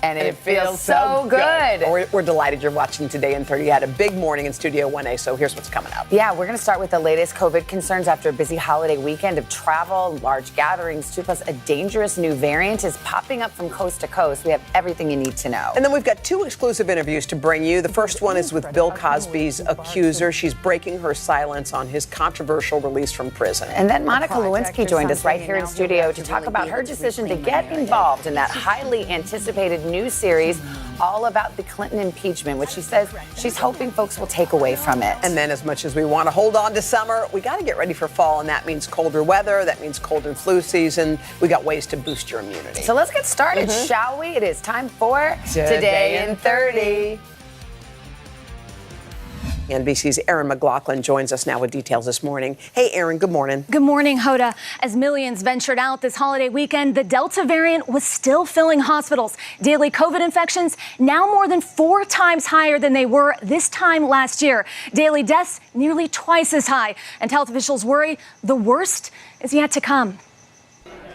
And it feels so good. We're delighted you're watching Today in 30. You had a big morning in Studio 1A, so here's what's coming up. Yeah, we're going to start with the latest COVID concerns after a busy holiday weekend of travel, large gatherings, too. Plus, a dangerous new variant is popping up from coast to coast. We have everything you need to know. And then we've got two exclusive interviews to bring you. The first one is with Bill Cosby's accuser. She's breaking her silence on his controversial release from prison. And then Monica Lewinsky joined us right here in studio to talk about her decision to get involved in that highly anticipated new series all about the Clinton impeachment, which she says she's hoping folks will take away from it. And then as much as we want to hold on to summer, we got to get ready for fall, and that means colder weather, that means cold and flu season. We got ways to boost your immunity. So let's get started, shall we? It is time for Today in 30. NBC's Erin McLaughlin joins us now with details this morning. Hey, Erin, good morning. Good morning, Hoda. As millions ventured out this holiday weekend, the Delta variant was still filling hospitals. Daily COVID infections now more than 4 times higher than they were this time last year. Daily deaths nearly twice as high. And health officials worry the worst is yet to come.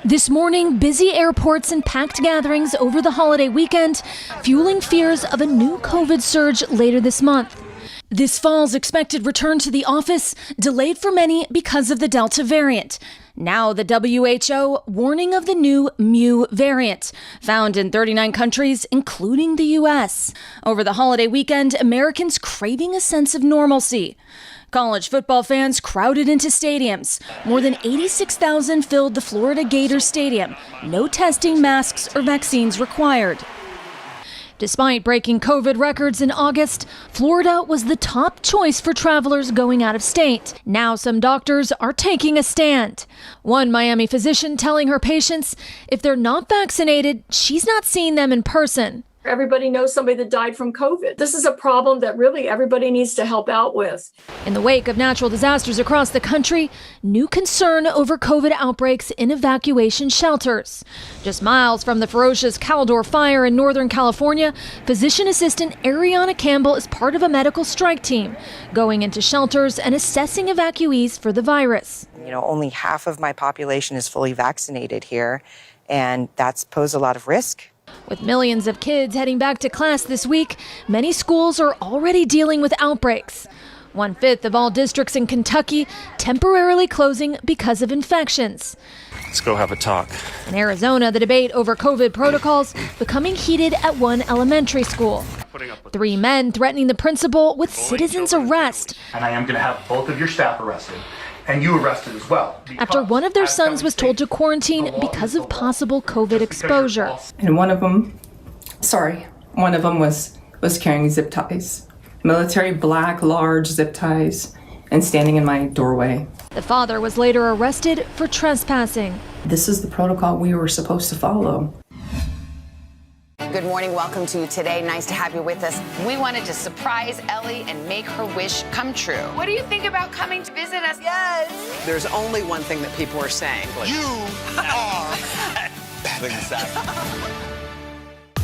This morning, busy airports and packed gatherings over the holiday weekend, fueling fears of a new COVID surge later this month. This fall's expected return to the office delayed for many because of the Delta variant. Now the WHO warning of the new Mu variant, found in 39 countries, including the U.S. Over the holiday weekend, Americans craving a sense of normalcy. College football fans crowded into stadiums. More than 86,000 filled the Florida Gators Stadium. No testing, masks, or vaccines required. Despite breaking COVID records in August, Florida was the top choice for travelers going out of state. Now some doctors are taking a stand. One Miami physician telling her patients if they're not vaccinated, she's not seeing them in person. Everybody knows somebody that died from COVID. This is a problem that really everybody needs to help out with. In the wake of natural disasters across the country, new concern over COVID outbreaks in evacuation shelters. Just miles from the ferocious Caldor fire in Northern California, physician assistant Ariana Campbell is part of a medical strike team, going into shelters and assessing evacuees for the virus. Only half of my population is fully vaccinated here, and that's posed a lot of risk. With millions of kids heading back to class this week, many schools are already dealing with outbreaks. 1/5 of all districts in Kentucky temporarily closing because of infections. Let's go have a talk. In Arizona, the debate over COVID protocols becoming heated at one elementary school. 3 men threatening the principal with citizen's arrest. And I am going to have both of your staff arrested. And you arrested as well. After one of their sons was told to quarantine because of possible COVID exposure. And one of them was carrying zip ties. Military black, large zip ties, and standing in my doorway. The father was later arrested for trespassing. This is the protocol we were supposed to follow. Good morning. Welcome to Today. Nice to have you with us. We wanted to surprise Ellie and make her wish come true. What do you think about coming to visit us? Yes. There's only one thing that people are saying. You are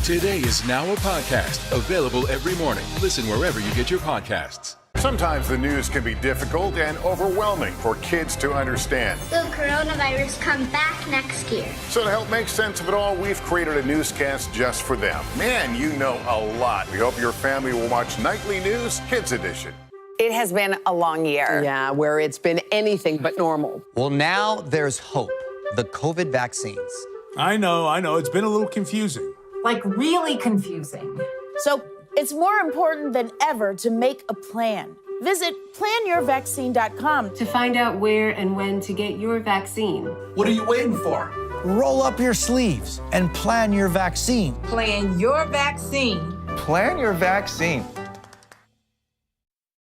Today is now a podcast available every morning. Listen wherever you get your podcasts. Sometimes the news can be difficult and overwhelming for kids to understand. Will coronavirus come back next year? So to help make sense of it all, we've created a newscast just for them. Man, you know a lot. We hope your family will watch Nightly News Kids Edition. It has been a long year. Yeah, where it's been anything but normal. Well, now there's hope. The COVID vaccines. I know. It's been a little confusing. Like really confusing. So it's more important than ever to make a plan. Visit planyourvaccine.com to find out where and when to get your vaccine. What are you waiting for? Roll up your sleeves and plan your vaccine. Plan your vaccine. Plan your vaccine.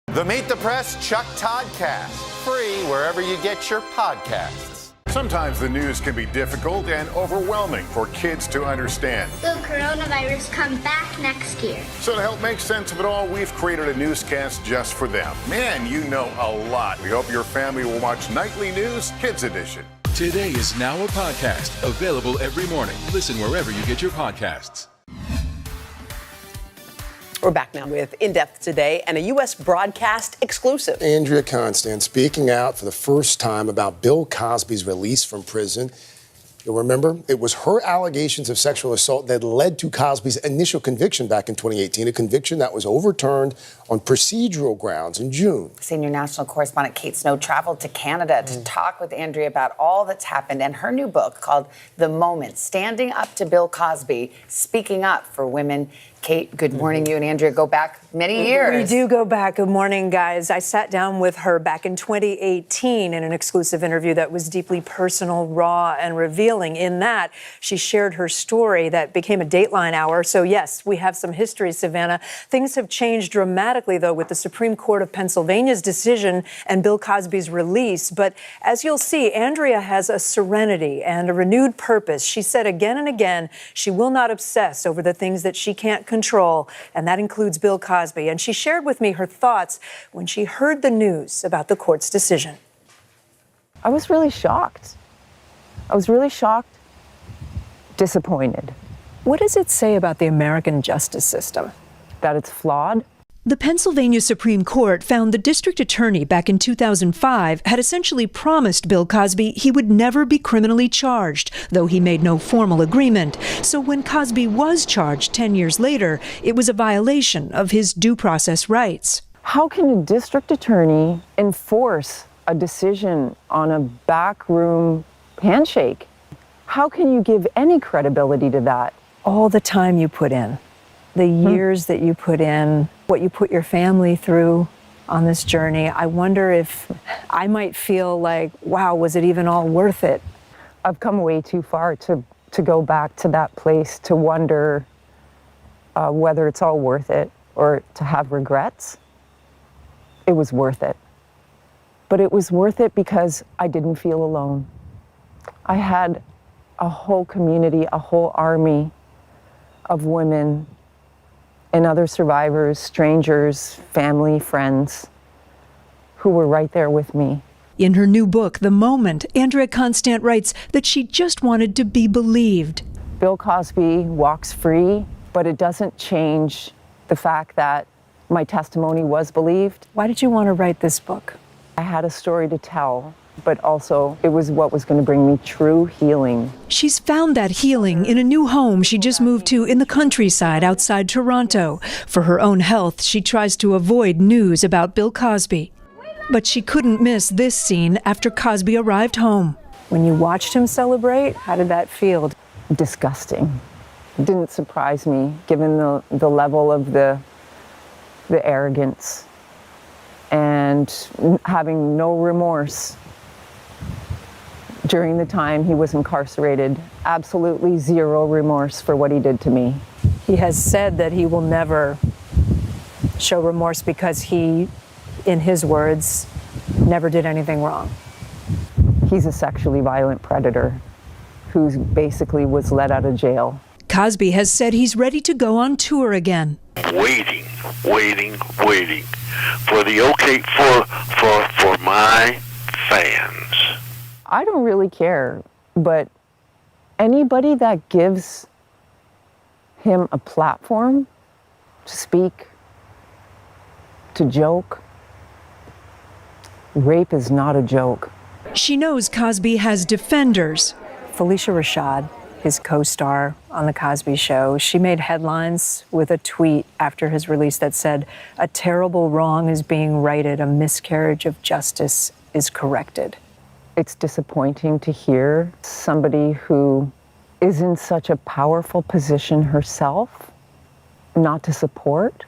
The Meet the Press Chuck Toddcast, free wherever you get your podcasts. Sometimes the news can be difficult and overwhelming for kids to understand. Will coronavirus come back next year? So to help make sense of it all, we've created a newscast just for them. Man, you know a lot. We hope your family will watch Nightly News Kids Edition. Today is now a podcast available every morning. Listen wherever you get your podcasts. We're back now with In Depth Today and a U.S. broadcast exclusive. Andrea Constand speaking out for the first time about Bill Cosby's release from prison. You'll remember it was her allegations of sexual assault that led to Cosby's initial conviction back in 2018, a conviction that was overturned on procedural grounds in June. Senior national correspondent Kate Snow traveled to Canada to talk with Andrea about all that's happened and her new book called The Moment, Standing Up to Bill Cosby, Speaking Up for Women. Kate, good morning. You and Andrea go back many years. We do go back. Good morning, guys. I sat down with her back in 2018 in an exclusive interview that was deeply personal, raw, and revealing. In that, she shared her story that became a Dateline hour. So, yes, we have some history, Savannah. Things have changed dramatically, though, with the Supreme Court of Pennsylvania's decision and Bill Cosby's release. But as you'll see, Andrea has a serenity and a renewed purpose. She said again and again she will not obsess over the things that she can't control, and that includes Bill Cosby. And she shared with me her thoughts when she heard the news about the court's decision. I was really shocked. Disappointed. What does it say about the American justice system? That it's flawed. The Pennsylvania Supreme Court found the district attorney back in 2005 had essentially promised Bill Cosby he would never be criminally charged, though he made no formal agreement. So when Cosby was charged 10 years later, it was a violation of his due process rights. How can a district attorney enforce a decision on a backroom handshake? How can you give any credibility to that? All the time you put in, the years that you put in, what you put your family through on this journey. I wonder if I might feel like, wow, was it even all worth it? I've come way too far to go back to that place to wonder whether it's all worth it or to have regrets. It was worth it. But it was worth it because I didn't feel alone. I had a whole community, a whole army of women and other survivors, strangers, family, friends, who were right there with me. In her new book, The Moment, Andrea Constant writes that she just wanted to be believed. Bill Cosby walks free, but it doesn't change the fact that my testimony was believed. Why did you want to write this book? I had a story to tell, but also it was what was going to bring me true healing. She's found that healing in a new home she just moved to in the countryside outside Toronto. For her own health, she tries to avoid news about Bill Cosby. But she couldn't miss this scene after Cosby arrived home. When you watched him celebrate, how did that feel? Disgusting. It didn't surprise me, given the level of the arrogance and having no remorse. During the time he was incarcerated, absolutely zero remorse for what he did to me. He has said that he will never show remorse because he, in his words, never did anything wrong. He's a sexually violent predator who basically was let out of jail. Cosby has said he's ready to go on tour again. Waiting for the okay for my fans. I don't really care, but anybody that gives him a platform to speak, to joke, rape is not a joke. She knows Cosby has defenders. Phylicia Rashad, his co-star on The Cosby Show, she made headlines with a tweet after his release that said, "A terrible wrong is being righted, a miscarriage of justice is corrected." It's disappointing to hear somebody who is in such a powerful position herself not to support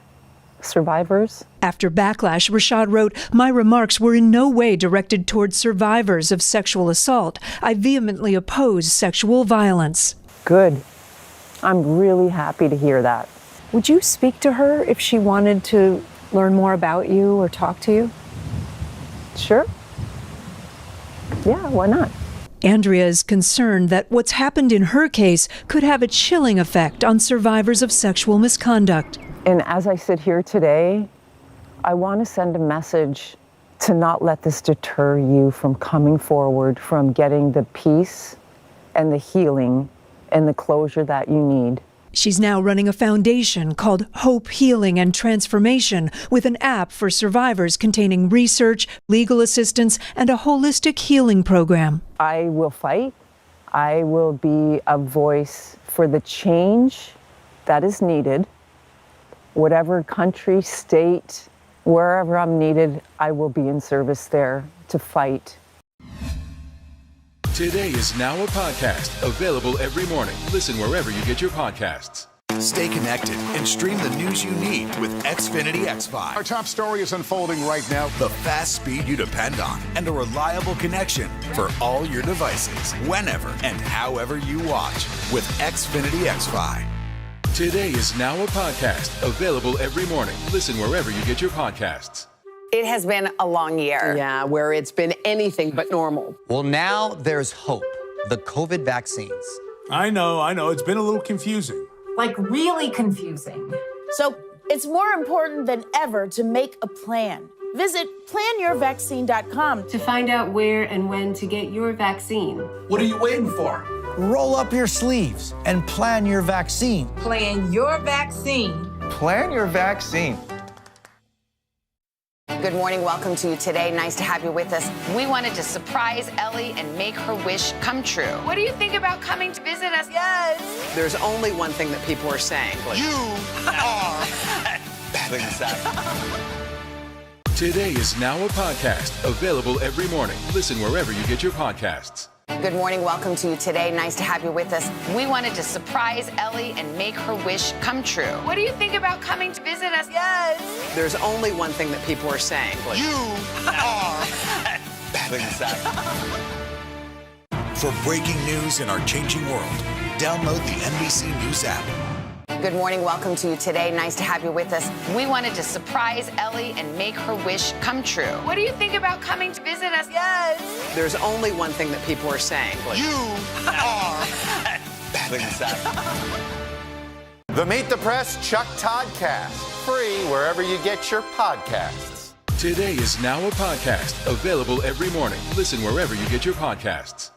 survivors. After backlash, Rashad wrote, "My remarks were in no way directed towards survivors of sexual assault. I vehemently oppose sexual violence." Good. I'm really happy to hear that. Would you speak to her if she wanted to learn more about you or talk to you? Sure. Yeah, why not? Andrea is concerned that what's happened in her case could have a chilling effect on survivors of sexual misconduct. And as I sit here today, I want to send a message to not let this deter you from coming forward, from getting the peace and the healing and the closure that you need. She's now running a foundation called Hope, Healing, and Transformation with an app for survivors containing research, legal assistance, and a holistic healing program. I will fight I will be a voice for the change that is needed. Whatever country, state, wherever I'm needed, I will be in service there to fight. Today is now a podcast available every morning. Listen wherever you get your podcasts. Stay connected and stream the news you need with Xfinity X5. Our top story is unfolding right now. The fast speed you depend on and a reliable connection for all your devices, whenever and however you watch with Xfinity X5. Today is now a podcast available every morning. Listen wherever you get your podcasts. It has been a long year. Yeah, where it's been anything but normal. Well, now there's hope. The COVID vaccines. I know. It's been a little confusing. Like, really confusing. So it's more important than ever to make a plan. Visit planyourvaccine.com to find out where and when to get your vaccine. What are you waiting for? Roll up your sleeves and plan your vaccine. Plan your vaccine. Plan your vaccine. Good morning. Welcome to Today. Nice to have you with us. We wanted to surprise Ellie and make her wish come true. What do you think about coming to visit us? Yes. There's only one thing that people are saying. You are Today is now a podcast available every morning. Listen wherever you get your podcasts. Good morning. Welcome to Today. Nice to have you with us. We wanted to surprise Ellie and make her wish come true. What do you think about coming to visit us? Yes. There's only one thing that people are saying. You are For breaking news in our changing world, download the NBC News app. Good morning. Welcome to Today. Nice to have you with us. We wanted to surprise Ellie and make her wish come true. What do you think about coming to visit us? Yes. There's only one thing that people are saying. You are The Meet the Press Chuck Toddcast, free wherever you get your podcasts. Today is now a podcast available every morning. Listen wherever you get your podcasts.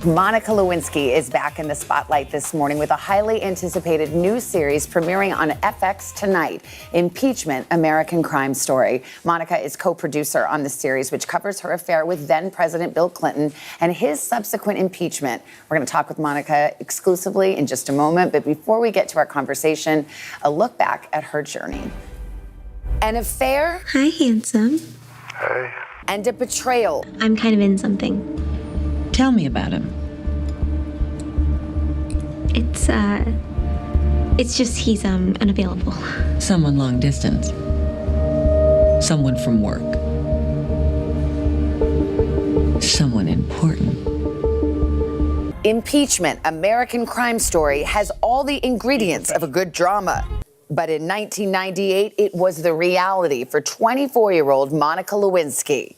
Monica Lewinsky is back in the spotlight this morning with a highly anticipated new series premiering on FX tonight, Impeachment, American Crime Story. Monica is co-producer on the series, which covers her affair with then-President Bill Clinton and his subsequent impeachment. We're going to talk with Monica exclusively in just a moment, but before we get to our conversation, a look back at her journey. An affair. Hi, handsome. Hey. And a betrayal. I'm kind of in something. Tell me about him. It's just he's unavailable. Someone long distance. Someone from work. Someone important. Impeachment, American Crime Story has all the ingredients of a good drama. But in 1998, it was the reality for 24-year-old Monica Lewinsky.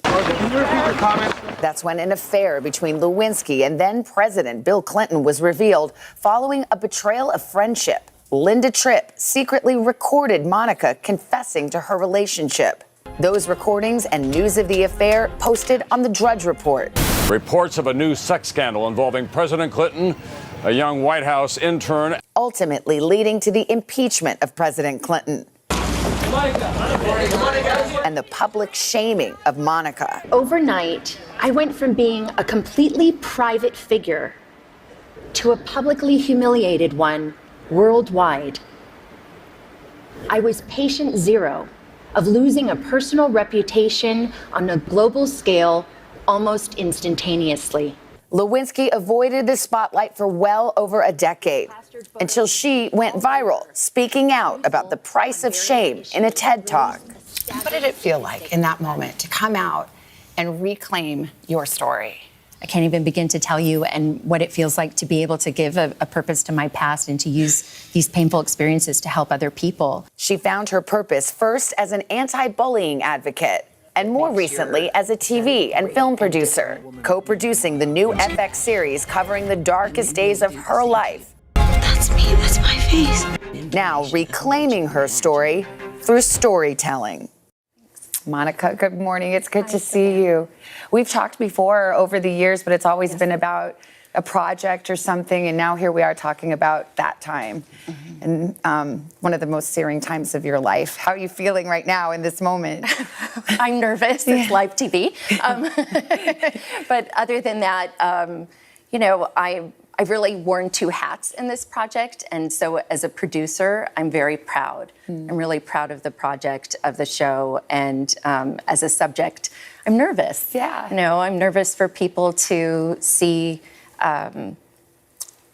That's when an affair between Lewinsky and then-President Bill Clinton was revealed following a betrayal of friendship. Linda Tripp secretly recorded Monica confessing to her relationship. Those recordings and news of the affair posted on the Drudge Report. Reports of a new sex scandal involving President Clinton, a young White House intern. Ultimately leading to the impeachment of President Clinton. And the public shaming of Monica. Overnight, I went from being a completely private figure to a publicly humiliated one worldwide. I was patient zero of losing a personal reputation on a global scale almost instantaneously. Lewinsky avoided the spotlight for well over a decade until she went viral, speaking out about the price of shame in a TED Talk. What did it feel like in that moment to come out and reclaim your story? I can't even begin to tell you and what it feels like to be able to give a purpose to my past and to use these painful experiences to help other people. She found her purpose first as an anti-bullying advocate, and more recently as a TV and film producer, co-producing the new FX series covering the darkest days of her life. That's me, that's my face. Now reclaiming her story through storytelling. Monica, good morning. It's good to see you. We've talked before over the years, but it's always been about a project or something, and now here we are talking about that time, and one of the most searing times of your life. How are you feeling right now in this moment? I'm nervous. It's live TV. But other than that, I've really worn two hats in this project, and so as a producer, I'm very proud. I'm really proud of the project, of the show, and as a subject, I'm nervous. Yeah. I'm nervous for people to see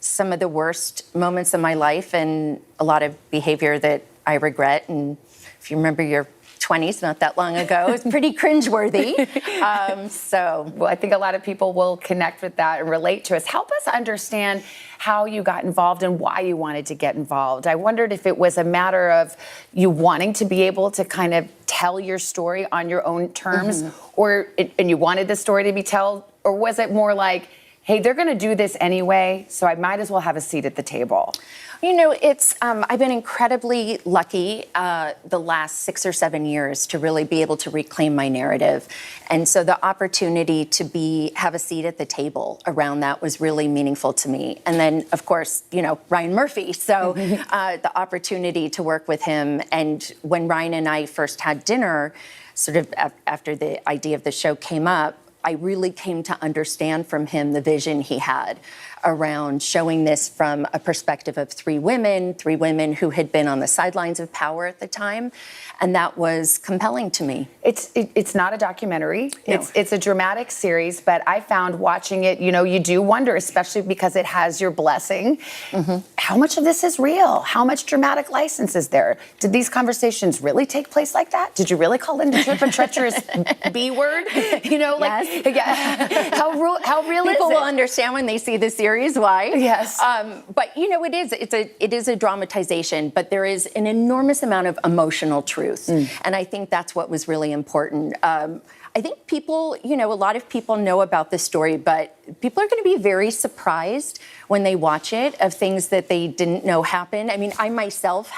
some of the worst moments of my life and a lot of behavior that I regret. And if you remember your 20s, not that long ago, it's pretty cringeworthy. Well, I think a lot of people will connect with that and relate to us. Help us understand how you got involved and why you wanted to get involved. I wondered if it was a matter of you wanting to be able to kind of tell your story on your own terms, and you wanted the story to be told, or was it more like, hey, they're going to do this anyway, so I might as well have a seat at the table? I've been incredibly lucky the last 6 or 7 years to really be able to reclaim my narrative. And so the opportunity to have a seat at the table around that was really meaningful to me. And then, of course, Ryan Murphy. So the opportunity to work with him. And when Ryan and I first had dinner, sort of after the idea of the show came up, I really came to understand from him the vision he had around showing this from a perspective of three women who had been on the sidelines of power at the time. And that was compelling to me. It's not a documentary. No. It's a dramatic series, but I found watching it, you do wonder, especially because it has your blessing, how much of this is real? How much dramatic license is there? Did these conversations really take place like that? Did you really call Linda Tripp a treacherous B word? Yes. How real is it? People will understand when they see the series why. Yes. But it is a dramatization, but there is an enormous amount of emotional truth. And I think that's what was really important. I think people, a lot of people know about this story, but people are going to be very surprised when they watch it of things that they didn't know happened. I mean, I myself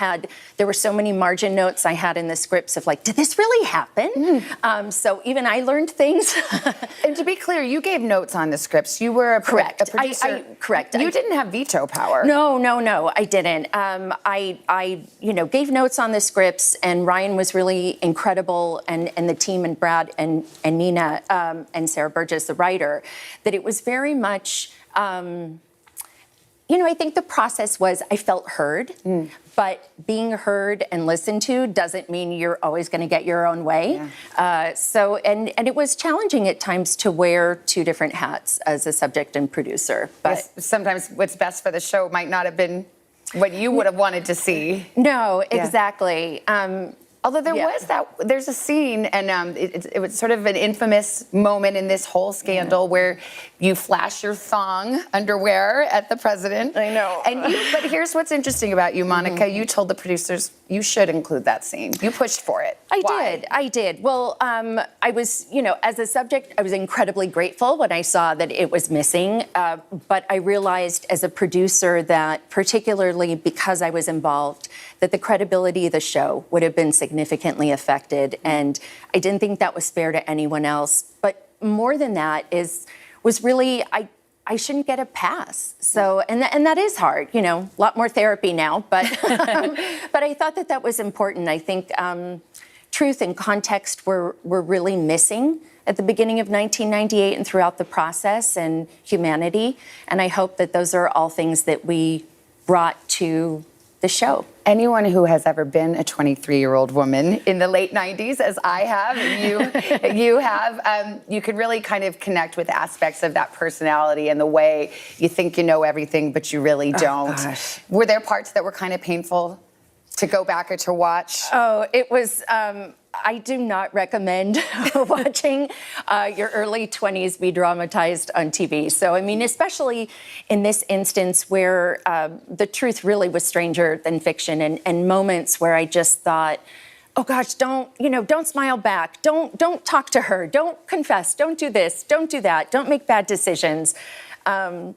there were so many margin notes I had in the scripts of did this really happen? So even I learned things. And to be clear, you gave notes on the scripts. You were a producer. Correct. You didn't have veto power. No, I didn't. I gave notes on the scripts, and Ryan was really incredible, and the team, and Brad and Nina and Sarah Burgess, the writer, that it was very much, I think the process was I felt heard, but being heard and listened to doesn't mean you're always going to get your own way. Yeah. And it was challenging at times to wear two different hats as a subject and producer. But sometimes what's best for the show might not have been what you would have wanted to see. No, exactly. Although there's a scene, and it was sort of an infamous moment in this whole scandal where you flash your thong underwear at the president. I know. But here's what's interesting about you, Monica. You told the producers you should include that scene. You pushed for it. I did. Well, I was, as a subject, I was incredibly grateful when I saw that it was missing. But I realized as a producer that, particularly because I was involved, that the credibility of the show would have been significantly affected. And I didn't think that was fair to anyone else. But more than that was really, I shouldn't get a pass. So, and that is hard, a lot more therapy now, but but I thought that was important. I think truth and context were really missing at the beginning of 1998 and throughout the process, and humanity. And I hope that those are all things that we brought to the show. Anyone who has ever been a 23-year-old woman in the late 90s, as I have, you have, you could really kind of connect with aspects of that personality and the way you think you know everything, but you really don't. Were there parts that were kind of painful to go back or to watch? Oh, it was... I do not recommend watching your early 20s be dramatized on TV. So, I mean, especially in this instance where the truth really was stranger than fiction, and moments where I just thought, oh gosh, don't smile back. Don't talk to her. Don't confess. Don't do this. Don't do that. Don't make bad decisions. I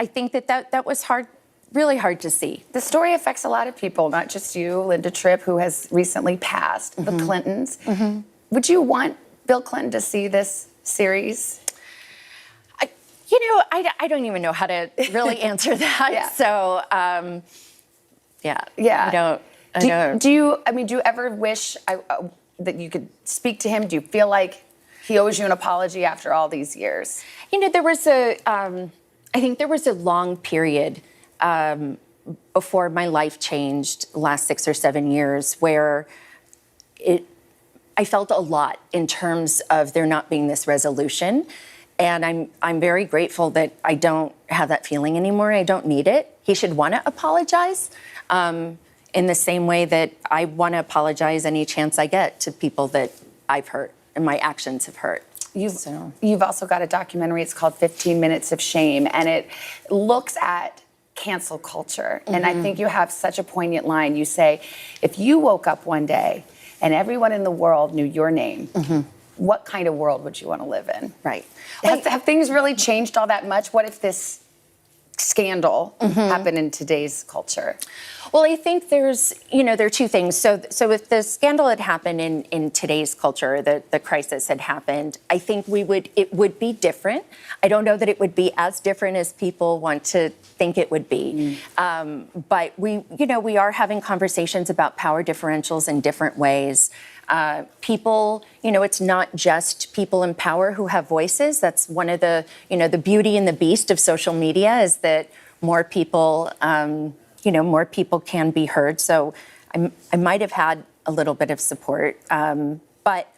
think that was hard. Really hard to see. The story affects a lot of people, not just you, Linda Tripp, who has recently passed, the Clintons. Would you want Bill Clinton to see this series? I don't even know how to really answer that. So, I don't. Do you ever wish that you could speak to him? Do you feel like he owes you an apology after all these years? There was I think there was a long period before my life changed, the last 6 or 7 years, where I felt a lot in terms of there not being this resolution. And I'm very grateful that I don't have that feeling anymore. I don't need it. He should want to apologize in the same way that I want to apologize any chance I get to people that I've hurt and my actions have hurt. You've also got a documentary. It's called 15 Minutes of Shame, and it looks at cancel culture. And I think you have such a poignant line. You say, if you woke up one day and everyone in the world knew your name, what kind of world would you want to live in? Right. Have things really changed all that much? What if this scandal happened in today's culture? Well, I think there are two things. So if the scandal had happened in today's culture, the crisis had happened, I think it would be different. I don't know that it would be as different as people want to think it would be. But we are having conversations about power differentials in different ways. People, it's not just people in power who have voices. That's one of the beauty and the beast of social media is that more people, more people can be heard. So I might have had a little bit of support, but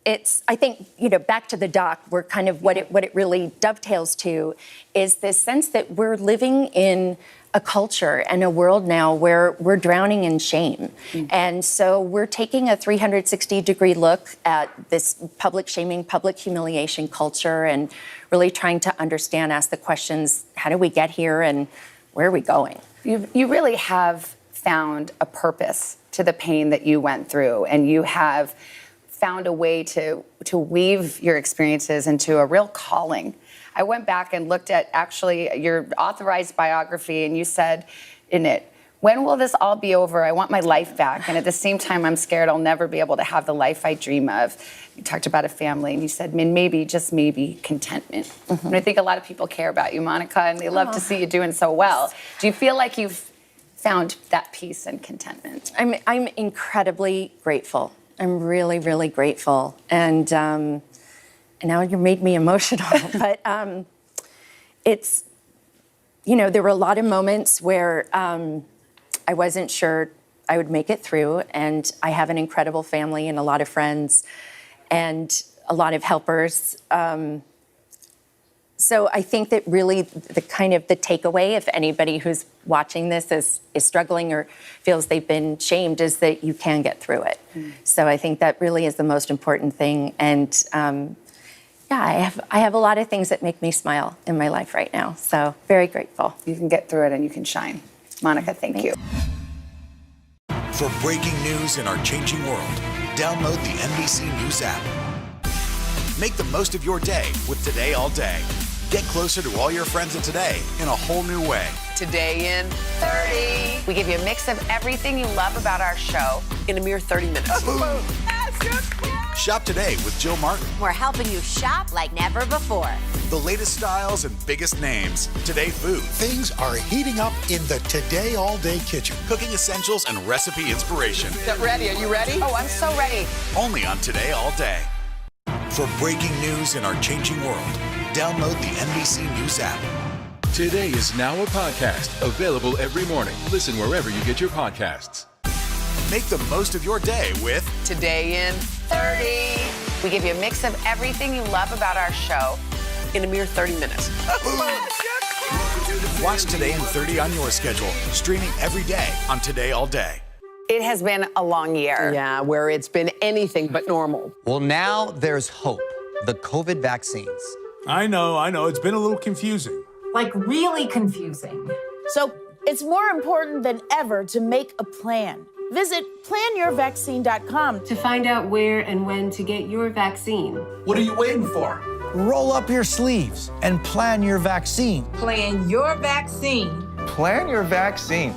I think, back to the doc, we're kind of what it really dovetails to is this sense that we're living in a culture and a world now where we're drowning in shame. And so we're taking a 360-degree look at this public shaming, public humiliation culture and really trying to understand, ask the questions, how did we get here and where are we going? You really have found a purpose to the pain that you went through, and you have found a way to weave your experiences into a real calling. I went back and looked at actually your authorized biography, and you said in it, when will this all be over? I want my life back. And at the same time, I'm scared I'll never be able to have the life I dream of. You talked about a family, and you said, maybe, just maybe, contentment. And I think a lot of people care about you, Monica, and they love to see you doing so well. Do you feel like you've found that peace and contentment? I'm incredibly grateful. I'm really, really grateful. And now you made me emotional. But it's, there were a lot of moments where I wasn't sure I would make it through. And I have an incredible family and a lot of friends and a lot of helpers. So I think that really the takeaway, if anybody who's watching this is struggling or feels they've been shamed, is that you can get through it. So I think that really is the most important thing. And I have a lot of things that make me smile in my life right now. So very grateful. You can get through it and you can shine. Monica, thank you. For breaking news in our changing world, download the NBC News app. Make the most of your day with Today All Day. Get closer to all your friends at Today in a whole new way. Today in 30. We give you a mix of everything you love about our show in a mere 30 minutes. Shop today with Jill Martin. We're helping you shop like never before. The latest styles and biggest names. Today food. Things are heating up in the Today All Day kitchen. Cooking essentials and recipe inspiration. Get ready. Are you ready? Oh, I'm so ready. Only on Today All Day. For breaking news in our changing world, download the NBC News app. Today is now a podcast, available every morning. Listen wherever you get your podcasts. Make the most of your day with Today in 30. We give you a mix of everything you love about our show in a mere 30 minutes. Watch Today in 30 on your schedule, streaming every day on Today All Day. It has been a long year. Yeah, where it's been anything but normal. Well, now there's hope. The COVID vaccines. I know. It's been a little confusing. Like really confusing. So it's more important than ever to make a plan. Visit planyourvaccine.com to find out where and when to get your vaccine. What are you waiting for? Roll up your sleeves and plan your vaccine. Plan your vaccine. Plan your vaccine.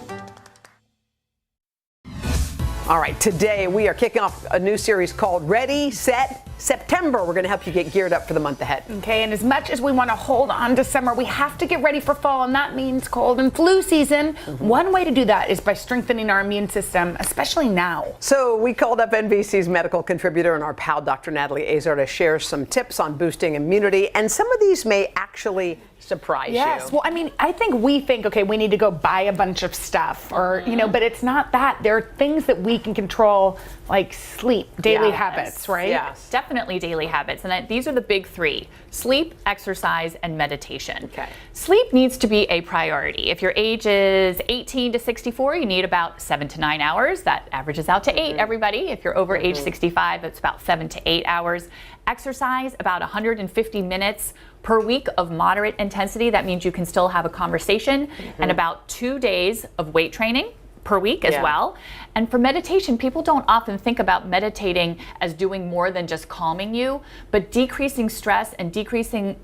All right, today we are kicking off a new series called Ready, Set, September. We're going to help you get geared up for the month ahead. Okay, and as much as we want to hold on to summer, we have to get ready for fall, and that means cold and flu season. One way to do that is by strengthening our immune system, especially now. So we called up NBC's medical contributor and our pal, Dr. Natalie Azar, to share some tips on boosting immunity, and some of these may actually surprise you. Yes. Well, I mean, I think we think, okay, we need to go buy a bunch of stuff or, but it's not that. There are things that we can control, like sleep, daily habits, right? Yes. Definitely daily habits. And these are the big three: sleep, exercise, and meditation. Okay. Sleep needs to be a priority. If your age is 18 to 64, you need about 7 to 9 hours. That averages out to 8, everybody. If you're over age 65, it's about 7 to 8 hours. Exercise, about 150 minutes per week of moderate intensity. That means you can still have a conversation, and about 2 days of weight training per week as well. And for meditation, people don't often think about meditating as doing more than just calming you, but decreasing stress and decreasing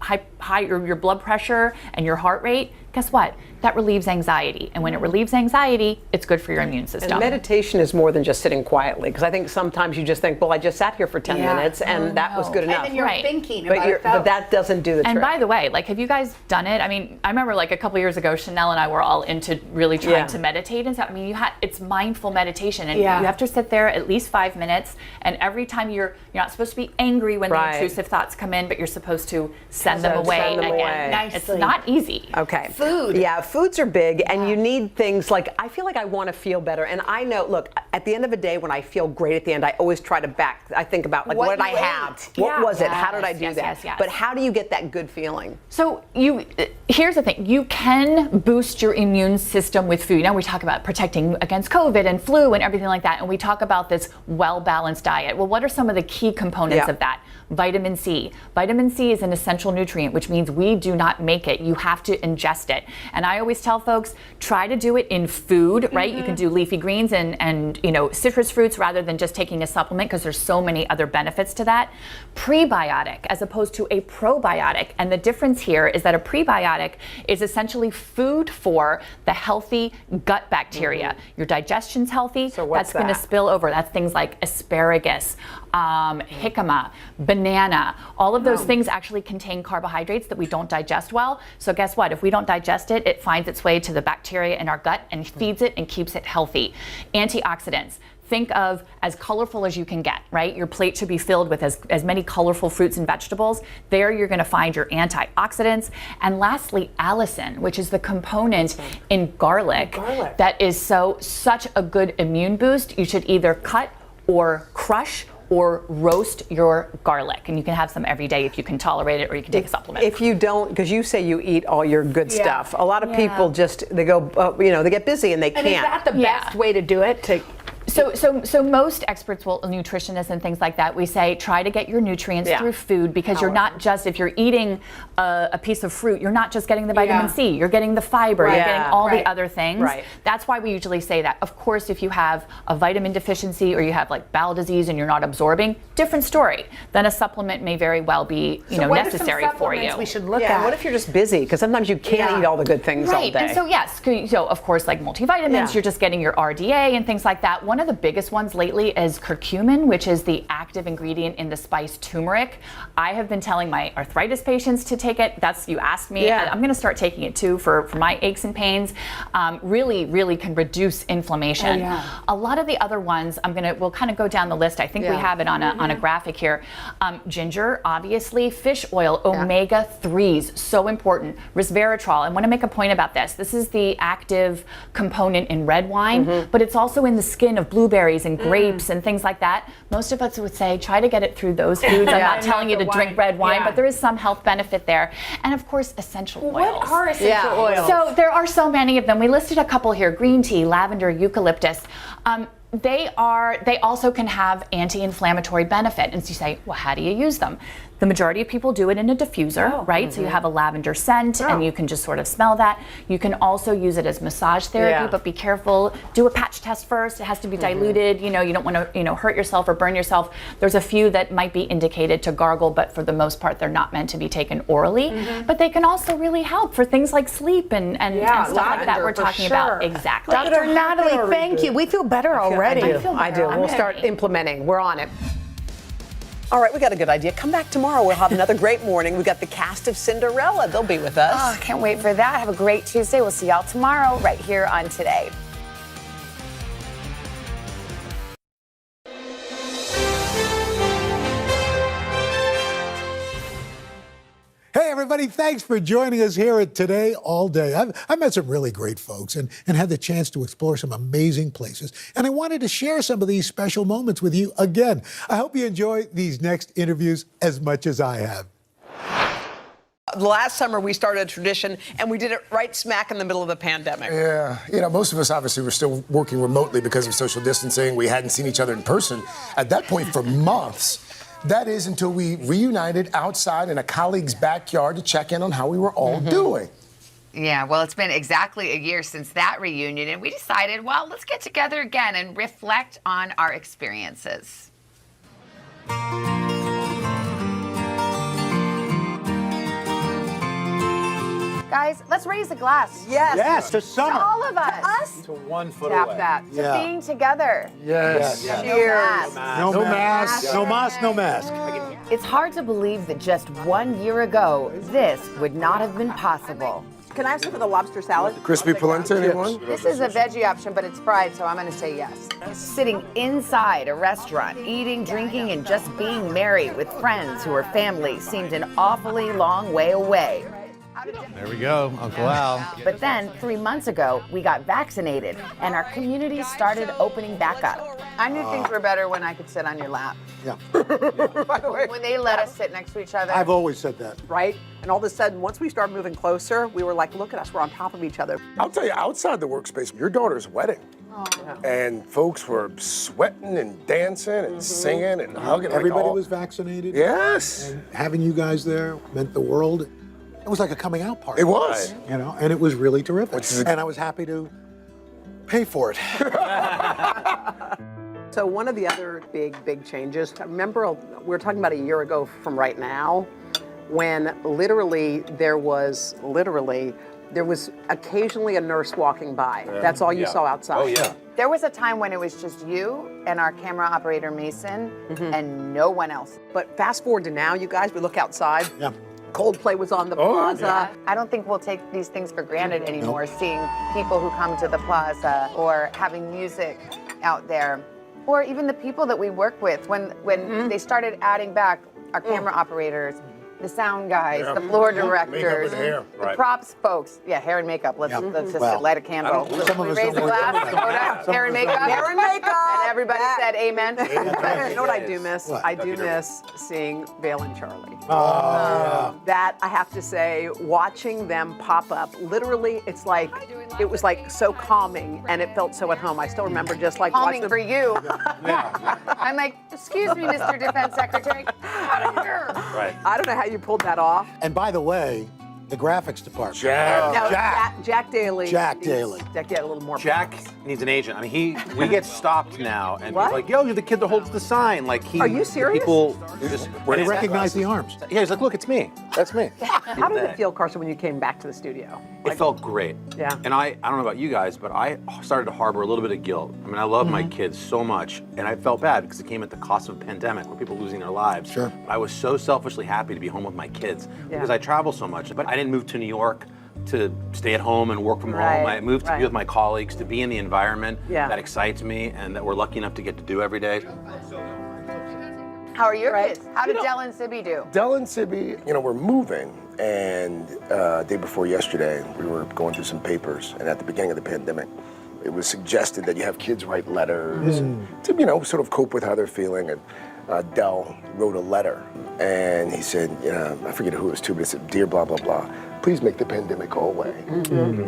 your blood pressure and your heart rate. Guess what? That relieves anxiety. And when it relieves anxiety, it's good for your immune system. And meditation is more than just sitting quietly, because I think sometimes you just think, well, I just sat here for 10 minutes and that was good enough. And then you're thinking but about it. But that doesn't do the trick. And by the way, have you guys done it? I mean, I remember a couple years ago, Chanel and I were all into really trying to meditate. And so, I mean, it's mindful meditation, and you have to sit there at least 5 minutes. And every time you're not supposed to be angry when the intrusive thoughts come in, but you're supposed to send them away again. Nicely. It's not easy. Okay. Food. Yeah, foods are big, and you need things like, I feel like I want to feel better. And I know, look, at the end of the day, when I feel great at the end, I always try to I think about, what did I have? What was it? How did I do that? Yes. But how do you get that good feeling? So here's the thing. You can boost your immune system with food. Now we talk about protecting against COVID and flu and everything like that, and we talk about this well-balanced diet. Well, what are some of the key components of that? Vitamin C. Vitamin C is an essential nutrient, which means we do not make it. You have to ingest it. And I always tell folks, try to do it in food, right? You can do leafy greens and citrus fruits rather than just taking a supplement, because there's so many other benefits to that. Prebiotic as opposed to a probiotic. And the difference here is that a prebiotic is essentially food for the healthy gut bacteria. Your digestion's healthy. So what's that's going to spill over. That's things like asparagus, jicama, banana. All of those things actually contain carbohydrates that we don't digest well. So guess what? If we don't digest it, it finds its way to the bacteria in our gut and feeds it and keeps it healthy. Antioxidants. Think of as colorful as you can get, right? Your plate should be filled with as many colorful fruits and vegetables. There you're going to find your antioxidants. And lastly, allicin, which is the component in garlic that is such a good immune boost. You should either cut or crush or roast your garlic, and you can have some every day if you can tolerate it, or you can take a supplement. If you don't, because you say you eat all your good stuff, a lot of people they go, they get busy and they can't. And is that the best way to do it? So most experts nutritionists and things like that, we say try to get your nutrients through food, because you're not just, if you're eating a piece of fruit, you're not just getting the vitamin C, you're getting the fiber, you're getting all the other things. That's why we usually say that. Of course, if you have a vitamin deficiency or you have bowel disease and you're not absorbing, different story. Then a supplement may very well be necessary for you. We should look at. What if you're just busy? Because sometimes you can't eat all the good things all day. And so yes, so of course, like multivitamins, you're just getting your RDA and things like that. One of the biggest ones lately is curcumin, which is the active ingredient in the spice turmeric. I have been telling my arthritis patients to take it. You asked me. I'm going to start taking it too for my aches and pains. Really can reduce inflammation. A lot of the other ones, we'll kind of go down the list. I think we have it on a graphic here. Ginger, obviously, fish oil, omega-3s, so important. Resveratrol. I want to make a point about this. This is the active component in red wine, but it's also in the skin of blueberries and grapes and things like that. Most of us would say try to get it through those foods. I'm not telling you to drink red wine, but there is some health benefit there. And of course, essential oils. What are essential oils? So there are so many of them. We listed a couple here: green tea, lavender, eucalyptus. They also can have anti-inflammatory benefit. And so you say, well, how do you use them? The majority of people do it in a diffuser, right? So you have a lavender scent and you can just sort of smell that. You can also use it as massage therapy, but be careful. Do a patch test first. It has to be diluted. You don't want to, hurt yourself or burn yourself. There's a few that might be indicated to gargle, but for the most part, they're not meant to be taken orally. But they can also really help for things like sleep and stuff like that we're talking about. Exactly. Dr. Natalie, thank you. We feel better already. I do. We'll start implementing. We're on it. All right, we got a good idea. Come back tomorrow. We'll have another great morning. We got the cast of Cinderella. They'll be with us. Oh, can't wait for that. Have a great Tuesday. We'll see y'all tomorrow right here on Today. Hey, everybody, thanks for joining us here at Today All Day. I've met some really great folks and had the chance to explore some amazing places. And I wanted to share some of these special moments with you again. I hope you enjoy these next interviews as much as I have. Last summer, we started a tradition, and we did it right smack in the middle of the pandemic. Yeah, most of us obviously were still working remotely because of social distancing. We hadn't seen each other in person at that point for months. That is until we reunited outside in a colleague's backyard to check in on how we were all doing. Yeah, well, it's been exactly a year since that reunion, and we decided, well, let's get together again and reflect on our experiences. Guys, let's raise a glass. Yes, to summer. To all of us. To us? To 1 foot Tap away. that. Yeah. To being together. Yes. Cheers. No mask. No mask, no mask. It's hard to believe that just 1 year ago, this would not have been possible. Can I have some of the lobster salad? Crispy polenta, anyone? This is a veggie option, but it's fried, so I'm going to say yes. Sitting inside a restaurant, eating, drinking, and just being merry with friends who are family seemed an awfully long way away. There we go, Uncle Al. But then, 3 months ago, we got vaccinated, and our community started opening back up. I knew things were better when I could sit on your lap. Yeah. By the way, When they let us sit next to each other. I've always said that. right? And all of a sudden, once we started moving closer, we were like, look at us, we're on top of each other. I'll tell you, outside the workspace, your daughter's wedding. And folks were sweating and dancing and singing and hugging. Everybody was vaccinated. Yes. And having you guys there meant the world. It was like a coming out party. It was. And it was really terrific. And I was happy to pay for it. So one of the other big changes, I remember we were talking about a year ago from right now, when literally there was occasionally a nurse walking by. That's all you saw outside. Oh, yeah. There was a time when it was just you and our camera operator, Mason, and no one else. But fast forward to now, you guys, we look outside. Yeah. Coldplay was on the plaza. I don't think we'll take these things for granted anymore, seeing people who come to the plaza or having music out there, or even the people that we work with. When they started adding back our camera operators, the sound guys, the floor directors, hair. the props folks. Yeah, hair and makeup. Let's just Well, light a candle. some of We us raise a don't glass, like that. Hair and makeup. Hair and makeup. And everybody said amen. You know what I do miss? What? I do miss seeing Vale and Charlie. Oh, That, I have to say, watching them pop up, literally, it was like so calming and it felt so at home. I still remember just like Calming watching for you. I'm like, excuse me, Mr. Defense Secretary. Out of here. Right. I don't know how you pulled that off. And by the way, the graphics department. No, Jack. Jack Daly. Jack Daly. Jack Daly, a little more. Jack needs an agent. I mean, we get stopped now, and What? people are like, yo, you're the kid that holds the sign. Like, Are you serious? People just They recognize the arms. Yeah, he's like, look, it's me. That's me. How did it feel, Carson, when you came back to the studio? It felt great. Yeah. And I don't know about you guys, but I started to harbor a little bit of guilt. I mean, I love my kids so much, and I felt bad because it came at the cost of a pandemic where people losing their lives. Sure. I was so selfishly happy to be home with my kids because I travel so much. But I didn't move to New York to stay at home and work from home. I moved to be with my colleagues, to be in the environment that excites me and that we're lucky enough to get to do every day. How are your kids? How did Dell and Sibby do? Dell and Sibby, we're moving. And day before yesterday, we were going through some papers. And at the beginning of the pandemic, it was suggested that you have kids write letters to, sort of cope with how they're feeling. And Dell wrote a letter. And he said, I forget who it was to, but it said, "Dear blah, blah, blah, please make the pandemic go away.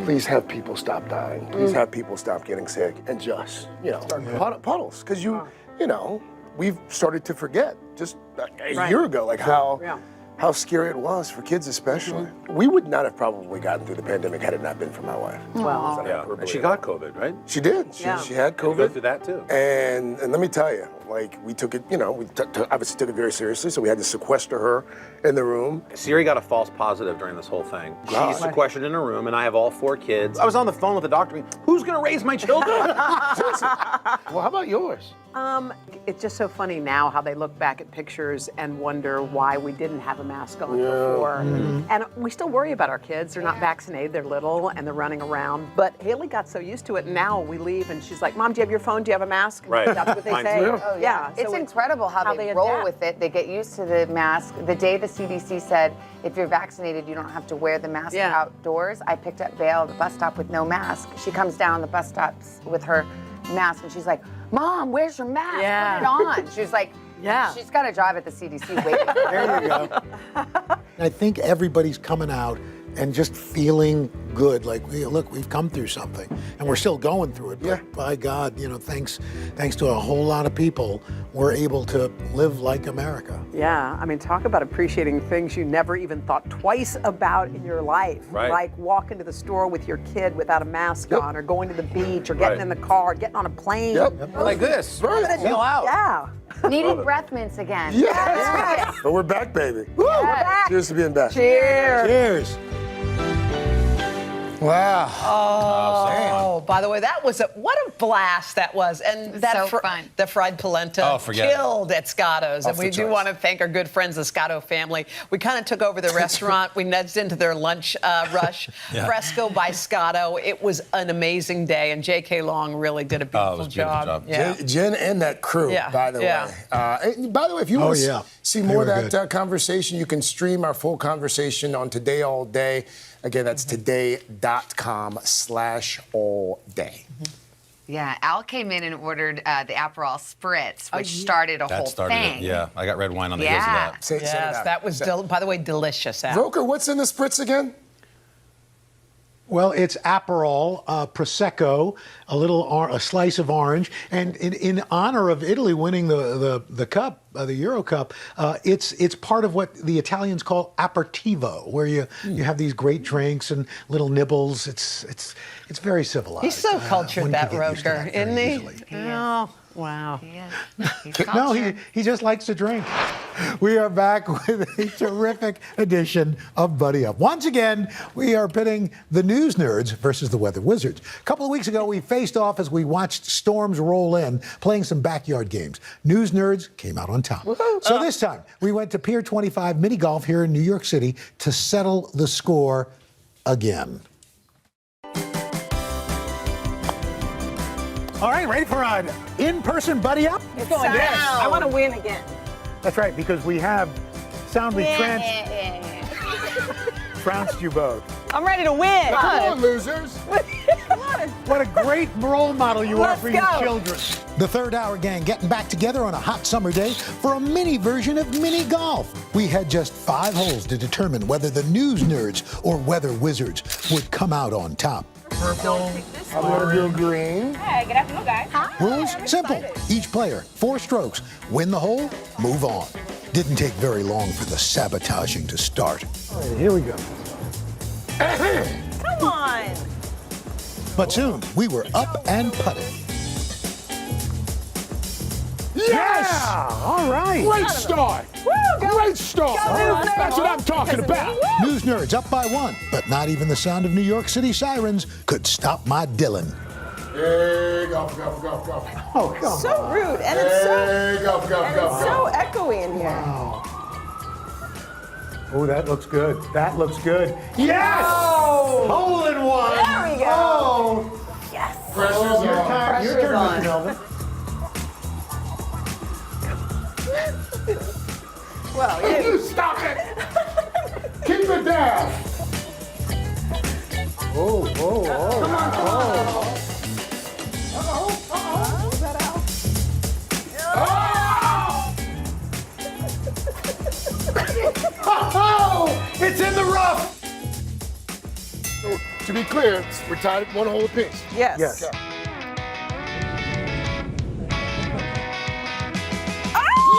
Please have people stop dying. Please have people stop getting sick." And just, puddles. Because we've started to forget just a year ago, like how how scary it was for kids especially. We would not have probably gotten through the pandemic had it not been for my wife. Well, And she got COVID, right? She did. She had COVID. You go through that too. And let me tell you, like, we took it, we obviously took it very seriously, so we had to sequester her in the room. Siri got a false positive during this whole thing. God. She's sequestered in a room, and I have all 4 kids. I was on the phone with the doctor. Who's going to raise my children? Well, how about yours? It's just so funny now how they look back at pictures and wonder why we didn't have a mask on before. And we still worry about our kids. They're not vaccinated, they're little, and they're running around. But Haley got so used to it, and now we leave, and she's like, Mom, do you have your phone? Do you have a mask? Right. That's what they Mine say. too. Oh, yeah. It's incredible how they roll adapt. with it. They get used to the mask. The day the CDC said, if you're vaccinated, you don't have to wear the mask outdoors, I picked up Vale at the bus stop with no mask. She comes down the bus stops with her mask, and she's like, Mom, where's your mask? Put it on. She was like, she's got a job at the CDC waiting. There you go. I think everybody's coming out and just feeling good. Like, look, we've come through something, and we're still going through it. But by God, thanks to a whole lot of people, we're able to live like America. Yeah, I mean, talk about appreciating things you never even thought twice about in your life. Right. Like walking to the store with your kid without a mask on, or going to the beach, or getting in the car, getting on a plane. Like this. Right. Chill out. Yeah. Needing breath mints again. Yes. But we're back, baby. Woo, we're back. Cheers to being back. Cheers. Cheers. Wow. Oh, by the way, what a blast that was. And that fun. The fried polenta forget it. killed at Scotto's. Off And the we do charts. want to thank our good friends, the Scotto family. We kind of took over the restaurant. We nudged into their lunch rush. Fresco by Scotto. It was an amazing day. And J.K. Long really did a beautiful job. Yeah. Jen and that crew, by the way. And by the way, if you want to see more of that conversation, you can stream our full conversation on Today All Day. Again, that's today.com/all day. Yeah, Al came in and ordered the Aperol Spritz, which started a whole thing. Yeah, I got red wine on the heels of that. Yes, that was, by the way, delicious. Al. Roker, what's in the Spritz again? Well, it's Aperol, Prosecco, a slice of orange, and in honor of Italy winning the cup, the Euro Cup, it's part of what the Italians call aperitivo, where you have these great drinks and little nibbles. It's very civilized. He's so cultured, that Roker, Roker, isn't he? Oh, wow. No, he just likes to drink. We are back with a terrific edition of Buddy Up. Once again, we are pitting the news nerds versus the weather wizards. A couple of weeks ago, we faced off as we watched storms roll in, playing some backyard games. News nerds came out on top. So this time, we went to Pier 25 Mini Golf here in New York City to settle the score again. All right, ready for an in-person Buddy Up? It's going down. I want to win again. That's right, because we have soundly trounced you both. I'm ready to win. Come on, losers. What a great role model you are Let's for your go. children. The Third Hour Gang getting back together on a hot summer day for a mini version of mini golf. We had just 5 holes to determine whether the news nerds or weather wizards would come out on top. Purple. I'm going to do green. Hey, good afternoon, guys. Rules simple. Each player, 4 strokes. Win the hole, move on. Didn't take very long for the sabotaging to start. All right, here we go. Come on. But soon, we were up and putting. Yes! All right. Great start. Great start. That's what I'm talking about. News nerds up by 1, but not even the sound of New York City sirens could stop my Dylan. Hey, go. Oh, come on. So rude, and it's so Go. echoey in here. Wow. Oh, that looks good. That looks good. Yes! Hole in one. There we go. Oh. Yes. Pressure's Your on. turn, Mr. Melvin. Well, You stop it. Keep it down. Oh. come on. Oh! It's in the rough. So, to be clear, we're tied at 1 hole apiece. Yes. Yes.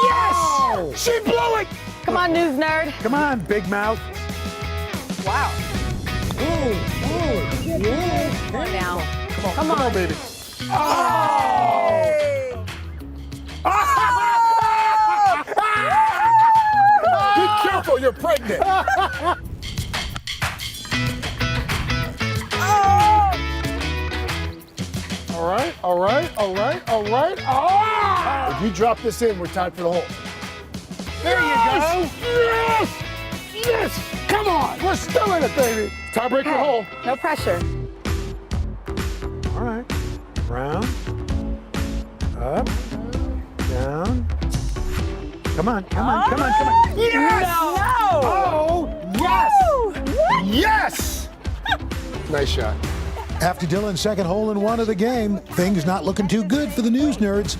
Yes! She blew it. Come on, news nerd. Come on, big mouth. Wow. Come on now. Come on, baby. Oh! Be careful, you're pregnant. All right. Ah! If you drop this in, we're tied for the hole. There you go. Yes! Come on, we're still in it, baby. Tiebreaker hole. No pressure. All right. Round. Up. Down. Come on. Yes! No! Oh, yes! What? Yes! Nice shot. After Dylan's second hole in one of the game, things not looking too good for the news nerds.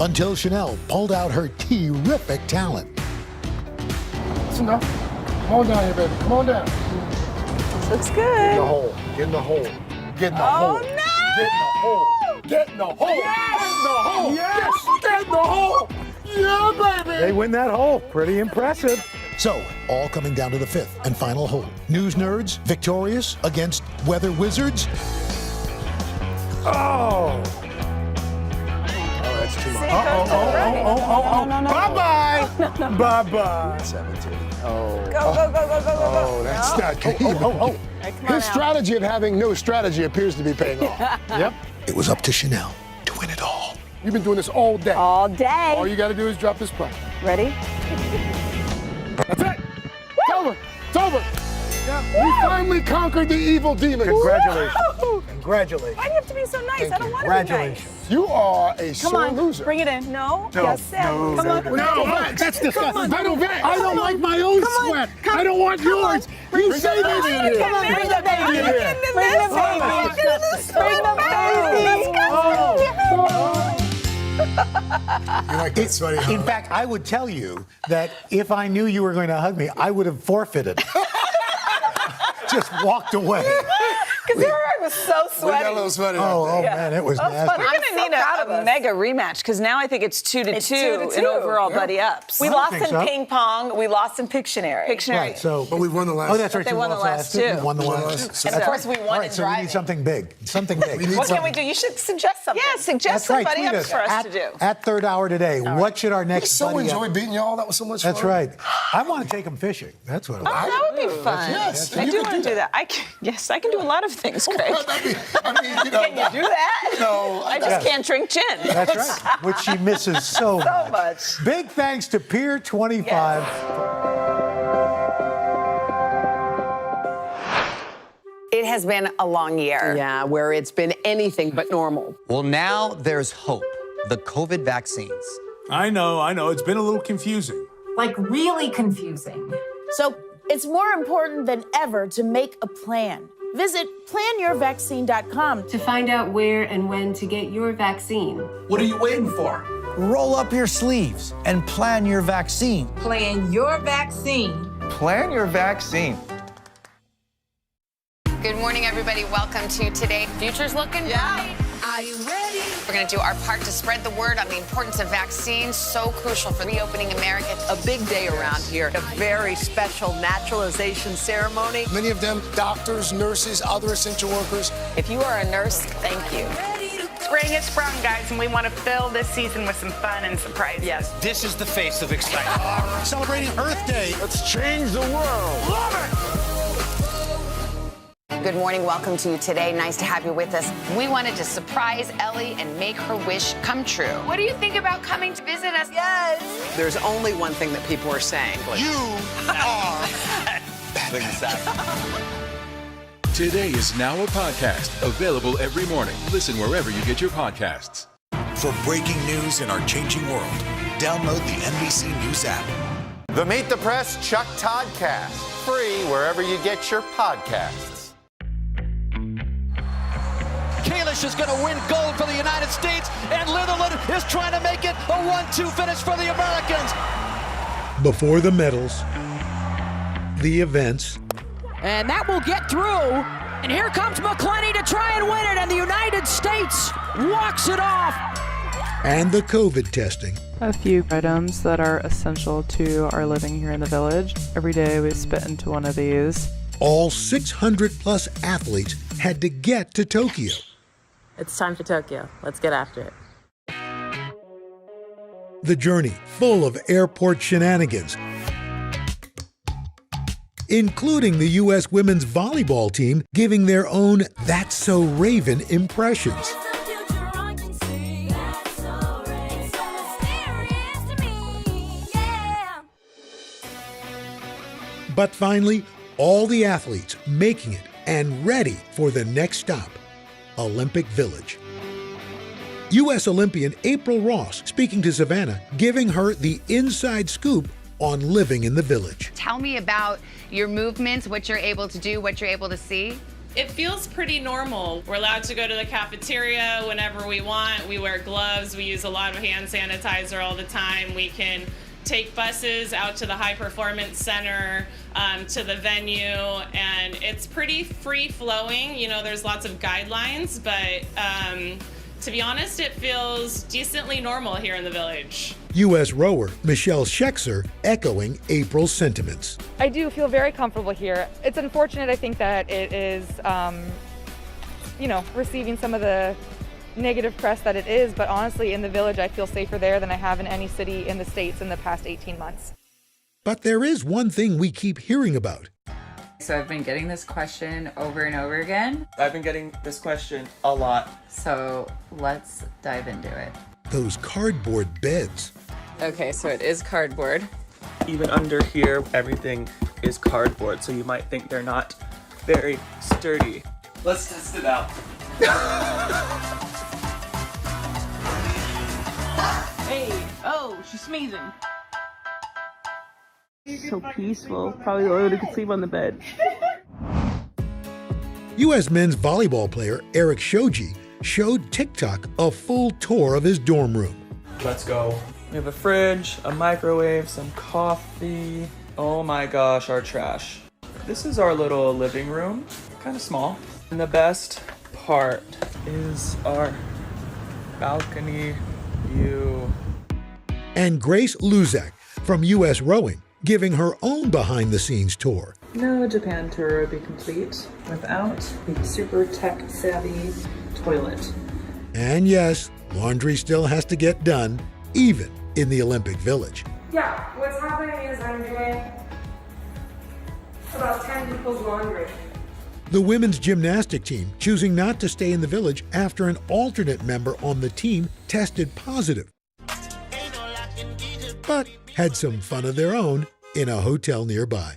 Until Chanel pulled out her terrific talent. That's enough. Come on down here, baby. Come on down. Looks Get good. in the hole. Get in the hole. Get in the hole. No! Get in the hole. Get in the hole. Yes! Get in the hole. Yes! Get in the hole. Yeah, baby. They win that hole. Pretty impressive. So, all coming down to the fifth and final hole. News nerds victorious against weather wizards. Oh, that's too much. No. Bye-bye. Bye-bye. 17. Oh. Go. Oh, that's not good. Hey, come on His strategy of having no strategy appears to be paying off. Yep. It was up to Chanel to win it all. You've been doing this all day. All day. All you got to do is drop this puck. Ready? That's it. It's over. It's over. Yeah. We finally conquered the evil demon. Congratulations. Woo! Congratulations. Why do you have to be so nice? I don't want to be nice. Congratulations. You are a Come sore on, loser. bring it in. No. Yes, Sam. Come on. No, that's disgusting. I don't like my own sweat. I don't want yours. You say that in here. Come on, bring the baby in here. Bring the baby. In fact, I would tell you that if I knew you were going to hug me, I would have forfeited. Just walked away. Because I was so sweaty. Oh, man, it was nasty. We're going to need a mega rematch because now I think it's 2-2 in overall buddy ups. We lost in ping pong. We lost in Pictionary. Right, so, but we won the last. Oh, that's right. They won the last two. You won the last. And of course, we won All right, in so we driving. need something big. Something big. What can we do? You should suggest something. Yeah, suggest That's right. somebody Tweet ups us for us to do. at Third Hour today. What should our next so buddy enjoy up? beating y'all. That was so much fun. That's right. I want to take them fishing. That's what I That would be fun. Yes, I you do can want to do do that. I can do a lot of things, Craig. I mean, you know, Can you do that? No, I just can't drink gin. That's right. Which she misses so much. Big thanks to Pier 25. It has been a long year. Yeah, where it's been anything but normal. Well, now there's hope. The COVID vaccines. I know. It's been a little confusing. Like really confusing. So it's more important than ever to make a plan. Visit planyourvaccine.com to find out where and when to get your vaccine. What are you waiting for? Roll up your sleeves and plan your vaccine. Plan your vaccine. Plan your vaccine. Good morning, everybody. Welcome to Today. Future's looking bright. Are you ready? We're going to do our part to spread the word on the importance of vaccines, so crucial for reopening America. A big day around here, a very special naturalization ceremony. Many of them doctors, nurses, other essential workers. If you are a nurse, thank you. Spring has sprung, guys, and we want to fill this season with some fun and surprises. Yes. This is the face of excitement. Celebrating Earth Day. Let's change the world. Love it. Good morning. Welcome to Today. Nice to have you with us. We wanted to surprise Ellie and make her wish come true. What do you think about coming to visit us? Yes. There's only one thing that people are saying. You are Today is now a podcast available every morning. Listen wherever you get your podcasts. For breaking news in our changing world, download the NBC News app. The Meet the Press Chuck Toddcast. Free wherever you get your podcasts. Kalish is going to win gold for the United States, and Litherland is trying to make it a 1-2 finish for the Americans. Before the medals, the events. And that will get through. And here comes McClenny to try and win it, and the United States walks it off. And the COVID testing. A few items that are essential to our living here in the village. Every day we spit into one of these. All 600 plus athletes had to get to Tokyo. It's time for Tokyo. Let's get after it. The journey full of airport shenanigans, including the U.S. women's volleyball team giving their own That's So Raven impressions. But finally, all the athletes making it and ready for the next stop, Olympic Village. U.S. Olympian April Ross speaking to Savannah, giving her the inside scoop on living in the village. Tell me about your movements, what you're able to do, what you're able to see. It feels pretty normal. We're allowed to go to the cafeteria whenever we want. We wear gloves. We use a lot of hand sanitizer all the time. We can take buses out to the high performance center, to the venue, and it's pretty free flowing. You know, there's lots of guidelines, but to be honest, it feels decently normal here in the village. U.S. rower Michelle Schexer echoing April's sentiments. I do feel very comfortable here. It's unfortunate, I think, that it is, receiving some of the negative press that it is, but honestly, in the village, I feel safer there than I have in any city in the States in the past 18 months. But there is one thing we keep hearing about. So I've been getting this question over and over again. I've been getting this question a lot. So let's dive into it. Those cardboard beds. Okay, so it is cardboard. Even under here, everything is cardboard, so you might think they're not very sturdy. Let's test it out. Hey, oh, she's sneezing. So peaceful. Probably the only one who could sleep on the bed. U.S. men's volleyball player Eric Shoji showed TikTok a full tour of his dorm room. Let's go. We have a fridge, a microwave, some coffee. Oh my gosh, our trash. This is our little living room, kind of small. And the best part is our balcony view. And Grace Luzak from U.S. Rowing giving her own behind-the-scenes tour. No Japan tour would be complete without the super tech-savvy toilet. And yes, laundry still has to get done, even in the Olympic Village. Yeah, what's happening is I'm doing about 10 people's laundry. The women's gymnastic team choosing not to stay in the village after an alternate member on the team tested positive, but had some fun of their own in a hotel nearby.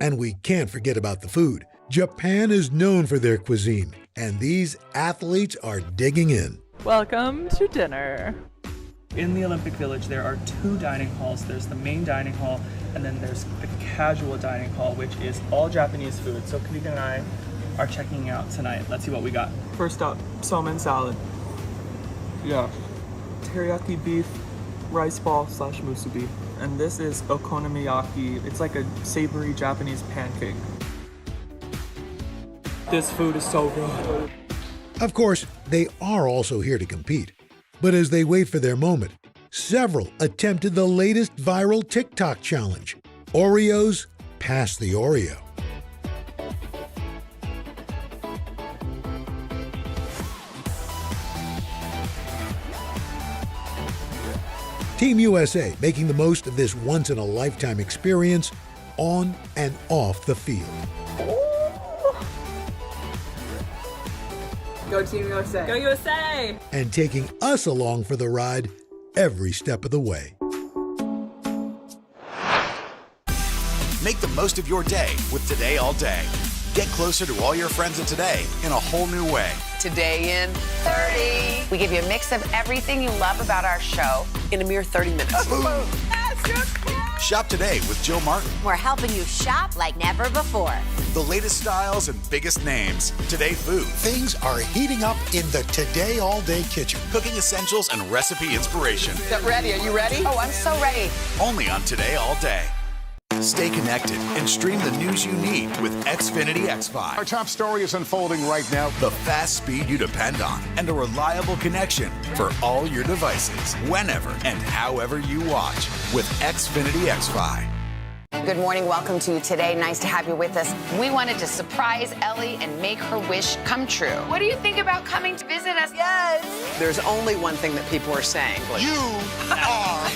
And we can't forget about the food. Japan is known for their cuisine, and these athletes are digging in. Welcome to dinner. In the Olympic Village, there are two dining halls. There's the main dining hall, and then there's the casual dining hall, which is all Japanese food. So Kalika and I are checking out tonight. Let's see what we got. First up, salmon salad. Yeah. Teriyaki beef, rice ball / musubi. And this is okonomiyaki. It's like a savory Japanese pancake. This food is so good. Of course, they are also here to compete. But as they wait for their moment, several attempted the latest viral TikTok challenge, Oreos Pass the Oreo. Team USA making the most of this once-in-a-lifetime experience on and off the field. Go Team USA. Go USA! And taking us along for the ride every step of the way. Make the most of your day with Today All Day. Get closer to all your friends of today in a whole new way. Today in 30. We give you a mix of everything you love about our show in a mere 30 minutes. Shop today with Jill Martin. We're helping you shop like never before. The latest styles and biggest names. Today food. Things are heating up in the Today All Day kitchen. Cooking essentials and recipe inspiration. Get ready. Are you ready? Oh, I'm so ready. Only on Today All Day. Stay connected and stream the news you need with Xfinity X5. Our top story is unfolding right now. The fast speed you depend on and a reliable connection for all your devices, whenever and however you watch with Xfinity X5. Good morning. Welcome to Today. Nice to have you with us. We wanted to surprise Ellie and make her wish come true. What do you think about coming to visit us? Yes. There's only one thing that people are saying. You are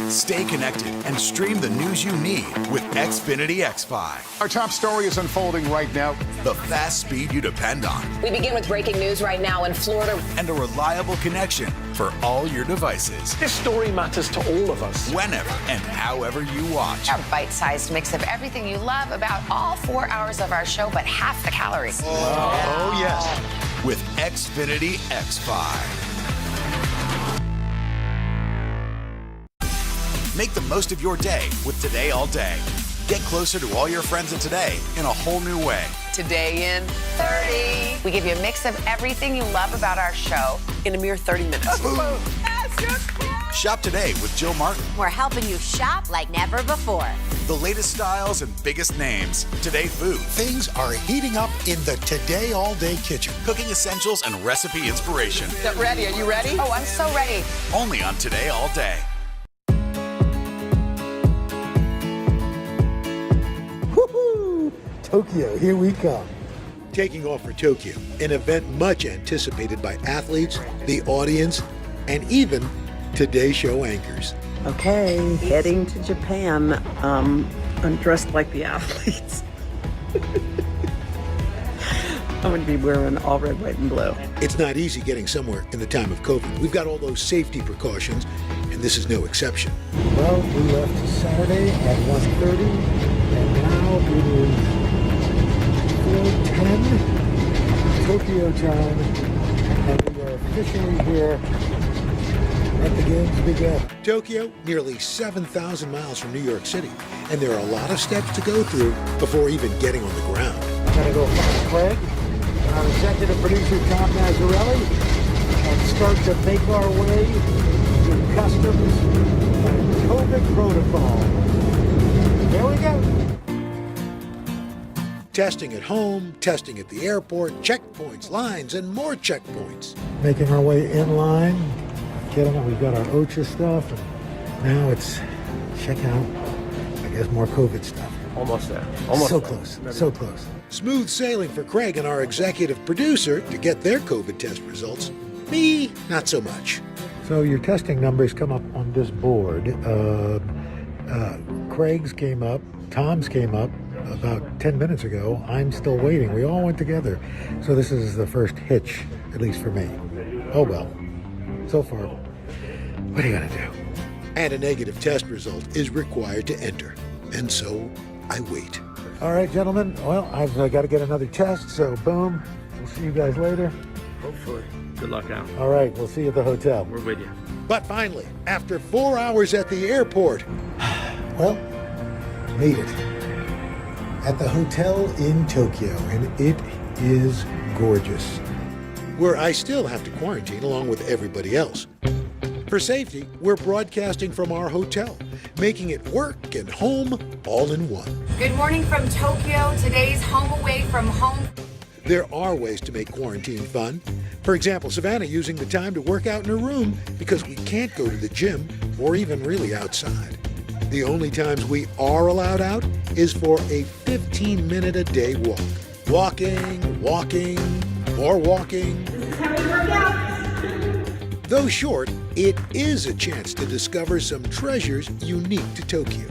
Stay connected and stream the news you need with Xfinity X5. Our top story is unfolding right now. The fast speed you depend on. We begin with breaking news right now in Florida. And a reliable connection for all your devices. This story matters to all of us. Whenever and however you watch. Our bite-sized mix of everything you love about all 4 hours of our show, but half the calories. Oh yes. With Xfinity X5. Make the most of your day with Today All Day. Get closer to all your friends at Today in a whole new way. Today in 30. We give you a mix of everything you love about our show in a mere 30 minutes. Shop today with Jill Martin. We're helping you shop like never before. The latest styles and biggest names. Today food. Things are heating up in the Today All Day kitchen. Cooking essentials and recipe inspiration. Get ready. Are you ready? Oh, I'm so ready. Only on Today All Day. Tokyo, here we come. Taking off for Tokyo, an event much anticipated by athletes, the audience, and even Today Show anchors. Okay, heading to Japan. I'm dressed like the athletes. I'm going to be wearing all red, white, and blue. It's not easy getting somewhere in the time of COVID. We've got all those safety precautions, and this is no exception. Well, we left Saturday at 1:30, and now it is 4:10 Tokyo time, and we are officially here. Let the games begin. Tokyo, nearly 7,000 miles from New York City, and there are a lot of steps to go through before even getting on the ground. I'm going to go find Craig, our executive producer Tom Mazzarelli, and start to make our way through customs and COVID protocol. Here we go. Testing at home, testing at the airport, checkpoints, lines, and more checkpoints. Making our way in line. Kidding, we've got our OCHA stuff, and now it's check out, I guess, more COVID stuff. Almost there. So close, so close. Smooth sailing for Craig and our executive producer to get their COVID test results. Me, not so much. So your testing numbers come up on this board. Craig's came up, Tom's came up about 10 minutes ago. I'm still waiting. We all went together. So this is the first hitch, at least for me. Oh well. So far, what are you gonna do? And a negative test result is required to enter. And so I wait. All right, gentlemen. Well, I've got to get another test, so boom. We'll see you guys later. Hopefully. Good luck, Al. All right, we'll see you at the hotel. We're with you. But finally, after 4 hours at the airport, well, made it. At the hotel in Tokyo, and it is gorgeous. Where I still have to quarantine along with everybody else. For safety, we're broadcasting from our hotel, making it work and home all in one. Good morning from Tokyo. Today's home away from home. There are ways to make quarantine fun. For example, Savannah using the time to work out in her room because we can't go to the gym or even really outside. The only times we are allowed out is for a 15-minute-a-day walk. Walking, more walking. Though short, it is a chance to discover some treasures unique to Tokyo,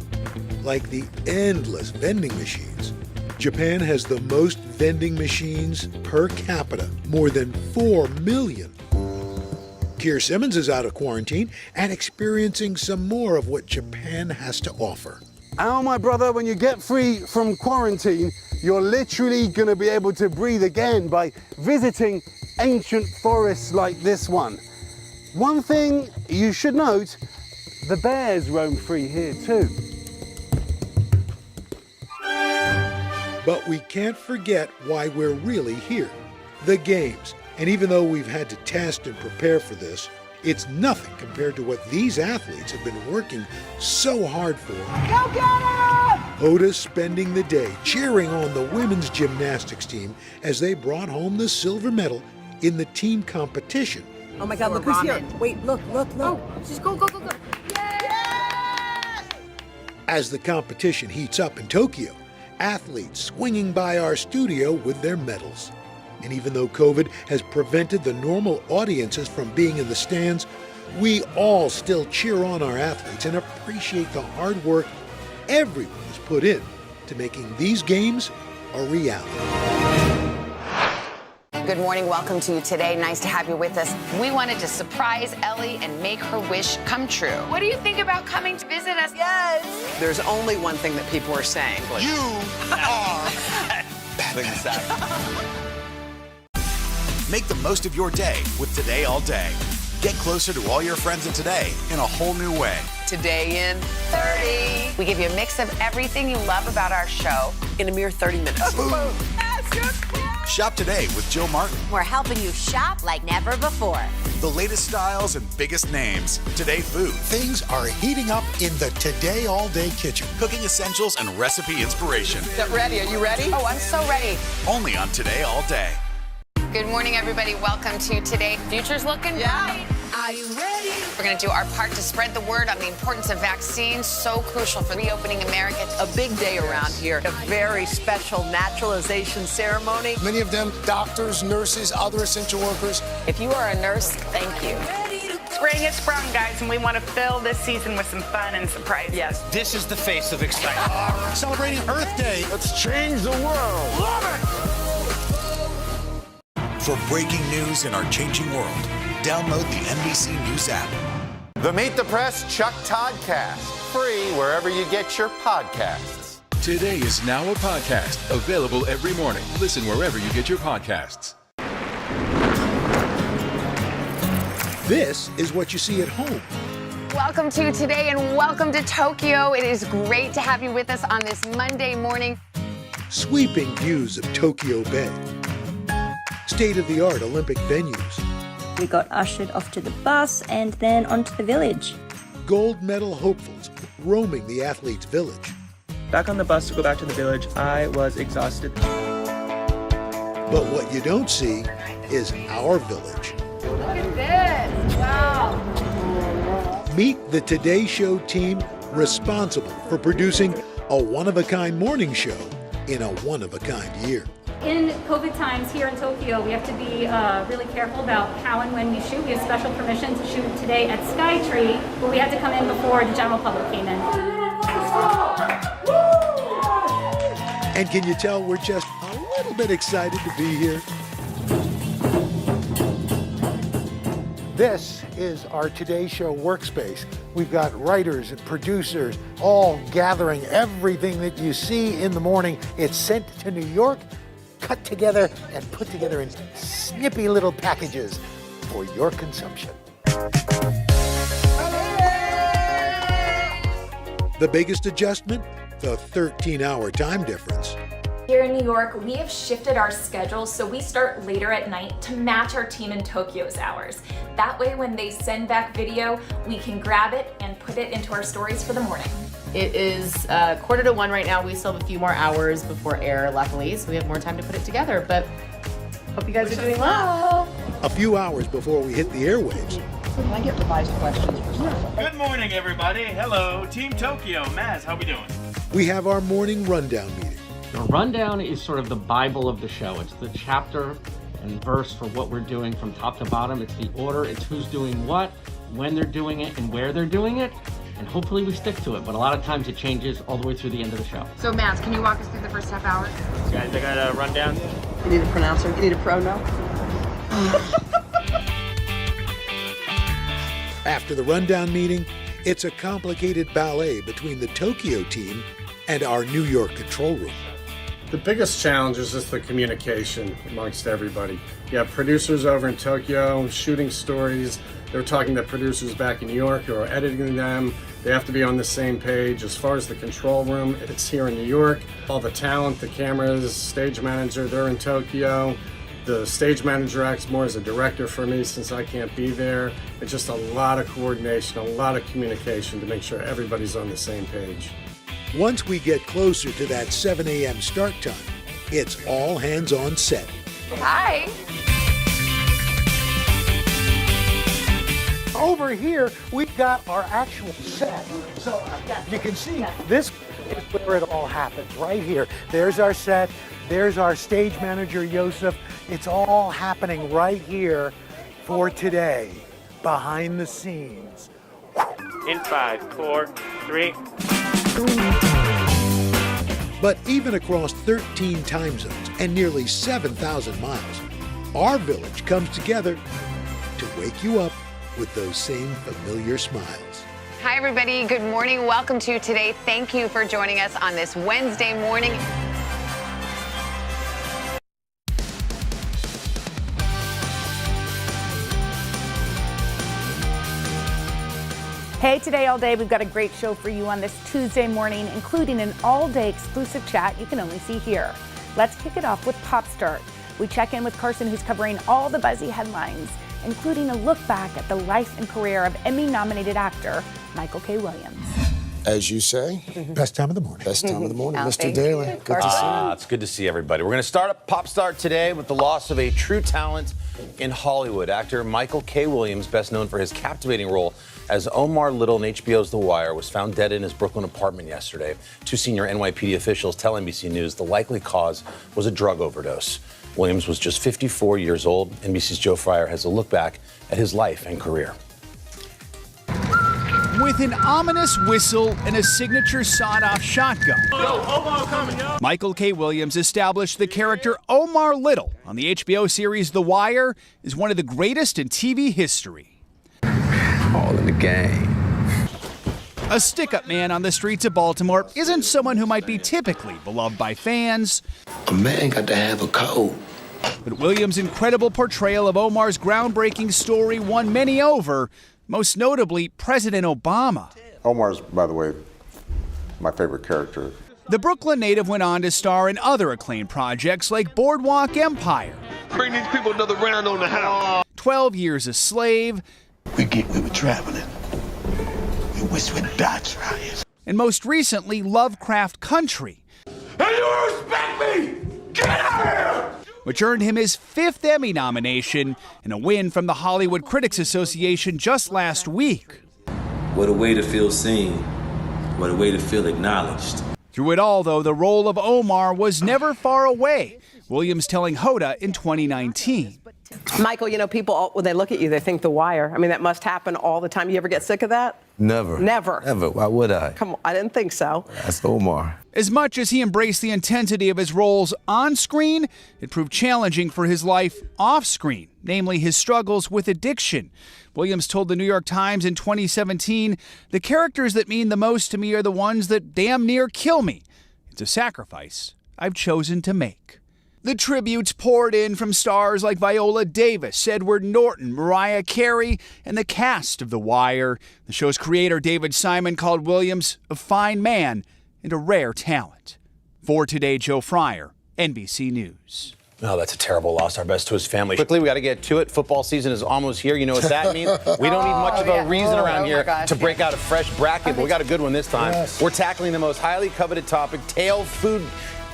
like the endless vending machines. Japan has the most vending machines per capita, more than 4 million. Keir Simmons is out of quarantine and experiencing some more of what Japan has to offer. Al, my brother, when you get free from quarantine, you're literally going to be able to breathe again by visiting ancient forests like this one. One thing you should note, the bears roam free here too. But we can't forget why we're really here. The games. And even though we've had to test and prepare for this, It's nothing compared to what these athletes have been working so hard for. Go get him! Hoda spending the day cheering on the women's gymnastics team as they brought home the silver medal in the team competition. Oh my God, look who's here. Wait, look. Oh, just go. As the competition heats up in Tokyo, athletes swinging by our studio with their medals. And even though COVID has prevented the normal audiences from being in the stands, we all still cheer on our athletes and appreciate the hard work everyone has put in to making these games a reality. Good morning. Welcome to Today. Nice to have you with us. We wanted to surprise Ellie and make her wish come true. What do you think about coming to visit us? Yes. There's only one thing that people are saying. You are batting sack. Make the most of your day with Today All Day. Get closer to all your friends in Today in a whole new way. Today in 30. We give you a mix of everything you love about our show in a mere 30 minutes. Shop today with Jill Martin. We're helping you shop like never before. The latest styles and biggest names. Today food. Things are heating up in the Today All Day kitchen. Cooking essentials and recipe inspiration. Get ready. Are you ready? Oh, I'm so ready. Only on Today All Day. Good morning, everybody. Welcome to Today. Future's looking bright. Are you ready? We're going to do our part to spread the word on the importance of vaccines, so crucial for reopening America. A big day around here. A very special naturalization ceremony. Many of them doctors, nurses, other essential workers. If you are a nurse, thank you. Spring has sprung, guys, and we want to fill this season with some fun and surprises. Yes. This is the face of excitement. Celebrating Earth Day. Let's change the world. Love it! For breaking news in our changing world, download the NBC News app. The Meet the Press Chuck Toddcast, free wherever you get your podcasts. Today is now a podcast, available every morning. Listen wherever you get your podcasts. This is what you see at home. Welcome to Today and welcome to Tokyo. It is great to have you with us on this Monday morning. Sweeping views of Tokyo Bay. State-of-the-art Olympic venues. We got ushered off to the bus and then onto the village. Gold medal hopefuls roaming the athletes' village. Back on the bus to go back to the village, I was exhausted. But what you don't see is our village. Look at this. Wow. Meet the Today Show team responsible for producing a one-of-a-kind morning show in a one-of-a-kind year. In COVID times here in Tokyo, we have to be really careful about how and when we shoot. We have special permission to shoot today at Skytree, but we had to come in before the general public came in. And can you tell we're just a little bit excited to be here? This is our Today Show workspace. We've got writers and producers all gathering everything that you see in the morning. It's sent to New York, cut together and put together in snippy little packages for your consumption. The biggest adjustment? The 13-hour time difference. Here in New York, we have shifted our schedule so we start later at night to match our team in Tokyo's hours. That way, when they send back video, we can grab it and put it into our stories for the morning. It is 1:45 right now. We still have a few more hours before air, luckily, so we have more time to put it together. But hope you guys are doing well. A few hours before we hit the airwaves. Can I get revised questions for some? Good morning, everybody. Hello, Team Tokyo. Maz, how we doing? We have our morning rundown meeting. The rundown is sort of the Bible of the show. It's the chapter and verse for what we're doing from top to bottom. It's the order, it's who's doing what, when they're doing it, and where they're doing it. And hopefully we stick to it, but a lot of times it changes all the way through the end of the show. So, Matt, can you walk us through the first half hour? Guys, I got a rundown. You need a pronouncer? You need a prono? After the rundown meeting, it's a complicated ballet between the Tokyo team and our New York control room. The biggest challenge is just the communication amongst everybody. You have producers over in Tokyo shooting stories. They're talking to producers back in New York who are editing them. They have to be on the same page. As far as the control room, it's here in New York. All the talent, the cameras, stage manager, they're in Tokyo. The stage manager acts more as a director for me since I can't be there. It's just a lot of coordination, a lot of communication to make sure everybody's on the same page. Once we get closer to that 7 a.m. start time, it's all hands on set. Hi. Over here, we've got our actual set. So you can see this is where it all happens, right here. There's our set. There's our stage manager, Joseph. It's all happening right here for today, behind the scenes. In 5, 4, 3. But even across 13 time zones and nearly 7,000 miles, our village comes together to wake you up with those same familiar smiles. Hi, everybody. Good morning. Welcome to Today. Thank you for joining us on this Wednesday morning. Hey, Today All Day, we've got a great show for you on this Tuesday morning, including an all-day exclusive chat you can only see here. Let's kick it off with Pop Start. We check in with Carson, who's covering all the buzzy headlines, including a look back at the life and career of Emmy-nominated actor Michael K. Williams. As you say, best time of the morning. Best time of the morning, Oh, Mr. thank Daly. you, Good to see you. It's good to see everybody. We're going to start up Pop Start today with the loss of a true talent in Hollywood. Actor Michael K. Williams, best known for his captivating role as Omar Little in HBO's The Wire, was found dead in his Brooklyn apartment yesterday. Two senior NYPD officials tell NBC News the likely cause was a drug overdose. Williams was just 54 years old. NBC's Joe Fryer has a look back at his life and career. With an ominous whistle and a signature sawed-off shotgun, Michael K. Williams established the character Omar Little on the HBO series The Wire as one of the greatest in TV history. All in the game. A stick-up man on the streets of Baltimore isn't someone who might be typically beloved by fans. A man got to have a code. But Williams' incredible portrayal of Omar's groundbreaking story won many over, most notably President Obama. Omar's, by the way, my favorite character. The Brooklyn native went on to star in other acclaimed projects like Boardwalk Empire, Bring these people another round on the house. 12 Years a Slave, We were traveling. We wish we'd die trying. and most recently Lovecraft Country, And you respect me! Get out of here! which earned him his 5th Emmy nomination and a win from the Hollywood Critics Association just last week. What a way to feel seen. What a way to feel acknowledged. Through it all, though, the role of Omar was never far away, Williams telling Hoda in 2019. Michael, you know, people, when they look at you, they think The Wire. I mean, that must happen all the time. You ever get sick of that? Never. Never. Never. Why would I? Come on, I didn't think so. That's Omar. As much as he embraced the intensity of his roles on screen, it proved challenging for his life off screen, namely his struggles with addiction. Williams told the New York Times in 2017, "The characters that mean the most to me are the ones that damn near kill me. It's a sacrifice I've chosen to make." The tributes poured in from stars like Viola Davis, Edward Norton, Mariah Carey, and the cast of The Wire. The show's creator, David Simon, called Williams a fine man and a rare talent. For Today, Joe Fryer, NBC News. Oh, that's a terrible loss. Our best to his family. Quickly, we got to get to it. Football season is almost here. You know what that means? We don't need much of a reason around here to break out a fresh bracket, but we got a good one this time. Yes. We're tackling the most highly coveted topic,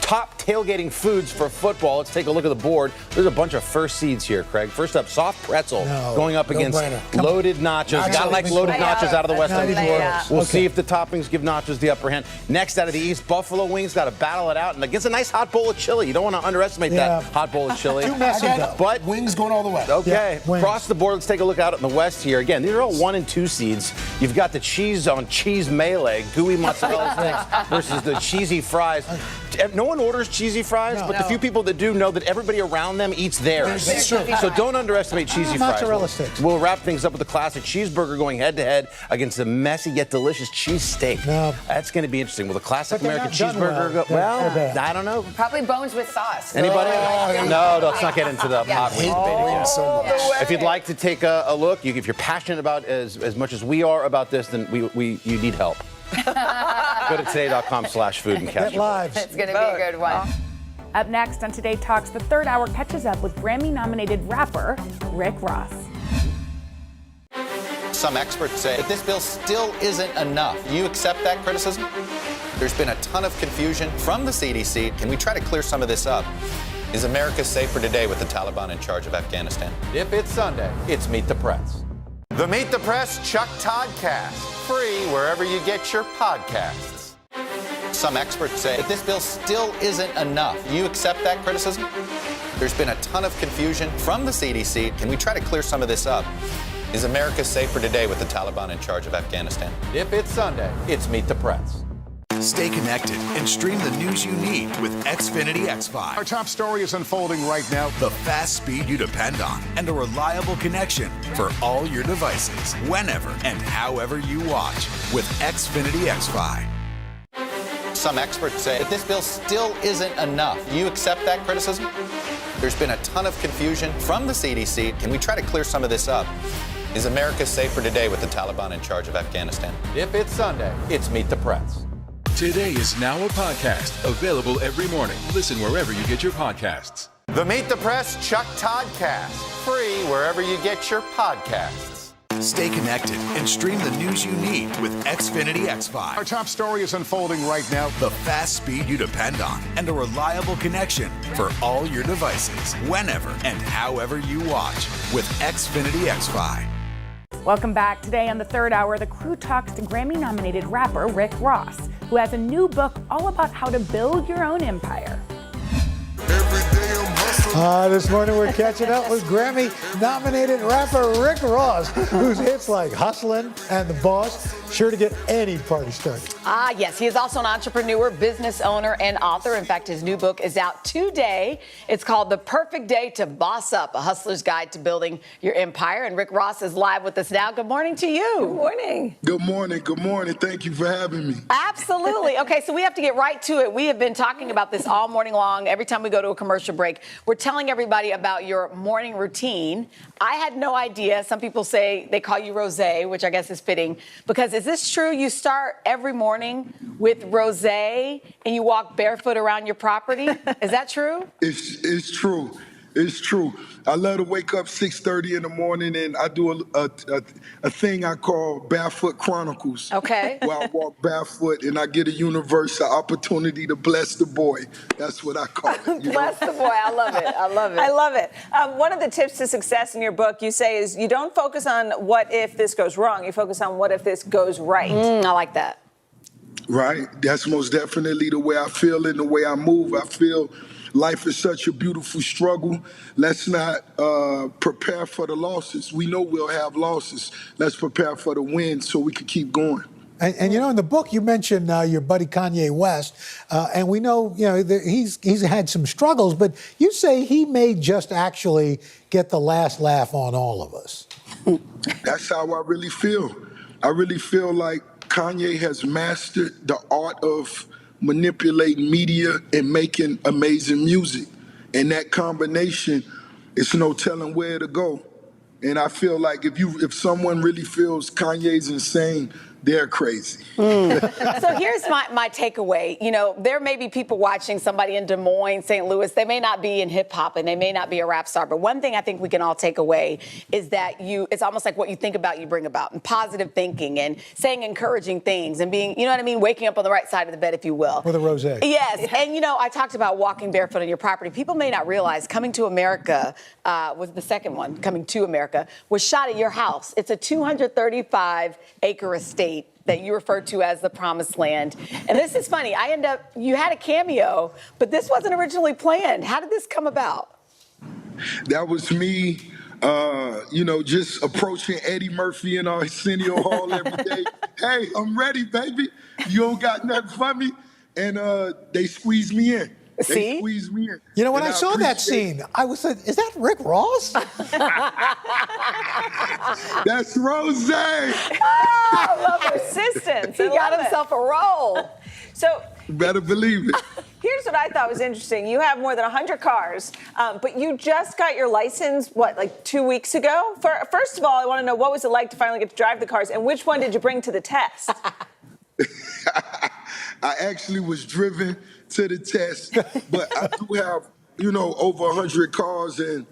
top tailgating foods for football. Let's take a look at the board. There's a bunch of first seeds here, Craig. First up, soft pretzel going up against loaded nachos. Gotta like loaded nachos out of the West End floor. We'll see if the toppings give nachos the upper hand. Next, out of the East, buffalo wings. Got to battle it out and against a nice hot bowl of chili. You don't want to underestimate that hot bowl of chili. Too messy, though. But wings going all the way. Okay, Yeah, across the board, let's take a look out in the West here. Again, these are all 1 and 2 seeds. You've got the cheese on cheese melee, gooey mozzarella sticks versus the cheesy fries. No one orders cheesy fries, but the few people that do know that everybody around them eats theirs. That's true. So don't underestimate cheesy fries. Mozzarella sticks. We'll wrap things up with the classic cheeseburger going head-to-head against the messy yet delicious cheese steak. That's going to be interesting. Will the classic American cheeseburger go? Well, I don't know. Probably bones with sauce. Anybody? No, let's not get into the hot wings debate again. If you'd like to take a look, if you're passionate about as much as we are about this, then you need help. Go to today.com/food and catch it. It's going to be a good one. Up next on Today Talks, the third hour catches up with Grammy-nominated rapper Rick Ross. Some experts say that this bill still isn't enough. Do you accept that criticism? There's been a ton of confusion from the CDC. Can we try to clear some of this up? Is America safer today with the Taliban in charge of Afghanistan? If it's Sunday, it's Meet the Press. The Meet the Press Chuck Todd Cast, free wherever you get your podcasts. Some experts say that this bill still isn't enough. Do you accept that criticism? There's been a ton of confusion from the CDC. Can we try to clear some of this up? Is America safer today with the Taliban in charge of Afghanistan? If it's Sunday, it's Meet the Press. Stay connected and stream the news you need with Xfinity X5. Our top story is unfolding right now. The fast speed you depend on and a reliable connection for all your devices, whenever and however you watch with Xfinity X5. Some experts say that this bill still isn't enough. Do you accept that criticism? There's been a ton of confusion from the CDC. Can we try to clear some of this up? Is America safer today with the Taliban in charge of Afghanistan? If it's Sunday, it's Meet the Press. Today is now a podcast, available every morning. Listen wherever you get your podcasts. The Meet the Press Chuck Todd Cast, free wherever you get your podcasts. Stay connected and stream the news you need with Xfinity X5. Our top story is unfolding right now. The fast speed you depend on and a reliable connection for all your devices, whenever and however you watch with Xfinity X5. Welcome back. Today on the third hour, the crew talks to Grammy-nominated rapper Rick Ross, who has a new book all about how to build your own empire. This morning we're catching up with Grammy-nominated rapper Rick Ross, whose hits like Hustlin' and The Boss sure to get any party started. Yes, he is also an entrepreneur, business owner, and author. In fact, his new book is out today. It's called The Perfect Day to Boss Up, a hustler's guide to building your empire. And Rick Ross is live with us now. Good morning to you. Good morning. Good morning. Good morning. Thank you for having me. Absolutely. Okay, so we have to get right to it. We have been talking about this all morning long. Every time we go to a commercial break, we're telling everybody about your morning routine. I had no idea. Some people say they call you Rosé, which I guess is fitting. Because is this true? You start every morning with Rosé and you walk barefoot around your property? Is that true? It's true. It's true. I love to wake up 6:30 in the morning and I do a thing I call Barefoot Chronicles. Okay. Where I walk barefoot and I get a universal opportunity to bless the boy. That's what I call it. Bless the boy. I love it. I love it. I love it. One of the tips to success in your book, you say, is you don't focus on what if this goes wrong. You focus on what if this goes right. I like that. Right. That's most definitely the way I feel and the way I move. I feel life is such a beautiful struggle. Let's not prepare for the losses. We know we'll have losses. Let's prepare for the wins so we can keep going. And you know, in the book, you mentioned your buddy Kanye West, and we know, that he's had some struggles, but you say he may just actually get the last laugh on all of us. That's how I really feel. I really feel like Kanye has mastered the art of manipulating media and making amazing music. And that combination, it's no telling where to go. And I feel like if someone really feels Kanye's insane, they're crazy. So here's my takeaway. There may be people watching, somebody in Des Moines, St. Louis. They may not be in hip hop and they may not be a rap star. But one thing I think we can all take away is that it's almost like what you think about, you bring about, and positive thinking and saying encouraging things and being, waking up on the right side of the bed, if you will. With a rosé. Yes. And, I talked about walking barefoot on your property. People may not realize Coming to America was the second one, Coming to America, was shot at your house. It's a 235-acre estate that you refer to as the Promised Land. And this is funny. You had a cameo, but this wasn't originally planned. How did this come about? That was me, just approaching Eddie Murphy in Arsenio Hall every day. Hey, I'm ready, baby. You don't got nothing for me? And they squeezed me in. They squeezed me in. When I saw that scene, I was like, is that Rick Ross? That's Rose. I love persistence. He got himself a role. So better believe it. Here's what I thought was interesting. You have more than 100 cars, but you just got your license, like 2 weeks ago? First of all, I want to know, what was it like to finally get to drive the cars, and which one did you bring to the test? I actually was driven to the test. But I do have, over 100 cars, and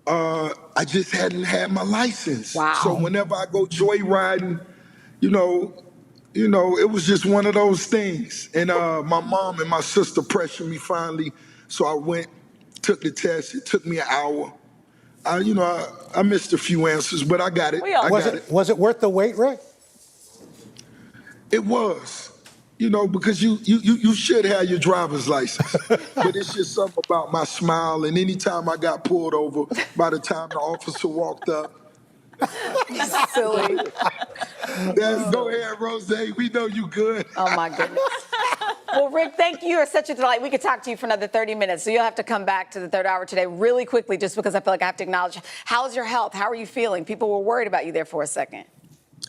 I just hadn't had my license. Wow. So whenever I go joyriding, it was just one of those things. And my mom and my sister pressured me finally, so I went, took the test. It took me an hour. I missed a few answers, but I got it. Was it worth the wait, Rick? It was, because you should have your driver's license. But it's just something about my smile. And anytime I got pulled over, by the time the officer walked up, Silly. Go ahead, Rose. We know you good. Oh, my goodness. Well, Rick, thank you. You're such a delight. We could talk to you for another 30 minutes, so you'll have to come back to the third hour today really quickly, just because I feel like I have to acknowledge. How's your health? How are you feeling? People were worried about you there for a second.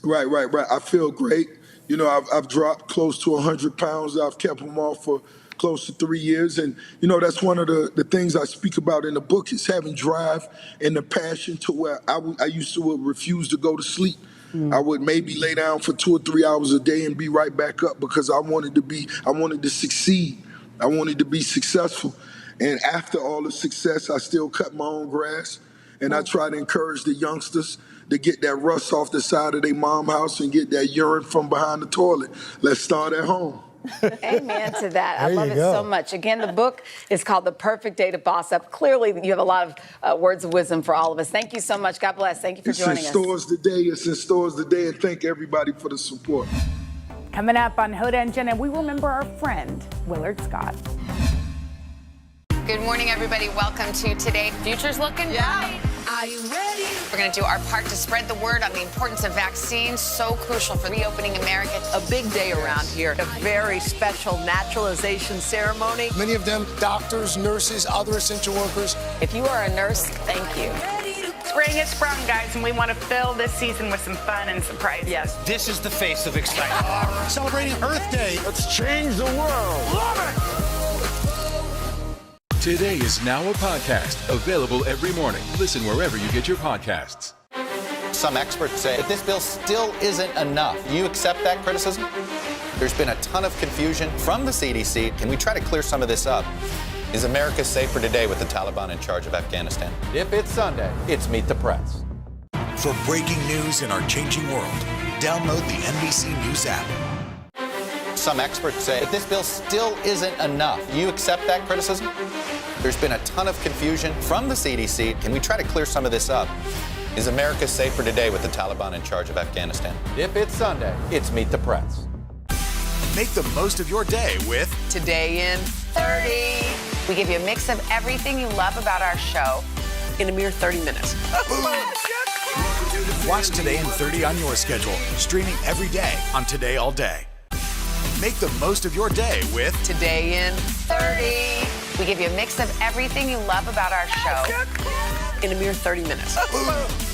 Right. I feel great. I've dropped close to 100 pounds. I've kept them off for close to 3 years. And, that's one of the things I speak about in the book is having drive and the passion to where I used to refuse to go to sleep. I would maybe lay down for 2 or 3 hours a day and be right back up because I wanted to succeed. I wanted to be successful. And after all the success, I still cut my own grass. And I try to encourage the youngsters to get that rust off the side of their mom's house and get that urine from behind the toilet. Let's start at home. Amen to that. I There love you it go. so much. Again, the book is called The Perfect Day to Boss Up. Clearly, you have a lot of words of wisdom for all of us. Thank you so much. God bless. Thank you for joining us. It's in stores today, and thank everybody for the support. Coming up on Hoda and Jenna, we remember our friend, Willard Scott. Good morning, everybody. Welcome to Today. Future's looking bright. Are you ready? We're going to do our part to spread the word on the importance of vaccines, so crucial for reopening America. A big day around here. A very special naturalization ceremony. Many of them doctors, nurses, other essential workers. If you are a nurse, thank you. Spring has sprung, guys, and we want to fill this season with some fun and surprises. Yes. This is the face of excitement. Celebrating Earth Day. Let's change the world. Love it! Today is now a podcast available every morning. Listen wherever you get your podcasts. Some experts say that this bill still isn't enough. You accept that criticism? There's been a ton of confusion from the CDC. Can we try to clear some of this up? Is America safer today with the Taliban in charge of Afghanistan? If it's Sunday, it's Meet the Press. For breaking news in our changing world, download the NBC News app. Some experts say that this bill still isn't enough. You accept that criticism? There's been a ton of confusion from the CDC. Can we try to clear some of this up? Is America safer today with the Taliban in charge of Afghanistan? If it's Sunday, it's Meet the Press. Make the most of your day with Today in 30. We give you a mix of everything you love about our show. in a mere 30 minutes. Watch Today in 30 on your schedule, streaming every day on Today All Day. Make the most of your day with Today in 30. We give you a mix of everything you love about our show. In a mere 30 minutes.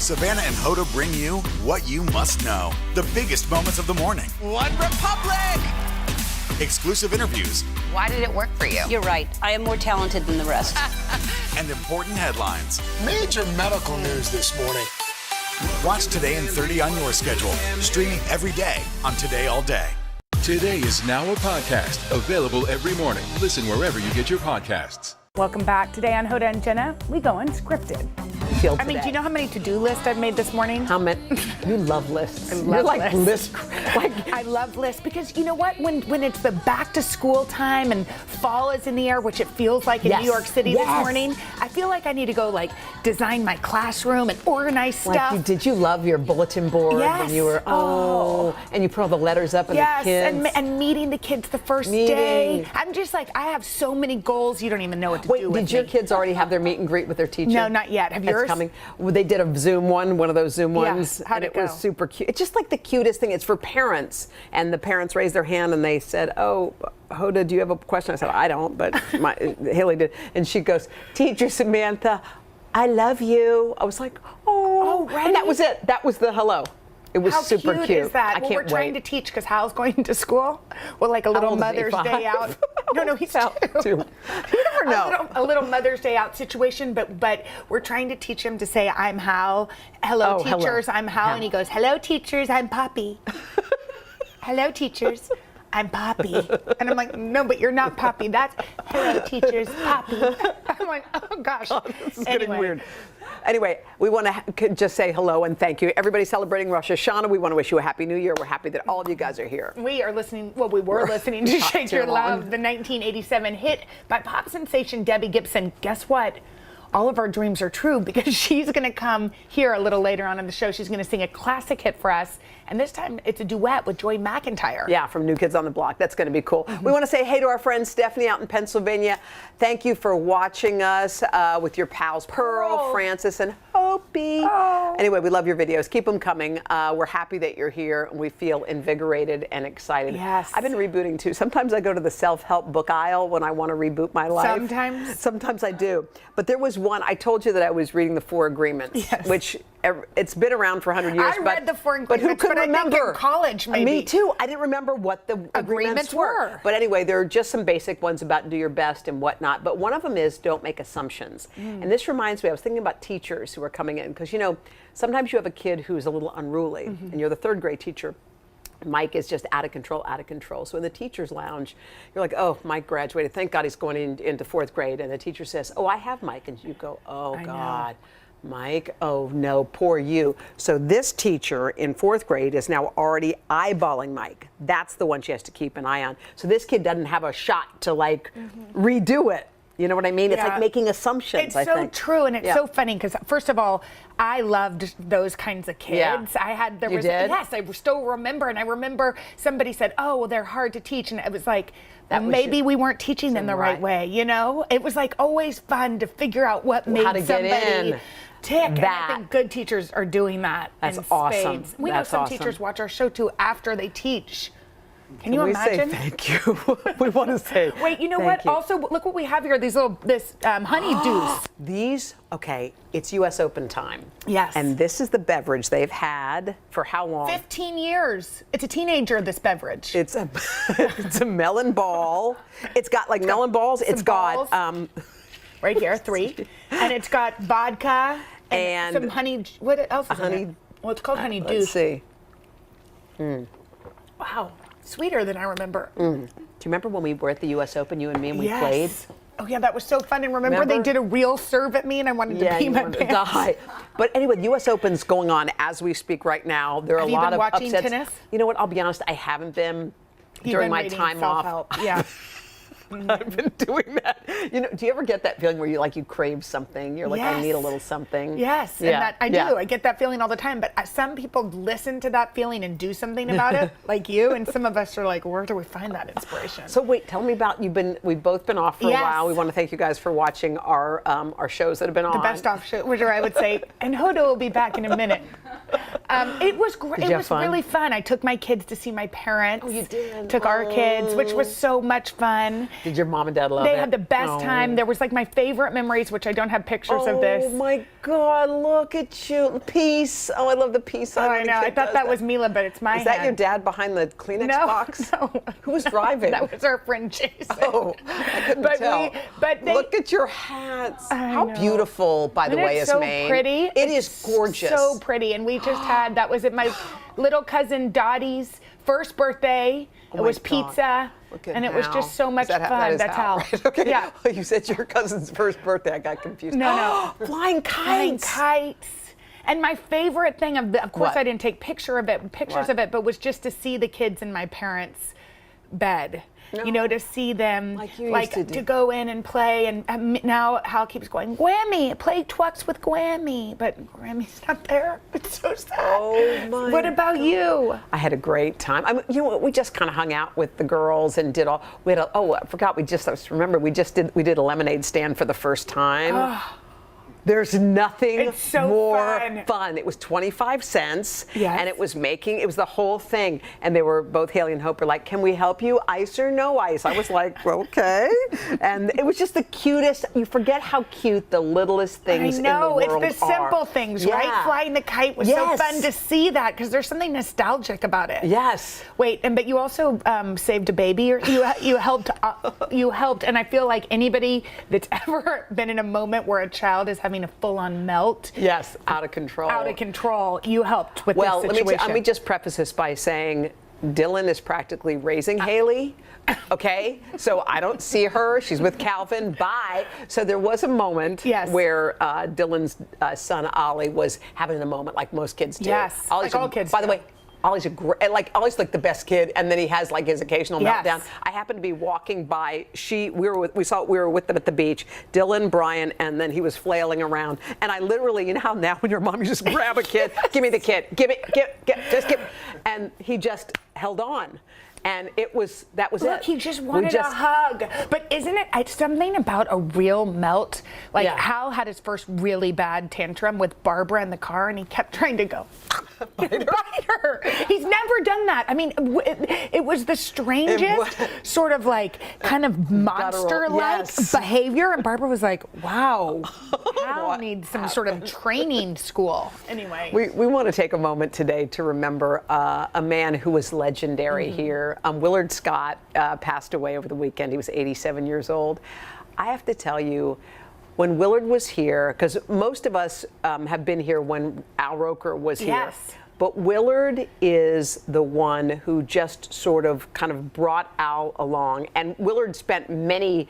Savannah and Hoda bring you what you must know. The biggest moments of the morning. One Republic! Exclusive interviews. Why did it work for you? You're right. I am more talented than the rest. And important headlines. Major medical news this morning. Watch Today in 30 on your schedule, streaming every day on Today All Day. Today is now a podcast available every morning. Listen wherever you get your podcasts. Welcome back. Today on Hoda and Jenna, we go unscripted. I mean, do you know how many to-do lists I've made this morning? How many? You love lists. I love You're like lists. list. I love lists because you know what? When it's the back to school time and fall is in the air, which it feels like in Yes. New York City this Yes. morning, I feel like I need to go design my classroom and organize stuff. Did you love your bulletin board Yes. when you were and you put all the letters up and Yes, the kids? and meeting the kids the first day. I'm just I have so many goals. You don't even know what to do with Did your me. kids already have their meet and greet with their teacher? No, not yet. Have It's yours? coming. Well, they did a Zoom one of those Zoom Yeah. ones. How'd and it was go? super cute. It's just like the cutest thing. It's for parents. And the parents raised their hand and they said, "Oh, Hoda, do you have a question?" I said, "I don't," but Haley did. And she goes, "Teacher Samantha, I love you." I was like, "Oh." right. And that was it. That was the hello. It was How super cute cute. is that? I Well, can't we're trying wait. to teach because Hal's going to school. Well, a How little old is he? Mother's 5? Day out. No, he's two. You never know. A little Mother's Day out situation, but we're trying to teach him to say, "I'm Hal." Hello, Oh, hello. teachers. I'm Hal. Hal. And he goes, "Hello, teachers. I'm Poppy." Hello, teachers. I'm Poppy. And I'm like, no, but you're not Poppy. That's, hello, teachers, Poppy. I'm like, oh, gosh. Oh, this is getting weird. Anyway, we want to just say hello and thank you. Everybody celebrating Rosh Hashanah. We want to wish you a Happy New Year. We're happy that all of you guys are here. We are listening, well, we were listening to Shake Your Love, the 1987 hit by pop sensation Debbie Gibson. Guess what? All of our dreams are true because she's going to come here a little later on in the show. She's going to sing a classic hit for us. And this time it's a duet with Joy McIntyre. Yeah, from New Kids on the Block. That's going to be cool. We want to say hey to our friend Stephanie out in Pennsylvania. Thank you for watching us with your pals Pearl, Francis, and Hopi. Anyway, we love your videos. Keep them coming. We're happy that you're here. We feel invigorated and excited. Yes. I've been rebooting too. Sometimes I go to the self-help book aisle when I want to reboot my life. Sometimes I do. But there was one, I told you that I was reading the Four Agreements, which it's been around for 100 years. I read the Four But who Agreements, could but I think remember? in college, maybe. Me too. I didn't remember what the agreements were. But anyway, there are just some basic ones about do your best and whatnot. But one of them is don't make assumptions. And this reminds me, I was thinking about teachers who are coming in. Because, you know, sometimes you have a kid who's a little unruly. And you're the third grade teacher. Mike is just out of control, out of control. So in the teacher's lounge, you're like, oh, Mike graduated. Thank God he's going into fourth grade. And the teacher says, oh, I have Mike. And you go, oh, God. Mike, oh no, poor you. So this teacher in fourth grade is now already eyeballing Mike. That's the one she has to keep an eye on. So this kid doesn't have a shot to like redo it. You know what I mean? It's like making assumptions, It's so true, and it's so funny because first of all, I loved those kinds of kids. Yeah. I had You did? Yes, I still remember, and I remember somebody said, "Oh, well, they're hard to teach," and it was like That was maybe your- we weren't teaching them the right way. You know, it was like always fun to figure out what made How to get somebody in. tick. And That. I think good teachers are doing that. That's in awesome. spades. We That's know some awesome. teachers watch our show too after they teach. Can you we imagine? say thank you? We want to say Wait, you know thank what? you. Also, look what we have here. These little, honey deuce. These, okay, it's U.S. Open time. Yes. And this is the beverage they've had for how long? 15 years. It's a teenager, this beverage. It's a it's a melon ball. It's got like melon balls. It's got right here, 3. And it's got vodka and some honey. What else is in it? Well, it's called honey deuce. Let's see. Wow, sweeter than I remember. Do you remember when we were at the U.S. Open, you and me, and we Yes. played? Oh yeah, that was so fun. And remember they did a real serve at me, and I wanted to pee you my wanted to pants. die. But anyway, the U.S. Open's going on as we speak right now. There are Have a you lot been of watching upsets. tennis? You know what? I'll be honest. I haven't been You've during been my reading time self-help. off. Yeah. I've been doing that. You know, do you ever get that feeling where you crave something? You're like, I need a little something. Yes, Yeah. and that I Yeah. do. I get that feeling all the time. But some people listen to that feeling and do something about it, like you. And some of us are like, where do we find that inspiration? So wait, tell me about we've both been off for a Yes. while. We want to thank you guys for watching our shows that have been on. The best off show, which I would say, and Hoda will be back in a minute. It was great. Did It you have was fun? really fun. I took my kids to see my parents. Oh, you did? Took our kids, which was so much fun. Did your mom and dad love They it? had the best Oh. time. There was like my favorite memories, which I don't have pictures of this. Oh my God! Look at you, peace. Oh, I love the peace. Oh, I know. I thought that was Mila, but it's my Is that hand. your dad behind the Kleenex box? No. Who was driving? That was our friend Jason. Oh, I couldn't But tell. they, Look at your hats. How know. beautiful, by the Isn't way, it is so Maine. pretty? It is gorgeous. So pretty. And we just had, that was at my little cousin Dottie's first birthday. Oh It my was God. pizza. Look at And it was Hal. just so much Is that fun. That is That's Hal, how. right? Okay. Yeah. You said your cousin's first birthday. I got confused. No. Flying Flying kites. kites. And my favorite thing of course What? I didn't take pictures What? of it, but was just to see the kids in my parents' bed. You know, to see them Like you used to do. to go in and play. And now Hal keeps going, Gwammy, play Twux with Gwammy. But Grammy's not there. It's so sad. Oh my What about you? I had a great time. You know what? We just kind of hung out with the girls and did all. We had I forgot. We just remember we did a lemonade stand for the first time. There's nothing It's so more fun. It was 25 cents, Yes. and it was the whole thing. And they were both Haley and Hope were like, "Can we help you? Ice or no ice?" I was like, "Okay." And it was just the cutest. You forget how cute the littlest things I know, in the world it's the are. simple things, right? Yeah. Flying the kite was so Yes. fun to see that because there's something nostalgic about it. Yes. Wait, but you also saved a baby, or you helped. You helped, and I feel like anybody that's ever been in a moment where a child is having a full-on melt. Yes, out of control. Out of control. You helped with Well, this situation. let me just preface this by saying Dylan is practically raising Haley. Okay, so I don't see her. She's with Calvin. Bye. So there was a moment where Dylan's son Ollie was having a moment like most kids do. Yes, Ollie's like all kids By the do. way, Ollie's Ollie's like the best kid, and then he has like his occasional meltdown. I happened to be walking by. We were with them at the beach. Dylan, Brian, and then he was flailing around. And I literally, you know how now when your mom, you just grab a kid, give me the kid, just give, and he just held on. And that was Look, it. he just wanted a hug. But isn't it something about a real melt? Like Hal had his first really bad tantrum with Barbara in the car, and he kept trying to go bite her. He's never done that. I mean, it was the strangest sort of like kind of monster-like behavior. And Barbara was like, wow, Hal needs some sort of training school. Anyway. We want to take a moment today to remember a man who was legendary here. Willard Scott passed away over the weekend. He was 87 years old. I have to tell you, when Willard was here, because most of us have been here when Al Roker was here. Yes. But Willard is the one who just sort of kind of brought Al along. And Willard spent many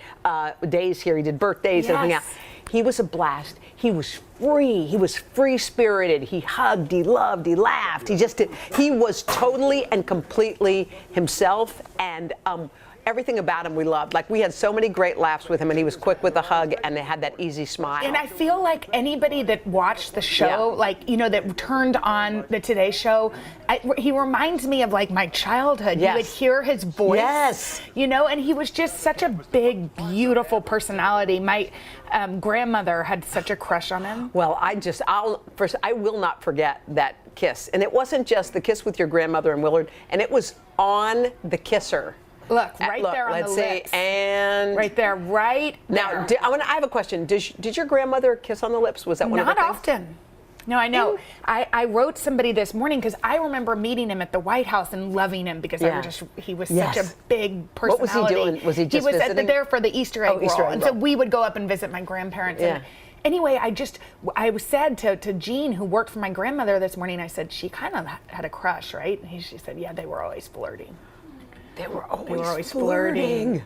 days here. He did birthdays and hung out. He was a blast. He was free. He was free-spirited. He hugged, he loved, he laughed. He was totally and completely himself, and everything about him we loved. Like, we had so many great laughs with him, and he was quick with a hug, and had that easy smile. And I feel like anybody that watched the show, like, you know, that turned on the Today Show, he reminds me of like my childhood. You would hear his voice, you know, and he was just such a big, beautiful personality. My grandmother had such a crush on him. Well, I will not forget that kiss. And it wasn't just the kiss with your grandmother and Willard, and it was on the kisser. Look, there on let's the see, lips. And right there, now, I have a question. Did your grandmother kiss on the lips? Was that one of the things? Not often. No, I know. I wrote somebody this morning because I remember meeting him at the White House and loving him because he was such a big personality. What was he doing? Was he just visiting? There for the Easter egg roll. Easter egg and roll. so we would go up and visit my grandparents. And anyway, I said to Jean, who worked for my grandmother this morning, I said, she kind of had a crush, right? And she said, yeah, they were always flirting. They were always flirting.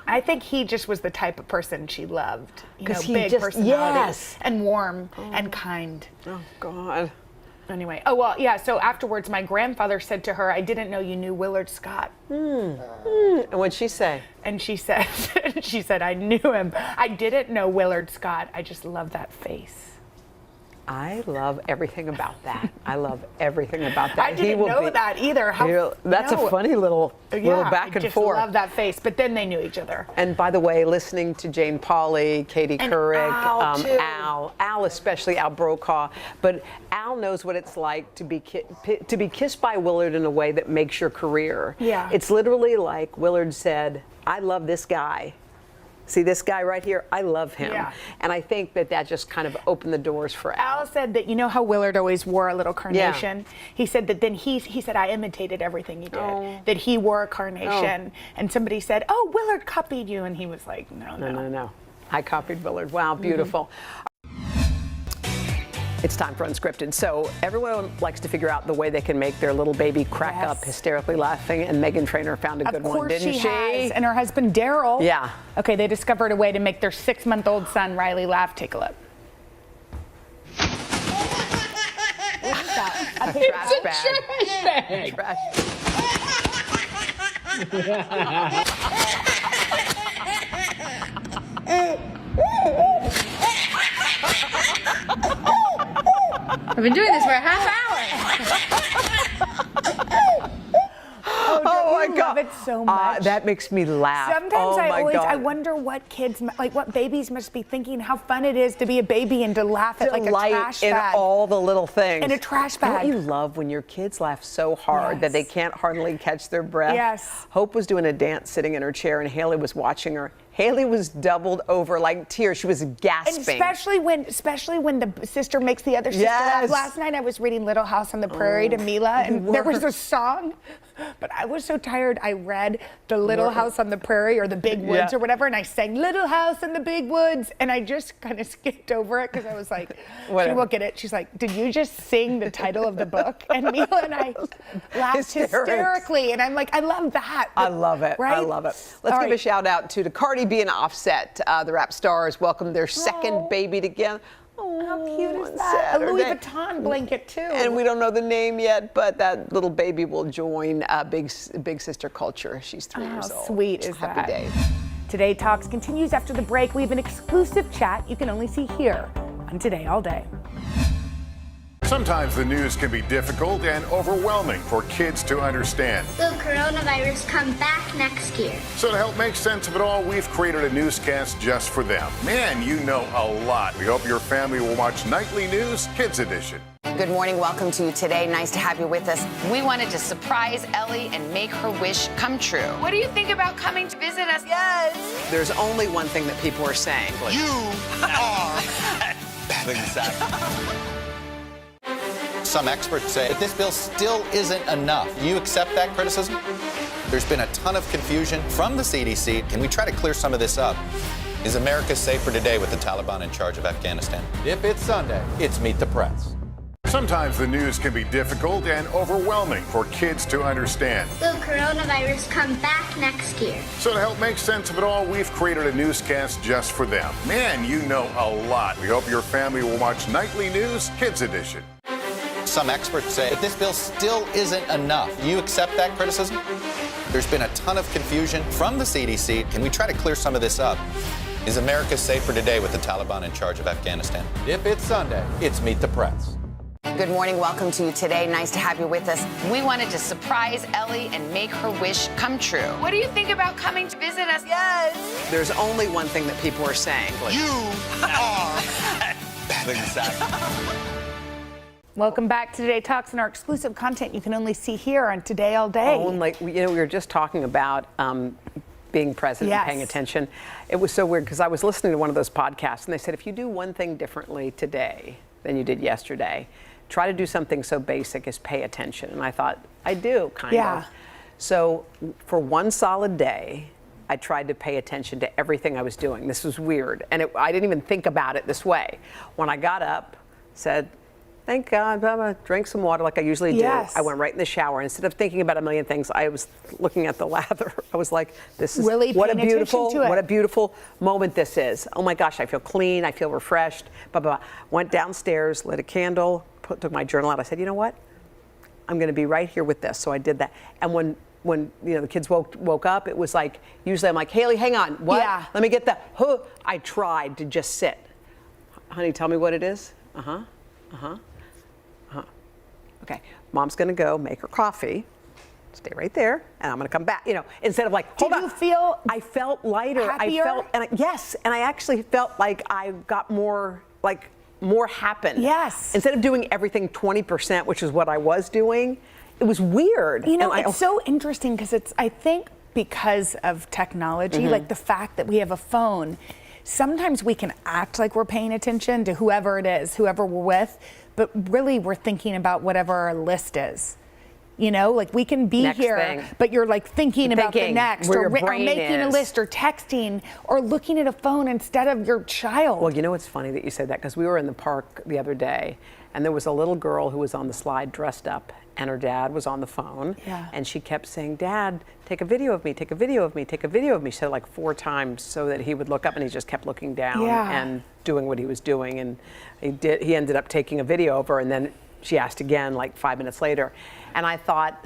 I think he just was the type of person she loved. You know, he big just- personality and warm and kind. Oh, God. Anyway, so afterwards my grandfather said to her, I didn't know you knew Willard Scott. And what'd she say? And she said, I knew him. I didn't know Willard Scott. I just love that face. I love everything about that. I love everything about that. I didn't know that either. That's a funny little back and forth. I just love that face. But then they knew each other. And by the way, listening to Jane Pauley, Katie Couric, Al especially, Al Brokaw. But Al knows what it's like to be kissed by Willard in a way that makes your career. Yeah. It's literally like Willard said, I love this guy. See this guy right here? I love him. Yeah. And I think that just kind of opened the doors for Al. Al said that, you know how Willard always wore a little carnation? He said that then he said, I imitated everything you did. That he wore a carnation. And somebody said, oh, Willard copied you. And he was like, no. I copied Willard. Wow, beautiful. It's time for Unscripted. So everyone likes to figure out the way they can make their little baby crack up hysterically laughing, and Meghan Trainor found a good one, didn't she? Has. And her husband, Daryl. Yeah. Okay, they discovered a way to make their 6-month-old son, Riley, laugh. Take a look. What is that? A trash I've been doing this for a half hour. Oh my God! Love it so much. That makes me laugh. Sometimes I wonder what kids, what babies must be thinking. How fun it is to be a baby and to laugh at like a trash bag. In all the little things. In a trash bag. Don't you love when your kids laugh so hard that they can't hardly catch their breath? Yes. Hope was doing a dance sitting in her chair, and Haley was watching her. Haley was doubled over like tears. She was gasping. And especially when the sister makes the other sister laugh. Last night I was reading Little House on the Prairie to Mila, and there was a song, but I was so tired. I read the Little House on the Prairie or the Big Woods or whatever, and I sang Little House in the Big Woods, and I just kind of skipped over it because I was like, she won't get it. She's like, did you just sing the title of the book? And Mila and I laughed hysterically, and I'm like, I love that. I love it. Right? I love it. Let's give a shout out to Cardi B and Offset. The rap stars welcomed their second baby together. Oh, how cute is that? A Louis Vuitton blanket too. And we don't know the name yet, but that little baby will join Big Sister culture. She's 3 years old. How sweet is Happy that? days. Today Talks continues after the break. We have an exclusive chat you can only see here on Today All Day. Sometimes the news can be difficult and overwhelming for kids to understand. Will coronavirus come back next year? So to help make sense of it all, we've created a newscast just for them. Man, you know a lot. We hope your family will watch Nightly News Kids Edition. Good morning. Welcome to Today. Nice to have you with us. We wanted to surprise Ellie and make her wish come true. What do you think about coming to visit us? Yes. There's only one thing that people are saying. You are Exactly. Some experts say that this bill still isn't enough. Do you accept that criticism? There's been a ton of confusion from the CDC. Can we try to clear some of this up? Is America safer today with the Taliban in charge of Afghanistan? If it's Sunday, it's Meet the Press. Sometimes the news can be difficult and overwhelming for kids to understand. Will coronavirus come back next year? So to help make sense of it all, we've created a newscast just for them. Man, you know a lot. We hope your family will watch Nightly News Kids Edition. Some experts say that this bill still isn't enough. Do you accept that criticism? There's been a ton of confusion from the CDC. Can we try to clear some of this up? Is America safer today with the Taliban in charge of Afghanistan? If it's Sunday, it's Meet the Press. Good morning. Welcome to Today. Nice to have you with us. We wanted to surprise Ellie and make her wish come true. What do you think about coming to visit us? Yes. There's only one thing that people are saying. You are Exactly. Welcome back to Today Talks and our exclusive content you can only see here on Today All Day. We were just talking about being present and paying attention. It was so weird because I was listening to one of those podcasts and they said, if you do one thing differently today than you did yesterday, try to do something so basic as pay attention. And I thought, I do, kind of. So for one solid day, I tried to pay attention to everything I was doing. This was weird. And I didn't even think about it this way. When I got up, said, thank God, drank some water like I usually do. I went right in the shower. Instead of thinking about a million things, I was looking at the lather. I was like, this is really what a beautiful moment this is. Oh my gosh, I feel clean, I feel refreshed, blah, blah, blah. Went downstairs, lit a candle, took my journal out. I said, you know what? I'm gonna be right here with this. So I did that. And when the kids woke up, it was like, usually I'm like, Haley, hang on, what? Yeah. Let me get that. I tried to just sit. Honey, tell me what it is. Okay, Mom's gonna go make her coffee, stay right there, and I'm gonna come back. Instead of like, hold on. Did you feel? I felt lighter. Happier? And I actually felt like I got more happened. Yes. Instead of doing everything 20%, which is what I was doing, it was weird. It's so interesting because I think because of technology, like the fact that we have a phone, sometimes we can act like we're paying attention to whoever it is, whoever we're with, but really we're thinking about whatever our list is. Like we can be next here, thing. but you're like thinking about the next, where or your brain making a is. list, or texting, or looking at a phone instead of your child. Well, it's funny that you said that because we were in the park the other day, and there was a little girl who was on the slide dressed up, and her dad was on the phone, and she kept saying, Dad, take a video of me, take a video of me, take a video of me. She said it like 4 times so that he would look up, and he just kept looking down and doing what he was doing, and he ended up taking a video of her, and then she asked again like 5 minutes later. And I thought,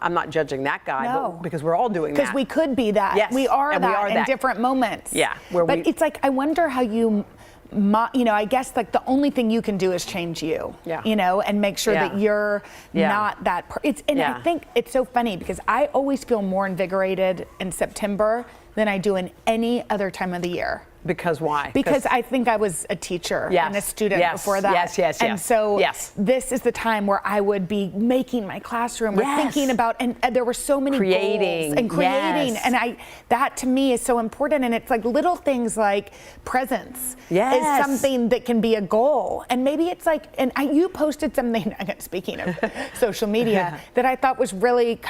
I'm not judging that guy, but because we're all doing that. Because we could be that. Yes. We are and that we are in that. different moments. Yeah. It's like, I wonder how you, I guess like the only thing you can do is change you. Yeah. And make sure that you're not that. I think it's so funny because I always feel more invigorated in September than I do in any other time of the year. Because why? Because I think I was a teacher and a student before that. Yes. And so this is the time where I would be making my classroom or thinking about, and there were so many goals and creating. And that to me is so important. And it's like little things like presence is something that can be a goal. And maybe it's like, you posted something, speaking of social media, that I thought was really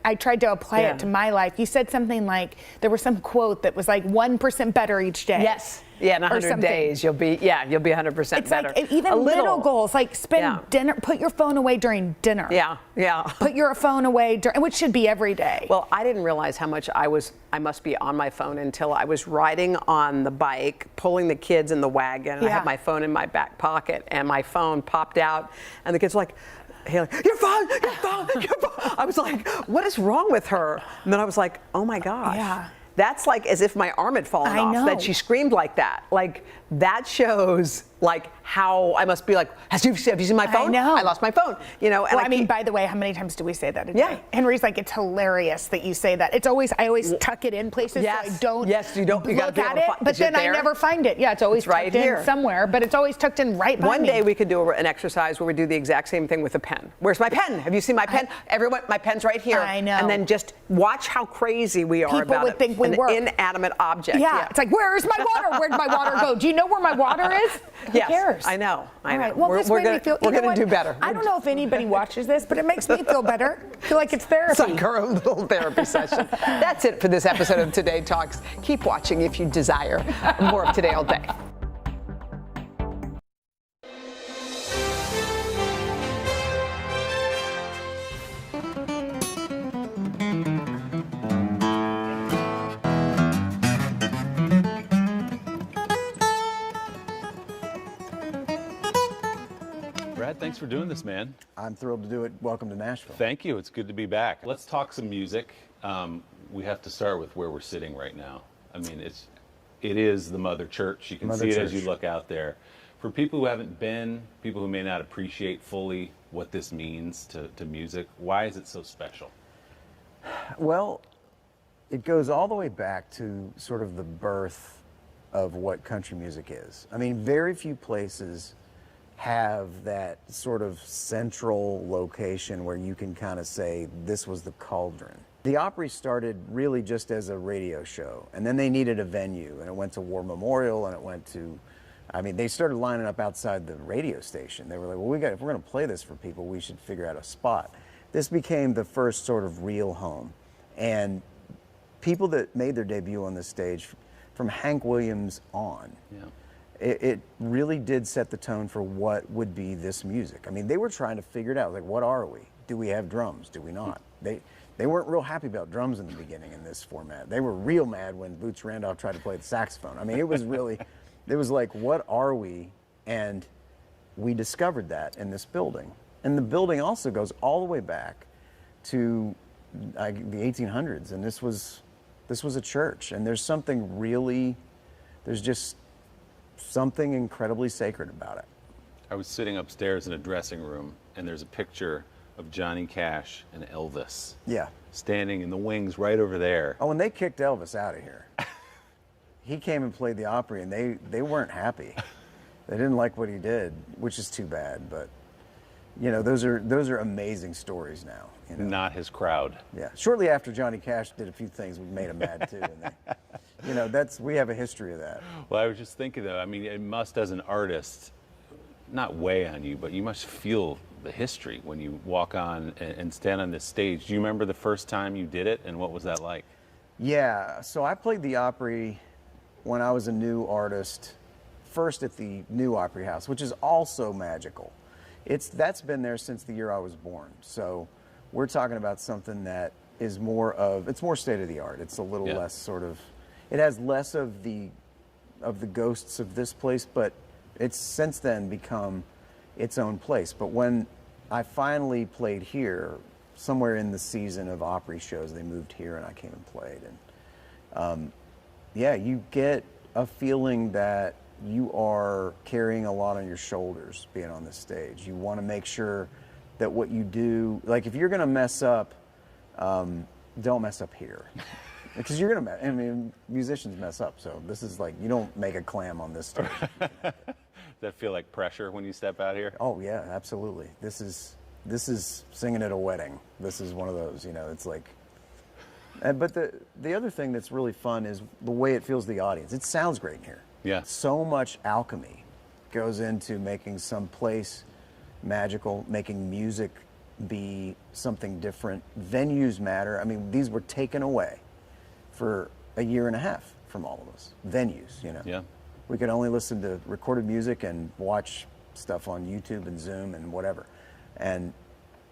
I tried to apply it to my life. You said something like, there was some quote that was like 1% better each day. Yes. Yeah, in 100 days, you'll be 100% it's better. Like even little goals, like spend dinner, put your phone away during dinner. Yeah. Put your phone away, which should be every day. Well, I didn't realize how much I must be on my phone until I was riding on the bike, pulling the kids in the wagon, and I had my phone in my back pocket, and my phone popped out, and the kids were like, your phone. I was like, what is wrong with her? And then I was like, oh my gosh. Yeah. That's like as if my arm had fallen off, that she screamed like that. Like, that shows like how I must be like, have you seen my phone? I know. I lost my phone. And I mean, by the way, how many times do we say that a day? Henry's like, it's hilarious that you say that. I always tuck it in places so I don't you don't look at it, but then I never find it. Yeah, it's always right tucked here in somewhere, but it's always tucked in right by One me. day we could do an exercise where we do the exact same thing with a pen. Where's my pen? Have you seen my pen? Everyone, my pen's right here. I know. And then just watch how crazy we are People about would it. think we An work. inanimate object. Yeah, it's like, where's my water? Where'd my water go? Do you know where my water is? Who cares? I know. All right. Well, this we're made me feel. We're going to do better. I don't know if anybody watches this, but it makes me feel better. I feel like it's therapy. It's like our own little therapy session. That's it for this episode of Today Talks. Keep watching if you desire more of Today All Day. Brad, thanks for doing this, man. I'm thrilled to do it. Welcome to Nashville. Thank you. It's good to be back. Let's talk some music. We have to start with where we're sitting right now. I mean, it is the Mother Church. You can see it as you look out there. For people who haven't been, people who may not appreciate fully what this means to music, why is it so special? Well, it goes all the way back to sort of the birth of what country music is. I mean, very few places have that sort of central location where you can kind of say, this was the cauldron. The Opry started really just as a radio show, and then they needed a venue, and it went to War Memorial, and it went to, I mean, they started lining up outside the radio station. They were like, well, if we're gonna play this for people, we should figure out a spot. This became the first sort of real home. And people that made their debut on this stage, from Hank Williams on, it really did set the tone for what would be this music. I mean, they were trying to figure it out. Like, what are we? Do we have drums? Do we not? They weren't real happy about drums in the beginning in this format. They were real mad when Boots Randolph tried to play the saxophone. I mean, it was really, it was like, what are we? And we discovered that in this building. And the building also goes all the way back to the 1800s. And this was a church. And there's something really, there's just something incredibly sacred about it. I was sitting upstairs in a dressing room, and there's a picture of Johnny Cash and Elvis. Yeah. Standing in the wings right over there. Oh, and they kicked Elvis out of here. He came and played the Opry, and they weren't happy. They didn't like what he did, which is too bad. But you know, those are amazing stories now. You know? Not his crowd. Yeah. Shortly after Johnny Cash did a few things, we made him mad too. And they, you know, we have a history of that. Well, I was just thinking though. I mean, it must, as an artist, not weigh on you, but you must feel the history when you walk on and stand on this stage. Do you remember the first time you did it, and what was that like? Yeah. So I played the Opry when I was a new artist, first at the new Opry House, which is also magical. That's been there since the year I was born. So we're talking about something that is it's more state of the art. It's a little less sort of, it has less of the ghosts of this place, but it's since then become its own place. But when I finally played here, somewhere in the season of Opry shows, they moved here and I came and played. And yeah, you get a feeling that you are carrying a lot on your shoulders being on this stage. You want to make sure that what you do, like if you're going to mess up, don't mess up here. Because you're gonna, I mean, musicians mess up. So this is like, you don't make a clam on this stage. Does that feel like pressure when you step out here? Oh yeah, absolutely. This is singing at a wedding. This is one of those, you know, it's like. But the other thing that's really fun is the way it feels to the audience. It sounds great in here. Yeah. So much alchemy goes into making some place magical, making music be something different. Venues matter. I mean, these were taken away for a year and a half from all of us. Venues, you know. Yeah. We could only listen to recorded music and watch stuff on YouTube and Zoom and whatever. And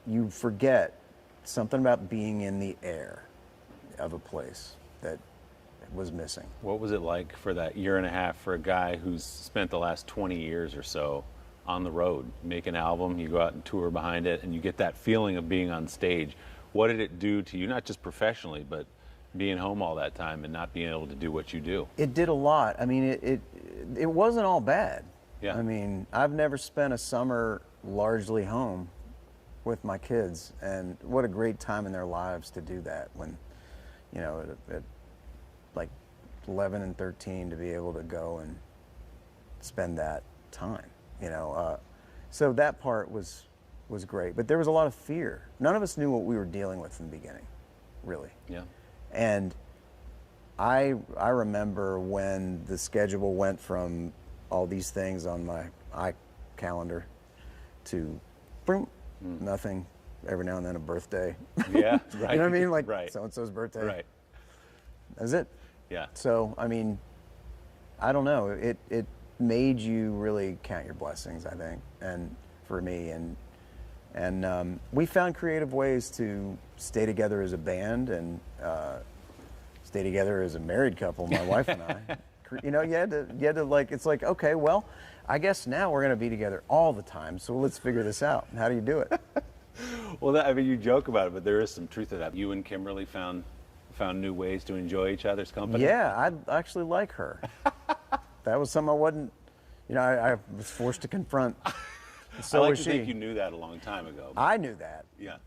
you forget something about being in the air of a place that was missing. What was it like for that year and a half for a guy who's spent the last 20 years or so on the road? You make an album, you go out and tour behind it, and you get that feeling of being on stage. What did it do to you, not just professionally, but being home all that time and not being able to do what you do? It did a lot. I mean, it wasn't all bad. Yeah. I mean, I've never spent a summer largely home with my kids, and what a great time in their lives to do that when, you know, at like 11 and 13 to be able to go and spend that time, you know. So that part was great, but there was a lot of fear. None of us knew what we were dealing with in the beginning, really. Yeah. And I remember when the schedule went from all these things on my iCalendar to boom, nothing. Every now and then a birthday. Yeah, right. You know what I mean? Like right. so-and-so's birthday. Right. That's it. Yeah. So, I mean, I don't know. It made you really count your blessings, I think, and for me. And we found creative ways to stay together as a band and stay together as a married couple, my wife and I. You know, you had to like, it's like, okay, well, I guess now we're going to be together all the time, so let's figure this out. How do you do it? Well, I mean, you joke about it, but there is some truth to that. You and Kimberly found new ways to enjoy each other's company? Yeah, I actually like her. That was something I wasn't, you know, I was forced to confront. So I like was to she. think you knew that a long time ago. I knew that. Yeah.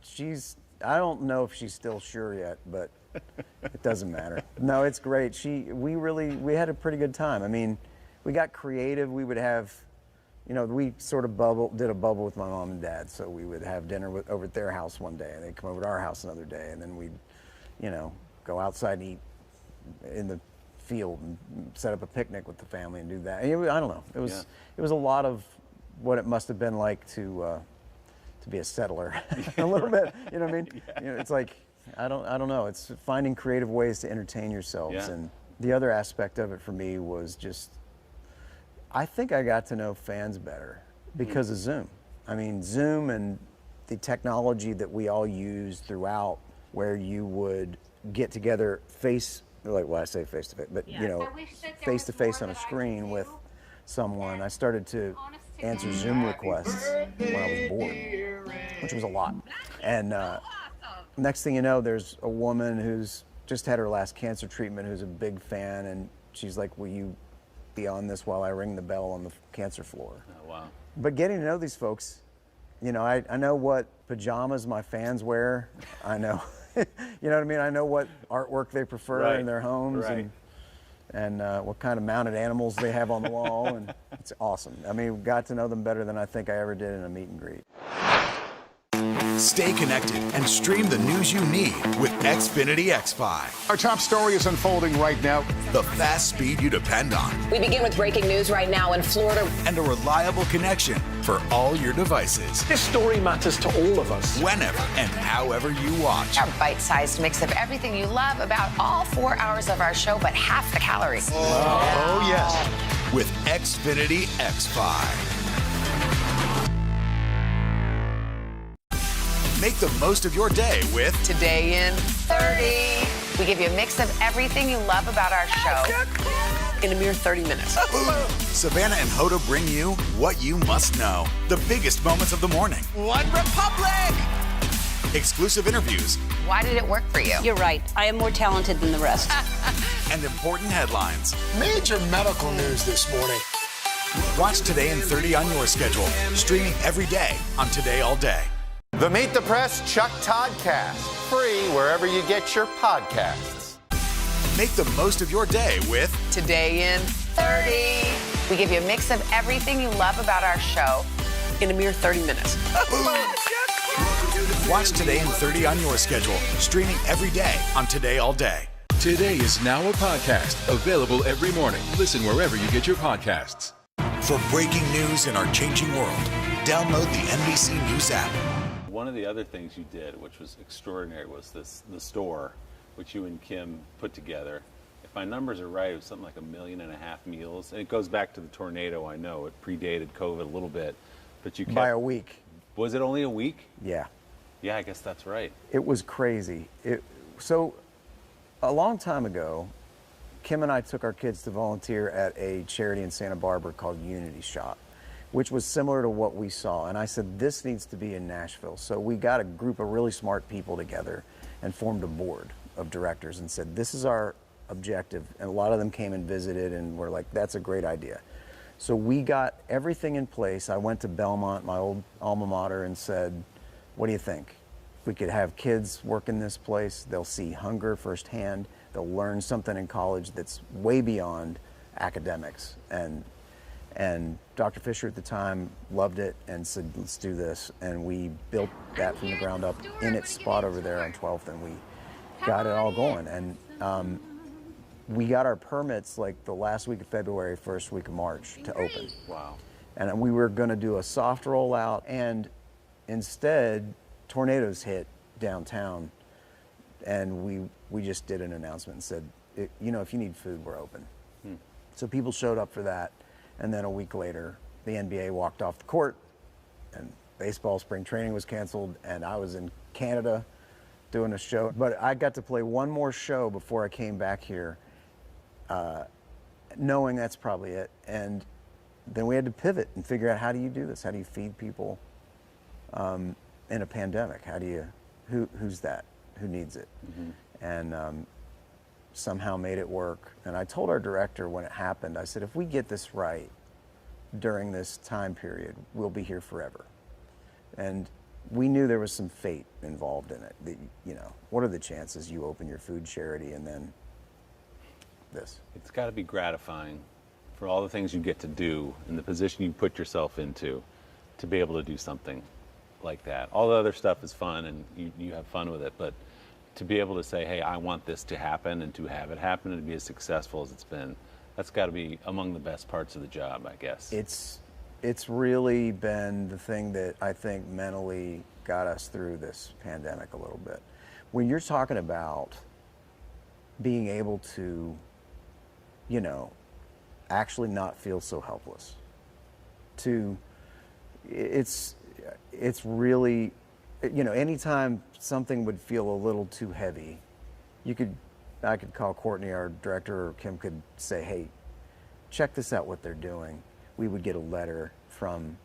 I don't know if she's still sure yet, but it doesn't matter. No, it's great. We had a pretty good time. I mean, we got creative. We would have, you know, we sort of did a bubble with my mom and dad. So we would have dinner over at their house one day, and they'd come over to our house another day, and then we'd, you know, go outside and eat in the field and set up a picnic with the family and do that. And I don't know. It was a lot of what it must have been like to be a settler a little bit. You know what I mean? Yeah. You know, it's like I don't know. It's finding creative ways to entertain yourselves. Yeah. And the other aspect of it for me was just I think I got to know fans better because of Zoom. I mean, Zoom and the technology that we all use throughout, where you would get together I say face to face, but you know, face to face on a screen with someone. I started to answer Zoom requests when I was bored, which was a lot. And next thing you know, there's a woman who's just had her last cancer treatment who's a big fan, and she's like, will you be on this while I ring the bell on the cancer floor? Oh, wow. But getting to know these folks, you know, I know what pajamas my fans wear. I know, you know what I mean? I know what artwork they prefer in their homes and what kind of mounted animals they have on the wall. And it's awesome. I mean, we got to know them better than I think I ever did in a meet and greet. Stay connected and stream the news you need with Xfinity X5. Our top story is unfolding right now. The fast speed you depend on. We begin with breaking news right now in Florida. And a reliable connection for all your devices. This story matters to all of us. Whenever and however you watch. Our bite-sized mix of everything you love about all 4 hours of our show, but half the calories. Oh, yes. With Xfinity X5. Make the most of your day with Today in 30. We give you a mix of everything you love about our show in a mere 30 minutes. Savannah and Hoda bring you what you must know. The biggest moments of the morning. One Republic! Exclusive interviews. Why did it work for you? You're right. I am more talented than the rest. And important headlines. Major medical news this morning. Watch Today in 30 on your schedule. Streaming every day on Today All Day. The Meet the Press Chuck Todd Cast, free wherever you get your podcasts. Make the most of your day with Today in 30. We give you a mix of everything you love about our show in a mere 30 minutes. Watch Today in 30 on your schedule, streaming every day on Today All Day. Today is now a podcast, available every morning. Listen wherever you get your podcasts. For breaking news in our changing world, download the NBC News app. One of the other things you did, which was extraordinary, was the store, which you and Kim put together. If my numbers are right, it was something like 1.5 million meals. And it goes back to the tornado, I know. It predated COVID a little bit. But you kept... By a week. Was it only a week? Yeah. Yeah, I guess that's right. It was crazy. So a long time ago, Kim and I took our kids to volunteer at a charity in Santa Barbara called Unity Shop, which was similar to what we saw. And I said, this needs to be in Nashville. So we got a group of really smart people together and formed a board of directors and said, this is our objective. And a lot of them came and visited and were like, that's a great idea. So we got everything in place. I went to Belmont, my old alma mater, and said, what do you think? We could have kids work in this place. They'll see hunger firsthand. They'll learn something in college that's way beyond academics. And Dr. Fisher at the time loved it and said, let's do this. And we built that from the ground up in its spot over there on 12th, and we got it all going. And we got our permits like the last week of February, first week of March to open. Wow. And we were going to do a soft rollout, and instead, tornadoes hit downtown, and we just did an announcement and said, you know, if you need food, we're open. So people showed up for that, and then a week later, the NBA walked off the court, and baseball spring training was canceled, and I was in Canada doing a show. But I got to play one more show before I came back here, knowing that's probably it. And then we had to pivot and figure out, how do you do this? How do you feed people in a pandemic? How do you, who's that? Who needs it? And somehow made it work. And I told our director when it happened, I said, if we get this right during this time period, we'll be here forever. And we knew there was some fate involved in it. You know, what are the chances you open your food charity and then this? It's got to be gratifying for all the things you get to do and the position you put yourself into to be able to do something like that. All the other stuff is fun and you have fun with it, but to be able to say, hey, I want this to happen, and to have it happen and to be as successful as it's been, that's got to be among the best parts of the job, I guess. It's really been the thing that I think mentally got us through this pandemic a little bit. When you're talking about being able to, you know, actually not feel so helpless, it's really, you know, anytime something would feel a little too heavy, I could call Courtney, our director, or Kim could say, hey, check this out, what they're doing. We would get a letter from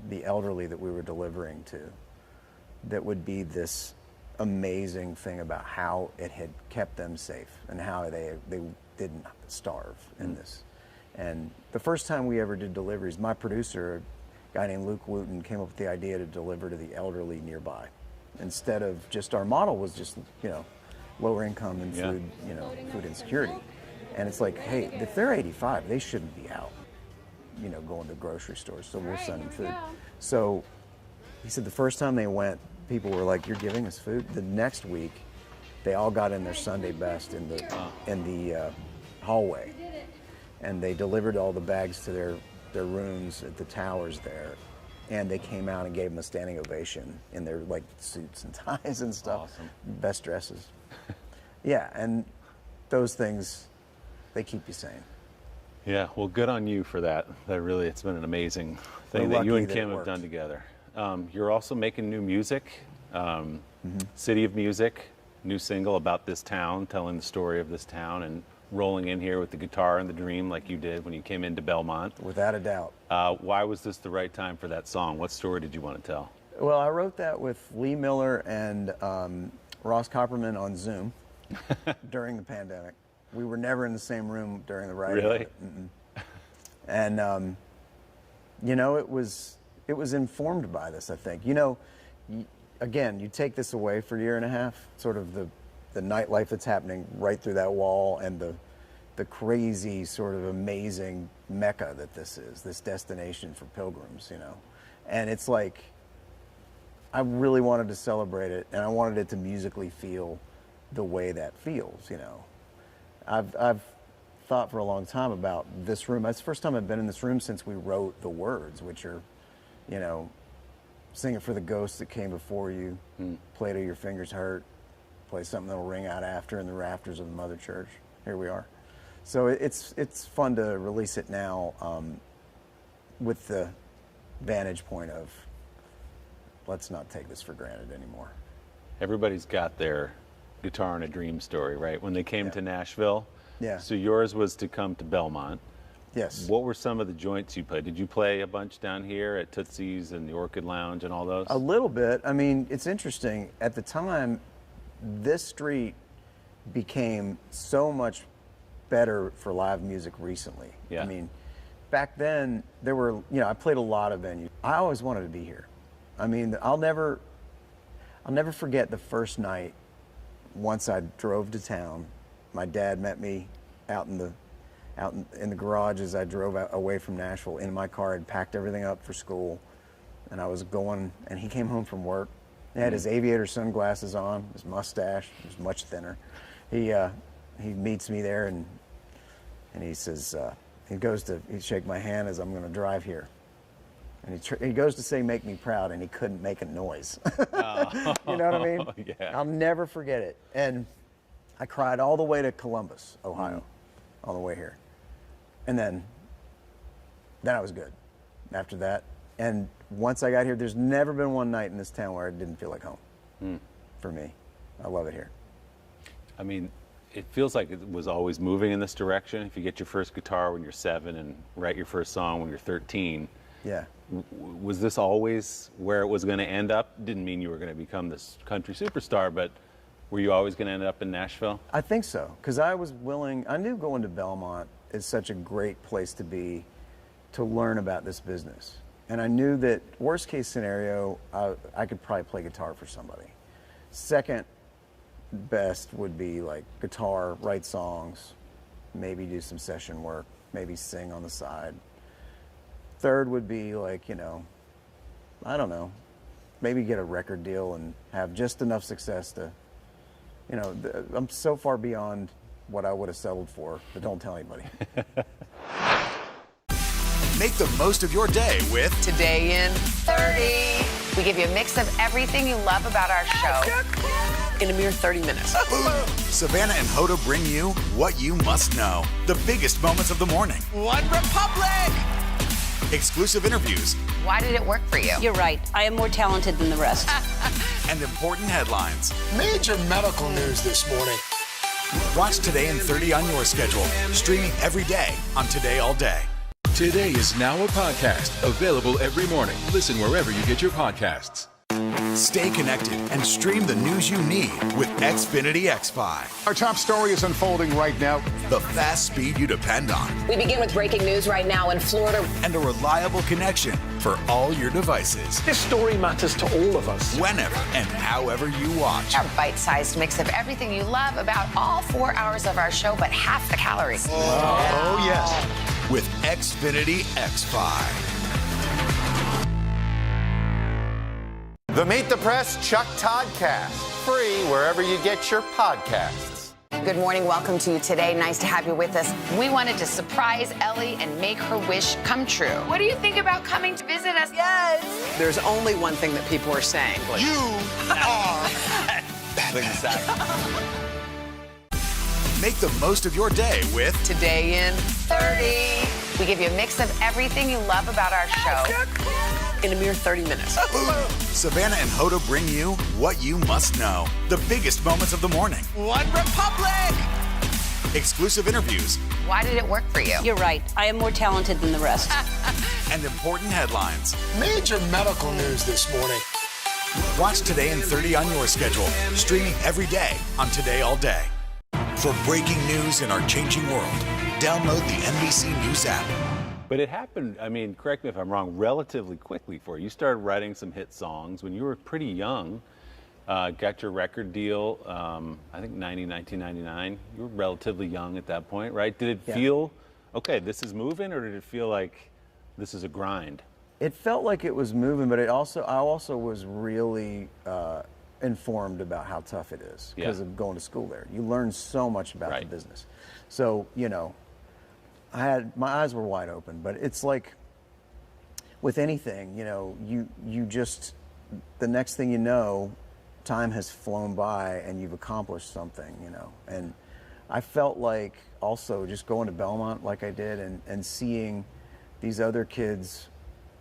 the elderly that we were delivering to that would be this amazing thing about how it had kept them safe and how they didn't starve in this. And the first time we ever did deliveries, my producer, a guy named Luke Wooten, came up with the idea to deliver to the elderly nearby. Instead of just, our model was just, you know, lower income and food, you know, food insecurity. And it's like, hey, if they're 85, they shouldn't be out, you know, going to grocery stores, so we'll send them food. So he said the first time they went, people were like, you're giving us food? The next week, they all got in their Sunday best in the hallway, and they delivered all the bags to their rooms at the towers there, and they came out and gave them a standing ovation in their like suits and ties and stuff. Awesome. Best dresses. Yeah, and those things, they keep you sane. Yeah, well, good on you for that. It's been an amazing thing We're that you lucky and that Kim it have done worked. together. You're also making new music, City of Music, new single about this town, telling the story of this town and rolling in here with the guitar and the dream like you did when you came into Belmont. Without a doubt. Why was this the right time for that song? What story did you want to tell? Well, I wrote that with Lee Miller and Ross Copperman on Zoom during the pandemic. We were never in the same room during the writing. Really? Of it. And you know, it was informed by this, I think. You know, again, you take this away for a year and a half, sort of the nightlife that's happening right through that wall, and the crazy sort of amazing mecca that this is, this destination for pilgrims, you know. And it's like, I really wanted to celebrate it, and I wanted it to musically feel the way that feels, you know. I've thought for a long time about this room. That's the first time I've been in this room since we wrote the words, which are, you know, sing it for the ghosts that came before you, play till your fingers hurt, play something that'll ring out after in the rafters of the Mother Church. Here we are. So it's fun to release it now with the vantage point of, let's not take this for granted anymore. Everybody's got their guitar and a dream story, right? When they came to Nashville. Yeah. So yours was to come to Belmont. Yes. What were some of the joints you played? Did you play a bunch down here at Tootsie's and the Orchid Lounge and all those? A little bit. I mean, it's interesting. At the time, this street became so much better for live music recently. Yeah. I mean, back then, there were, you know, I played a lot of venues. I always wanted to be here. I mean, I'll never forget the first night once I drove to town. My dad met me out in the garage as I drove away from Nashville in my car. I'd packed everything up for school, and I was going, and he came home from work. He had his aviator sunglasses on, his mustache was much thinner. He meets me there, and he says, he'd shake my hand as I'm going to drive here. And he goes to say, "Make me proud," and he couldn't make a noise. You know what I mean? Yeah. I'll never forget it. And I cried all the way to Columbus, Ohio, on the way here. And then I was good after that. And once I got here, there's never been one night in this town where it didn't feel like home for me. I love it here. I mean, it feels like it was always moving in this direction. If you get your first guitar when you're 7 and write your first song when you're 13, yeah. Was this always where it was going to end up? Didn't mean you were going to become this country superstar, but were you always going to end up in Nashville? I think so, because I knew going to Belmont is such a great place to be to learn about this business. And I knew that worst case scenario, I could probably play guitar for somebody. Second best would be like guitar, write songs, maybe do some session work, maybe sing on the side. Third would be like, you know, I don't know, maybe get a record deal and have just enough success to, you know, I'm so far beyond what I would have settled for, but don't tell anybody. Make the most of your day with Today in 30. We give you a mix of everything you love about our show in a mere 30 minutes. Savannah and Hoda bring you what you must know. The biggest moments of the morning. One Republic! Exclusive interviews. Why did it work for you? You're right. I am more talented than the rest. And important headlines. Major medical news this morning. Watch Today in 30 on your schedule. Streaming every day on Today All Day. Today is now a podcast available every morning. Listen wherever you get your podcasts. Stay connected and stream the news you need with Xfinity X5. Our top story is unfolding right now. The fast speed you depend on. We begin with breaking news right now in Florida. And a reliable connection for all your devices. This story matters to all of us. Whenever and however you watch. Our bite-sized mix of everything you love about all 4 hours of our show, but half the calories. Oh, yes. With Xfinity X5. The Meet the Press Chuck Toddcast, free wherever you get your podcasts. Good morning. Welcome to Today. Nice to have you with us. We wanted to surprise Ellie and make her wish come true. What do you think about coming to visit us? Yes. There's only one thing that people are saying. You are. Exactly. Make the most of your day with Today in 30. We give you a mix of everything you love about our show in a mere 30 minutes. Savannah and Hoda bring you what you must know. The biggest moments of the morning. One Republic! Exclusive interviews. Why did it work for you? You're right. I am more talented than the rest. And important headlines. Major medical news this morning. Watch Today in 30 on your schedule. Streaming every day on Today All Day. For breaking news in our changing world, download the NBC News app. But it happened, I mean, correct me if I'm wrong, relatively quickly for you. You started writing some hit songs when you were pretty young. Got your record deal, I think 1999. You were relatively young at that point, right? Did it feel, okay, this is moving, or did it feel like this is a grind? It felt like it was moving, but I also was really informed about how tough it is because of going to school there. You learn so much about the business. So, you know, my eyes were wide open, but it's like with anything, you know, you just, the next thing you know, time has flown by and you've accomplished something, you know. And I felt like also just going to Belmont like I did and seeing these other kids,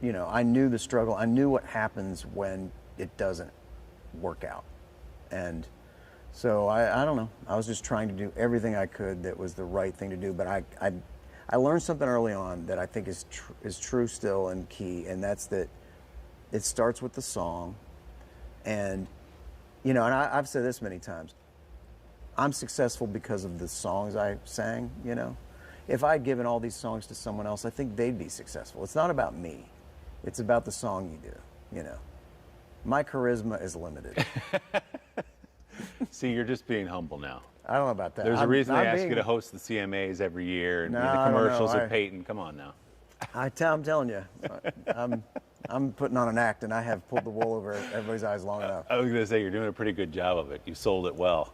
you know, I knew the struggle. I knew what happens when it doesn't work out. And so I don't know. I was just trying to do everything I could that was the right thing to do. But I learned something early on that I think is true still and key, and that's that it starts with the song. And, you know, and I've said this many times, I'm successful because of the songs I sang, you know. If I'd given all these songs to someone else, I think they'd be successful. It's not about me. It's about the song you do, you know. My charisma is limited. See, you're just being humble now. I don't know about that. There's a reason they ask you to host the CMAs every year and do the commercials with Peyton. Come on now. I'm telling you, I'm putting on an act, and I have pulled the wool over everybody's eyes long enough. I was going to say, you're doing a pretty good job of it. You sold it well.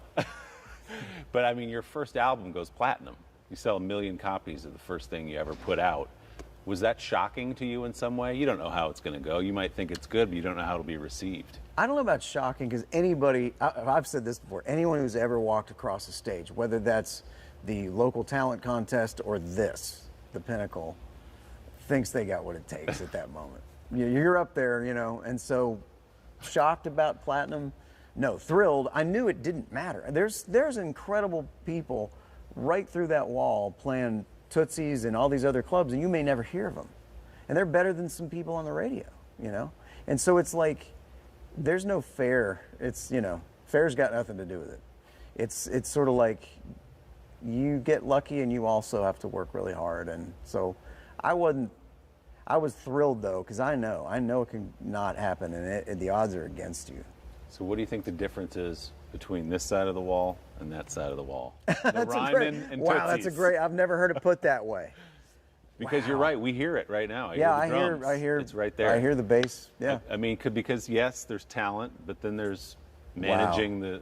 But, I mean, your first album goes platinum. You sell 1 million copies of the first thing you ever put out. Was that shocking to you in some way? You don't know how it's going to go. You might think it's good, but you don't know how it'll be received. I don't know about shocking, because anybody, I've said this before, anyone who's ever walked across a stage, whether that's the local talent contest or this, the pinnacle, thinks they got what it takes at that moment. You're up there, you know, and so shocked about platinum? No. Thrilled. I knew it didn't matter. There's incredible people right through that wall playing Tootsies and all these other clubs, and you may never hear of them. And they're better than some people on the radio, you know? And so it's like, there's no fair. It's, you know, fair's got nothing to do with it. It's sort of like you get lucky and you also have to work really hard. And so I was thrilled though, because I know it can not happen, and the odds are against you. So what do you think the difference is between this side of the wall and that side of the wall? Wow, that's a great, I've never heard it put that way. Because you're right, we hear it right now. I hear it's right there. I hear the bass. Yeah. I mean, because yes, there's talent, but then there's managing the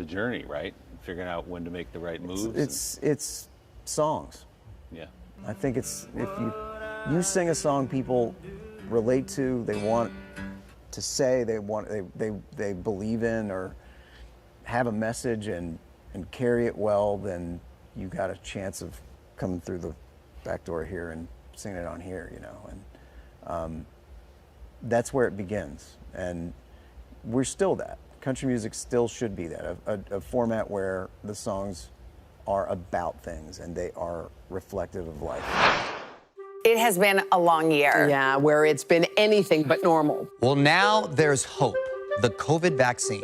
journey, right? Figuring out when to make the right moves. It's songs. Yeah. I think it's, if you sing a song people relate to, they want to say, they believe in, or have a message and carry it well, then you got a chance of coming through the back door here and singing it on here, you know. And that's where it begins. And we're still that. Country music still should be that, a format where the songs are about things and they are reflective of life. It has been a long year. Yeah, where it's been anything but normal. Well, now there's hope. The COVID vaccines.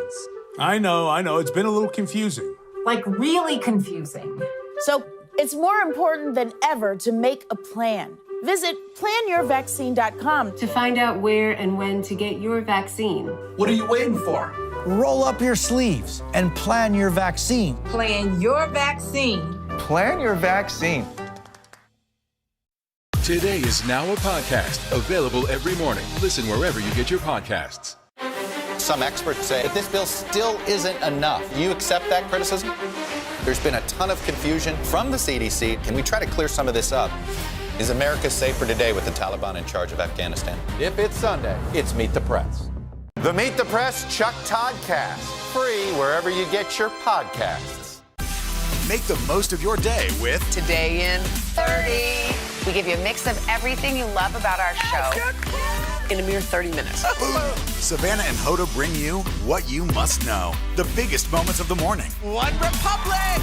I know. It's been a little confusing. Like, really confusing. So it's more important than ever to make a plan. Visit planyourvaccine.com to find out where and when to get your vaccine. What are you waiting for? Roll up your sleeves and plan your vaccine. Plan your vaccine. Plan your vaccine. Today is now a podcast available every morning. Listen wherever you get your podcasts. Some experts say that this bill still isn't enough. You accept that criticism? There's been a ton of confusion from the CDC. Can we try to clear some of this up? Is America safer today with the Taliban in charge of Afghanistan? If it's Sunday, it's Meet the Press. The Meet the Press Chuck Toddcast. Free wherever you get your podcasts. Make the most of your day with Today in 30. We give you a mix of everything you love about our show in a mere 30 minutes. Savannah and Hoda bring you what you must know. The biggest moments of the morning. One Republic!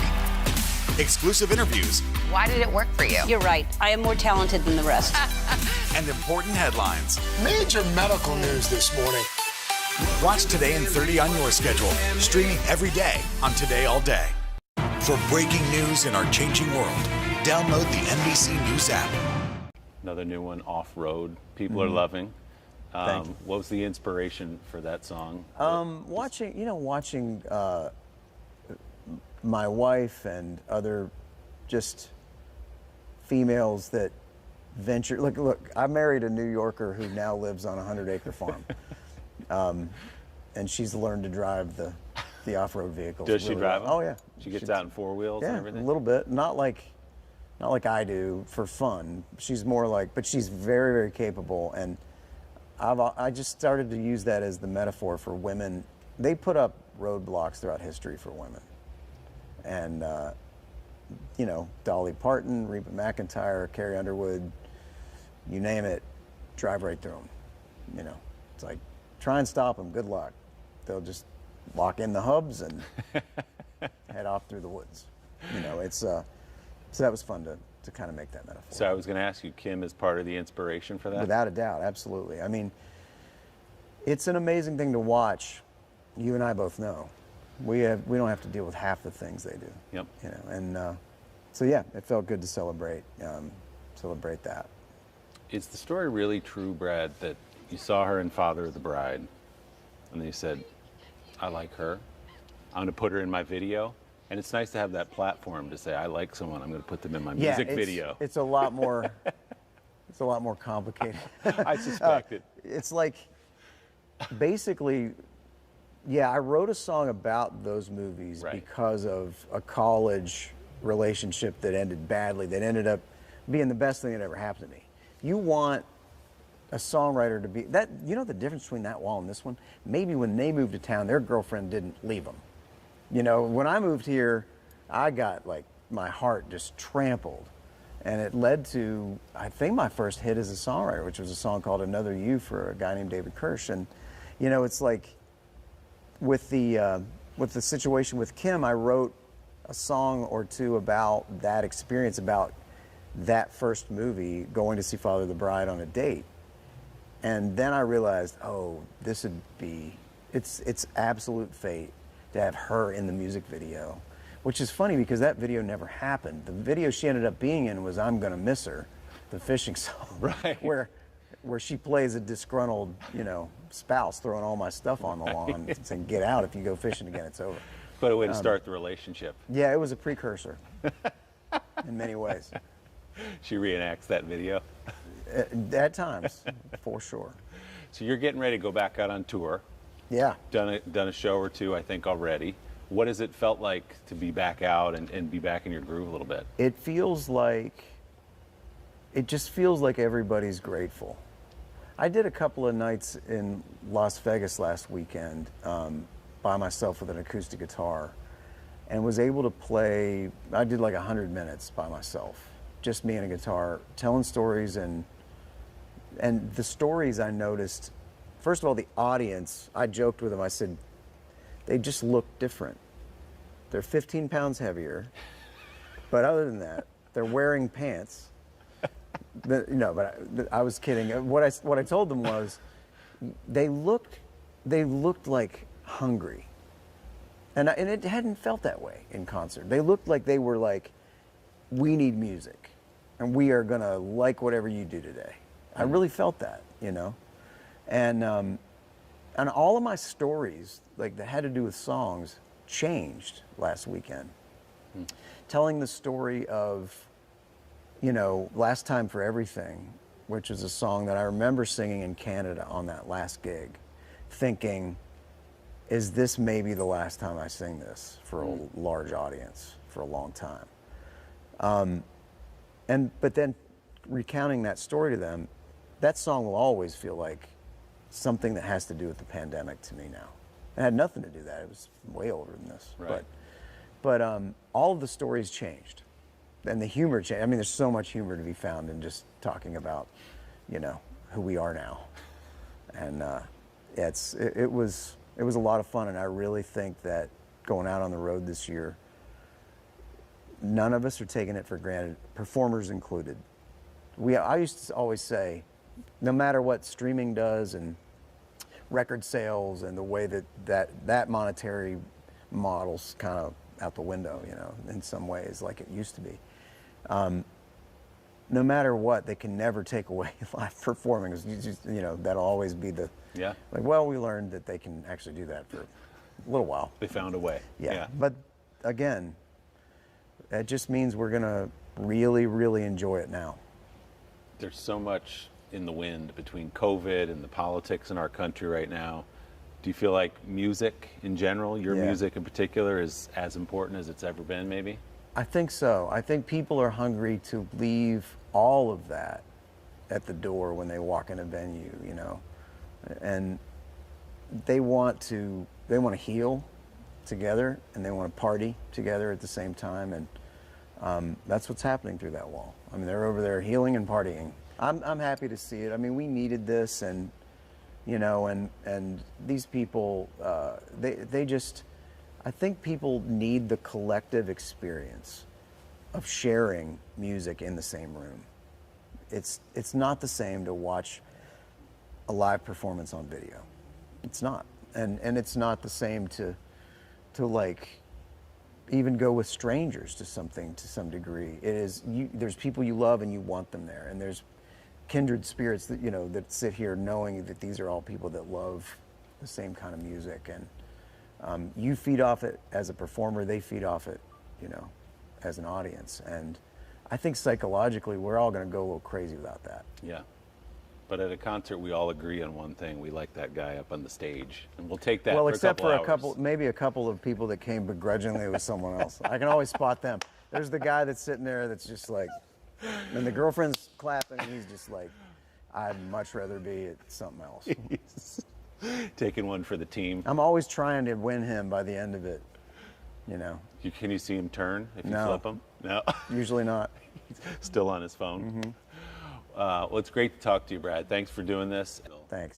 Exclusive interviews. Why did it work for you? You're right. I am more talented than the rest. And important headlines. Major medical news this morning. Watch Today in 30 on your schedule. Streaming every day on Today All Day. For breaking news in our changing world, download the NBC News app. Another new one, Off Road. People are loving. What was the inspiration for that song? Watching my wife and other just females that venture. Look, I married a New Yorker who now lives on a 100-acre farm, and she's learned to drive the off-road vehicles. Does she really drive well. them? Oh yeah. She gets out in four wheels and everything? A little bit. Not like I do for fun. She's more like, but she's very, very capable, and I just started to use that as the metaphor for women. They put up roadblocks throughout history for women. And, Dolly Parton, Reba McEntire, Carrie Underwood, you name it, drive right through them. It's like, try and stop them, good luck. They'll just lock in the hubs and head off through the woods. So that was fun to kind of make that metaphor. So I was going to ask you, Kim is part of the inspiration for that? Without a doubt, absolutely. I mean, it's an amazing thing to watch. You and I both know. We don't have to deal with half the things they do. Yep. So yeah, it felt good to celebrate that. Is the story really true, Brad, that you saw her in Father of the Bride, and then you said, I like her, I'm going to put her in my video? And it's nice to have that platform to say, I like someone, I'm going to put them in my music video. It's a lot more, complicated. I suspect it. It's like, basically, I wrote a song about those movies because of a college relationship that ended badly, that ended up being the best thing that ever happened to me. You want a songwriter to be, the difference between That Wall and this one? Maybe when they moved to town, their girlfriend didn't leave them. When I moved here, I got my heart just trampled. And it led to, I think, my first hit as a songwriter, which was a song called Another You for a guy named David Kirsch. And, it's like with the situation with Kim, I wrote a song or two about that experience, about that first movie, going to see Father of the Bride on a date. And then I realized, this would be, it's absolute fate to have her in the music video, which is funny because that video never happened. The video she ended up being in was I'm Gonna Miss Her, the fishing song, where she plays a disgruntled, spouse throwing all my stuff on the lawn saying, get out, if you go fishing again, it's over. But a way to start the relationship. Yeah, it was a precursor in many ways. She reenacts that video? At times, for sure. So you're getting ready to go back out on tour. Yeah. Done a show or two, I think, already. What has it felt like to be back out and be back in your groove a little bit? It just feels like everybody's grateful. I did a couple of nights in Las Vegas last weekend by myself with an acoustic guitar and was able to play, I did 100 minutes by myself, just me and a guitar, telling stories, and the stories I noticed, first of all, the audience, I joked with them, I said, they just look different. They're 15 pounds heavier, but other than that, they're wearing pants. But I was kidding. What I told them was, they looked like hungry, and it hadn't felt that way in concert. They looked like they were like, we need music, and we are gonna like whatever you do today. I really felt that, and all of my stories that had to do with songs changed last weekend. Telling the story of, Last Time for Everything, which is a song that I remember singing in Canada on that last gig, thinking, is this maybe the last time I sing this for a large audience for a long time? But then recounting that story to them, that song will always feel like something that has to do with the pandemic to me now. It had nothing to do with that. It was way older than this. Right. But all of the stories changed. And the humor changed. I mean, there's so much humor to be found in just talking about, who we are now. And it was a lot of fun. And I really think that going out on the road this year, none of us are taking it for granted, performers included. I used to always say, no matter what streaming does and record sales and the way that monetary model's kind of out the window, in some ways, like it used to be. no matter what, they can never take away live performing. That'll always be the, we learned that they can actually do that for a little while. They found a way. Yeah. But again, that just means we're going to really, really enjoy it now. There's so much in the wind between COVID and the politics in our country right now. Do you feel like music in general, your music in particular, is as important as it's ever been, maybe? I think so. I think people are hungry to leave all of that at the door when they walk in a venue, and they want to heal together, and they want to party together at the same time, and that's what's happening through that wall. I mean, they're over there healing and partying. I'm happy to see it. I mean, we needed this, and these people, they just, I think people need the collective experience of sharing music in the same room. It's not the same to watch a live performance on video. It's not, and it's not the same to like even go with strangers to something to some degree. It is there's people you love and you want them there, and there's kindred spirits that that sit here knowing that these are all people that love the same kind of music, and you feed off it as a performer, they feed off it as an audience, and I think psychologically we're all going to go a little crazy without that. Yeah, but at a concert we all agree on one thing: we like that guy up on the stage, and we'll take that. Well, for except a couple for hours. maybe a couple of people that came begrudgingly with someone else. I can always spot them. There's the guy that's sitting there that's just like, and the girlfriend's clapping, and he's just like, I'd much rather be at something else. Taking one for the team. I'm always trying to win him by the end of it, Can you see him turn if you No. flip him? No. Usually not. He's still on his phone. Well, it's great to talk to you, Brad. Thanks for doing this. Thanks.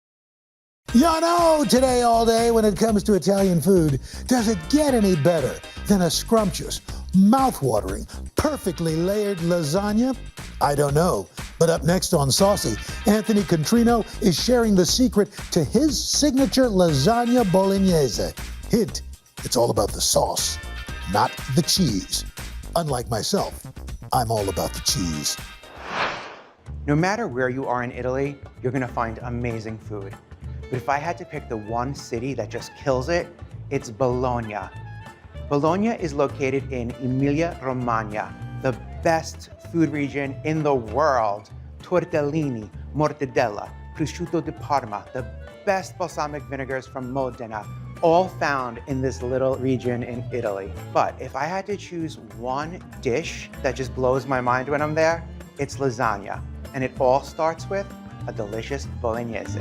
Today all day when it comes to Italian food, does it get any better than a scrumptious, mouth-watering, perfectly layered lasagna? I don't know. But up next on Saucy, Anthony Contrino is sharing the secret to his signature lasagna bolognese. Hint, it's all about the sauce, not the cheese. Unlike myself, I'm all about the cheese. No matter where you are in Italy, you're gonna find amazing food. But if I had to pick the one city that just kills it, it's Bologna. Bologna is located in Emilia-Romagna, the best food region in the world. Tortellini, mortadella, prosciutto di Parma, the best balsamic vinegars from Modena, all found in this little region in Italy. But if I had to choose one dish that just blows my mind when I'm there, it's lasagna. And it all starts with a delicious bolognese.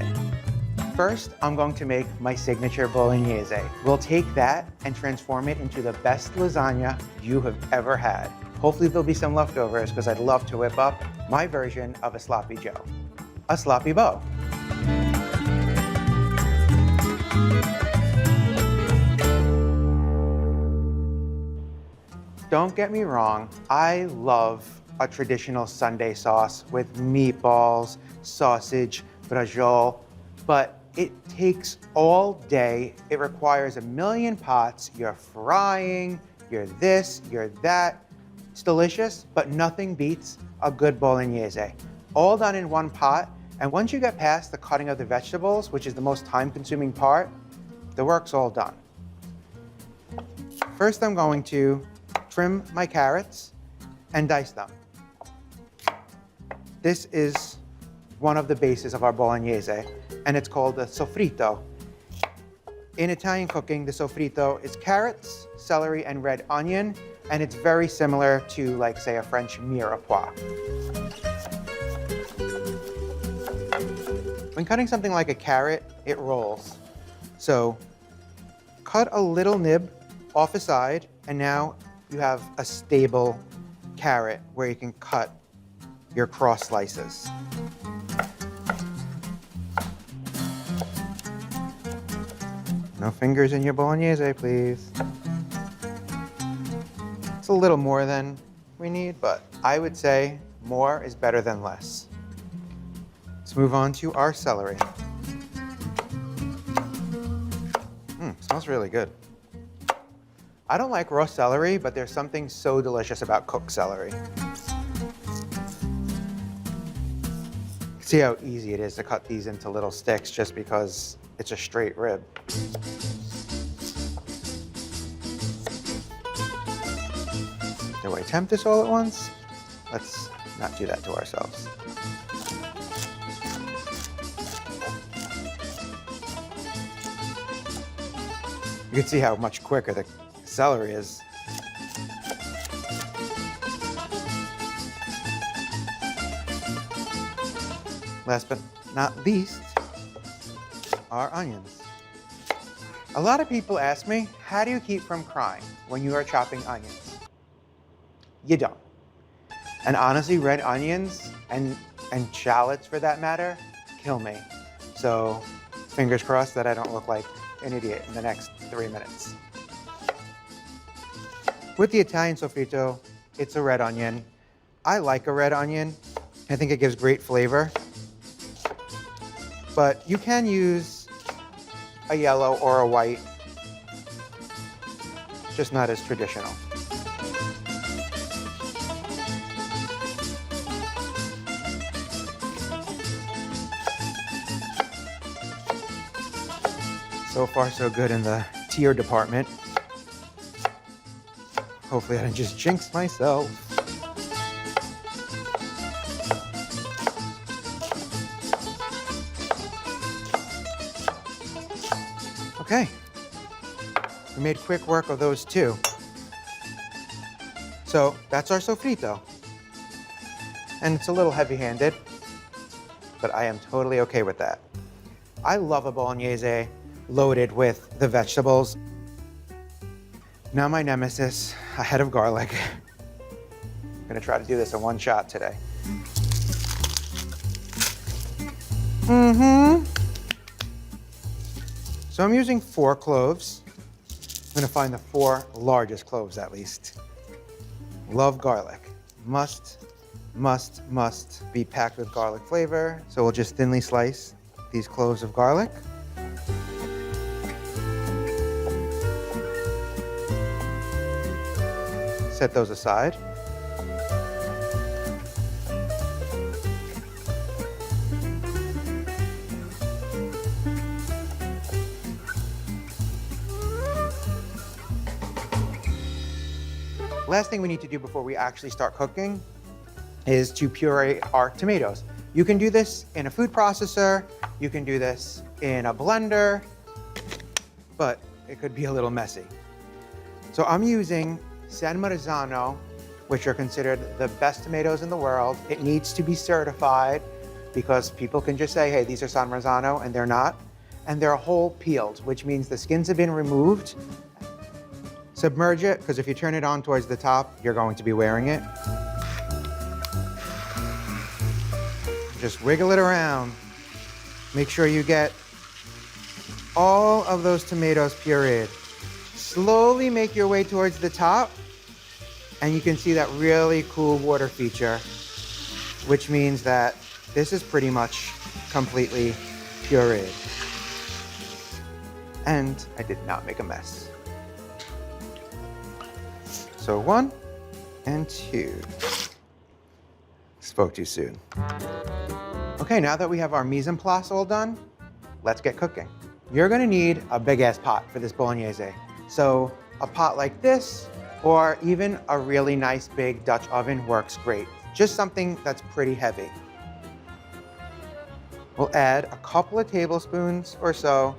First, I'm going to make my signature bolognese. We'll take that and transform it into the best lasagna you have ever had. Hopefully there'll be some leftovers because I'd love to whip up my version of a sloppy Joe, a sloppy Bo. Don't get me wrong, I love a traditional Sunday sauce with meatballs, sausage, braciole, but it takes all day. It requires a million pots. You're frying, you're this, you're that. It's delicious, but nothing beats a good bolognese. All done in one pot, and once you get past the cutting of the vegetables, which is the most time-consuming part, the work's all done. First, I'm going to trim my carrots and dice them. This is one of the bases of our bolognese, and it's called the sofrito. In Italian cooking, the sofrito is carrots, celery, and red onion, and it's very similar to, like, say, a French mirepoix. When cutting something like a carrot, it rolls. So cut a little nib off a side, and now you have a stable carrot where you can cut your cross slices. No fingers in your bolognese, please. It's a little more than we need, but I would say more is better than less. Let's move on to our celery. Smells really good. I don't like raw celery, but there's something so delicious about cooked celery. See how easy it is to cut these into little sticks just because it's a straight rib. Do I attempt this all at once? Let's not do that to ourselves. You can see how much quicker the celery is. Last but not least, are onions. A lot of people ask me, how do you keep from crying when you are chopping onions? You don't. And honestly, red onions and shallots for that matter, kill me. So fingers crossed that I don't look like an idiot in the next 3 minutes. With the Italian sofrito, it's a red onion. I like a red onion. I think it gives great flavor. But you can use a yellow or a white, just not as traditional. So far, so good in the tier department. Hopefully I didn't just jinx myself. Okay, we made quick work of those two. So that's our sofrito. And it's a little heavy-handed, but I am totally okay with that. I love a bolognese loaded with the vegetables. Now my nemesis, a head of garlic. I'm gonna try to do this in one shot today. So I'm using 4 cloves. I'm gonna find the 4 largest cloves at least. Love garlic. Must be packed with garlic flavor. So we'll just thinly slice these cloves of garlic. Set those aside. Last thing we need to do before we actually start cooking is to puree our tomatoes. You can do this in a food processor, you can do this in a blender, but it could be a little messy. So I'm using San Marzano, which are considered the best tomatoes in the world. It needs to be certified because people can just say, hey, these are San Marzano, and they're not. And they're whole peeled, which means the skins have been removed. Submerge it, because if you turn it on towards the top, you're going to be wearing it. Just wiggle it around. Make sure you get all of those tomatoes pureed. Slowly make your way towards the top, and you can see that really cool water feature, which means that this is pretty much completely pureed. And I did not make a mess. So 1 and 2. Spoke too soon. Okay, now that we have our mise en place all done, let's get cooking. You're gonna need a big ass pot for this bolognese. So a pot like this, or even a really nice big Dutch oven works great. Just something that's pretty heavy. We'll add a couple of tablespoons or so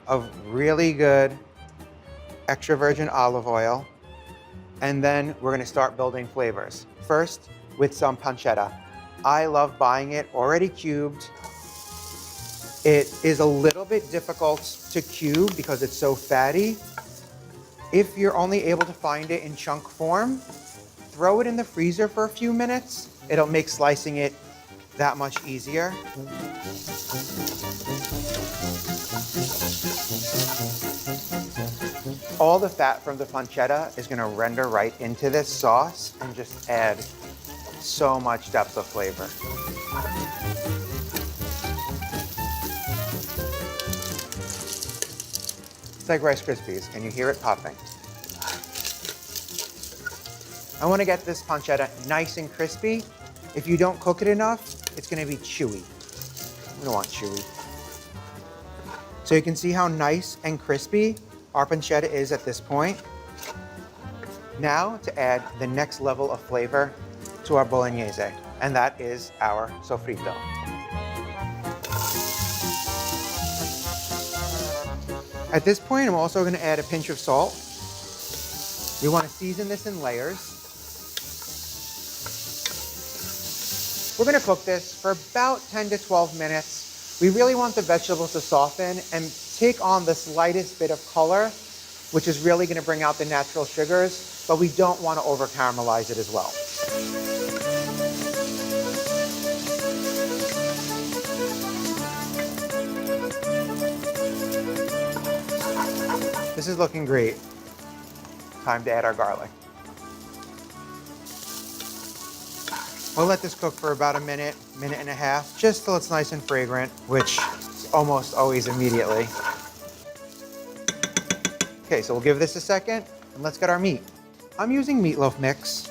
of really good extra virgin olive oil. And then we're gonna start building flavors. First, with some pancetta. I love buying it already cubed. It is a little bit difficult to cube because it's so fatty. If you're only able to find it in chunk form, throw it in the freezer for a few minutes. It'll make slicing it that much easier. All the fat from the pancetta is gonna render right into this sauce and just add so much depth of flavor. It's like Rice Krispies. Can you hear it popping? I want to get this pancetta nice and crispy. If you don't cook it enough, it's gonna be chewy. We don't want chewy. So you can see how nice and crispy our pancetta is at this point. Now to add the next level of flavor to our bolognese, and that is our sofrito. At this point, I'm also gonna add a pinch of salt. We wanna season this in layers. We're gonna cook this for about 10 to 12 minutes. We really want the vegetables to soften and take on the slightest bit of color, which is really gonna bring out the natural sugars, but we don't wanna over caramelize it as well. This is looking great. Time to add our garlic. We'll let this cook for about a minute, minute and a half, just till it's nice and fragrant, which is almost always immediately. Okay, so we'll give this a second, and let's get our meat. I'm using meatloaf mix.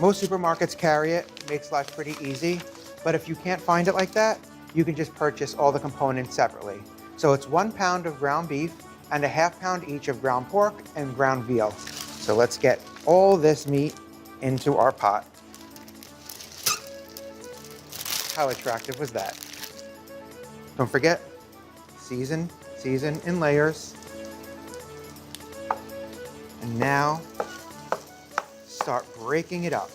Most supermarkets carry it, makes life pretty easy, but if you can't find it like that, you can just purchase all the components separately. So it's 1 pound of ground beef and a ½ pound each of ground pork and ground veal. So let's get all this meat into our pot. How attractive was that? Don't forget, season in layers. And now, start breaking it up.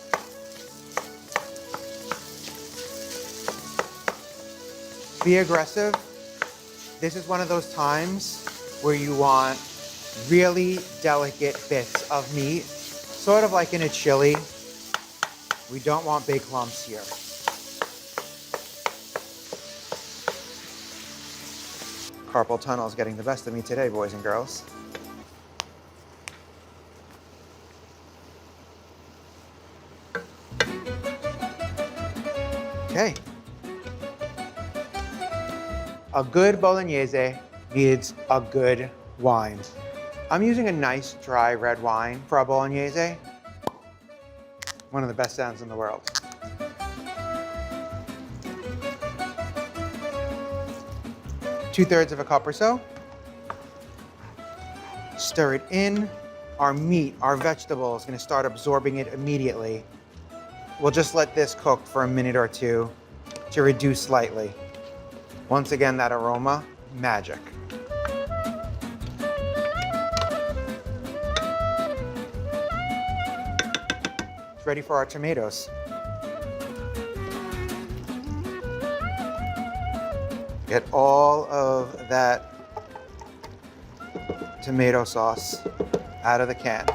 Be aggressive. This is one of those times where you want really delicate bits of meat, sort of like in a chili. We don't want big lumps here. Carpal tunnel is getting the best of me today, boys and girls. Okay. A good bolognese needs a good wine. I'm using a nice dry red wine for our bolognese. One of the best sounds in the world. 2/3 of a cup or so. Stir it in. Our meat, our vegetable is gonna start absorbing it immediately. We'll just let this cook for a minute or two to reduce slightly. Once again, that aroma, magic. It's ready for our tomatoes. Get all of that tomato sauce out of the can.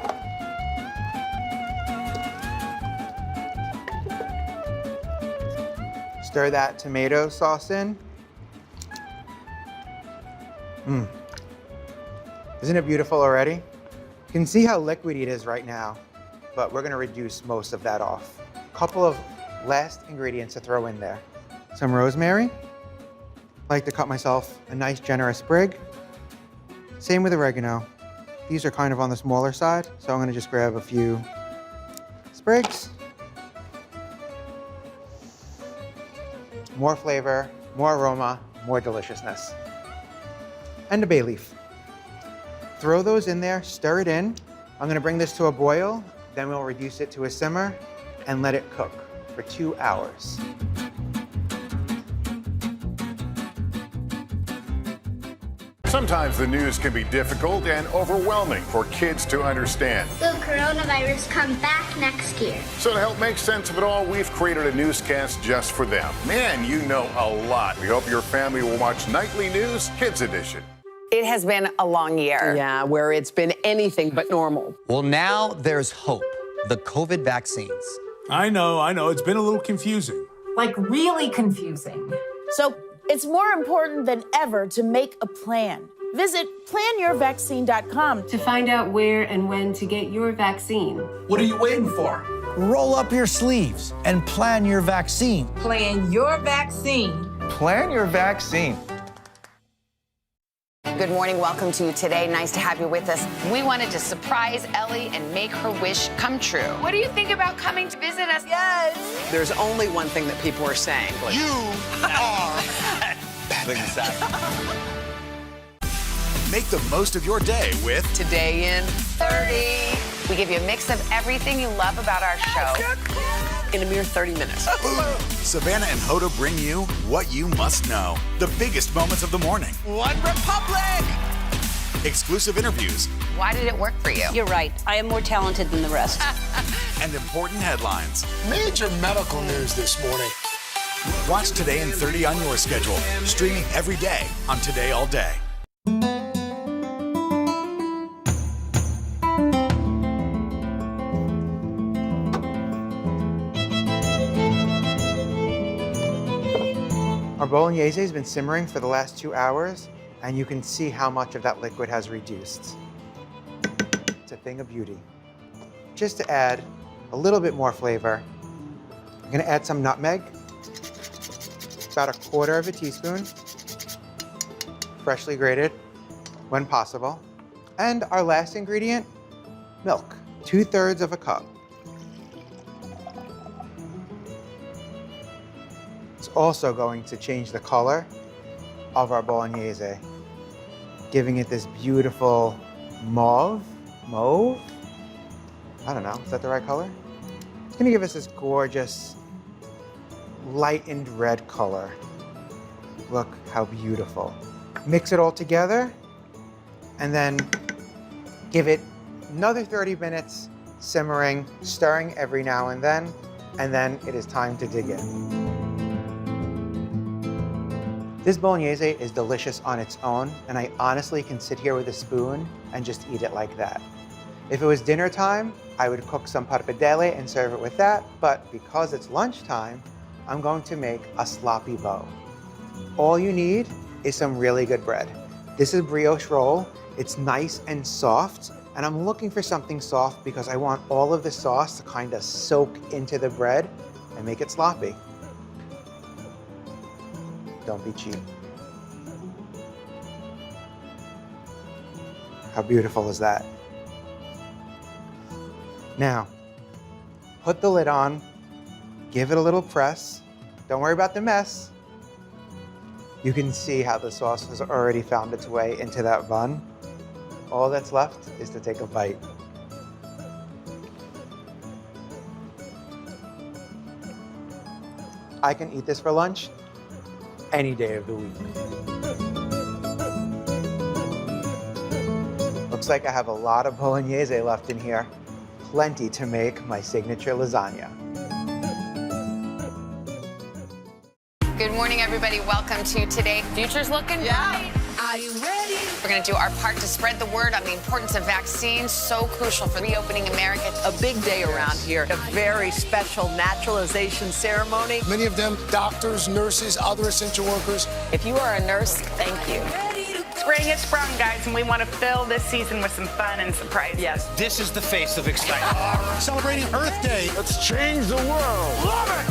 Stir that tomato sauce in. Isn't it beautiful already? You can see how liquidy it is right now, but we're gonna reduce most of that off. A couple of last ingredients to throw in there. Some rosemary. I like to cut myself a nice generous sprig. Same with oregano. These are kind of on the smaller side, so I'm gonna just grab a few sprigs. More flavor, more aroma, more deliciousness. And a bay leaf. Throw those in there, stir it in. I'm gonna bring this to a boil, then we'll reduce it to a simmer and let it cook for 2 hours. Sometimes the news can be difficult and overwhelming for kids to understand. Will coronavirus come back next year? So to help make sense of it all, we've created a newscast just for them. Man, you know a lot. We hope your family will watch Nightly News Kids Edition. It has been a long year. Yeah, where it's been anything but normal. Well, now there's hope. The COVID vaccines. I know. It's been a little confusing. Like really confusing. So it's more important than ever to make a plan. Visit planyourvaccine.com to find out where and when to get your vaccine. What are you waiting for? Roll up your sleeves and plan your vaccine. Plan your vaccine. Plan your vaccine. Good morning. Welcome to Today. Nice to have you with us. We wanted to surprise Ellie and make her wish come true. What do you think about coming to visit us? Yes. There's only one thing that people are saying. You are Make the most of your day with Today in 30. We give you a mix of everything you love about our show in a mere 30 minutes. Savannah and Hoda bring you what you must know. The biggest moments of the morning. One Republic! Exclusive interviews. Why did it work for you? You're right. I am more talented than the rest. And important headlines. Major medical news this morning. Watch Today in 30 on your schedule. Streaming every day on Today All Day. Our bolognese has been simmering for the last 2 hours, and you can see how much of that liquid has reduced. It's a thing of beauty. Just to add a little bit more flavor, I'm gonna add some nutmeg, about 1/4 teaspoon, freshly grated when possible. And our last ingredient, milk, 2/3 cup. It's also going to change the color of our bolognese, giving it this beautiful mauve? I don't know, is that the right color? It's gonna give us this gorgeous lightened red color. Look how beautiful. Mix it all together and then give it another 30 minutes simmering, stirring every now and then it is time to dig in. This bolognese is delicious on its own, and I honestly can sit here with a spoon and just eat it like that. If it was dinner time, I would cook some pappardelle and serve it with that, but because it's lunchtime, I'm going to make a sloppy bow. All you need is some really good bread. This is brioche roll. It's nice and soft, and I'm looking for something soft because I want all of the sauce to kind of soak into the bread and make it sloppy. Don't be cheap. How beautiful is that? Now, put the lid on, give it a little press. Don't worry about the mess. You can see how the sauce has already found its way into that bun. All that's left is to take a bite. I can eat this for lunch any day of the week. Looks like I have a lot of bolognese left in here. Plenty to make my signature lasagna. Good morning, everybody. Welcome to Today. Future's looking bright. Are you ready? We're going to do our part to spread the word on the importance of vaccines, so crucial for reopening America. A big day around here, a very special naturalization ceremony. Many of them doctors, nurses, other essential workers. If you are a nurse, thank you. Spring has sprung, guys, and we want to fill this season with some fun and surprise. Yes. This is the face of excitement. Celebrating Earth Day. Let's change the world. Love it!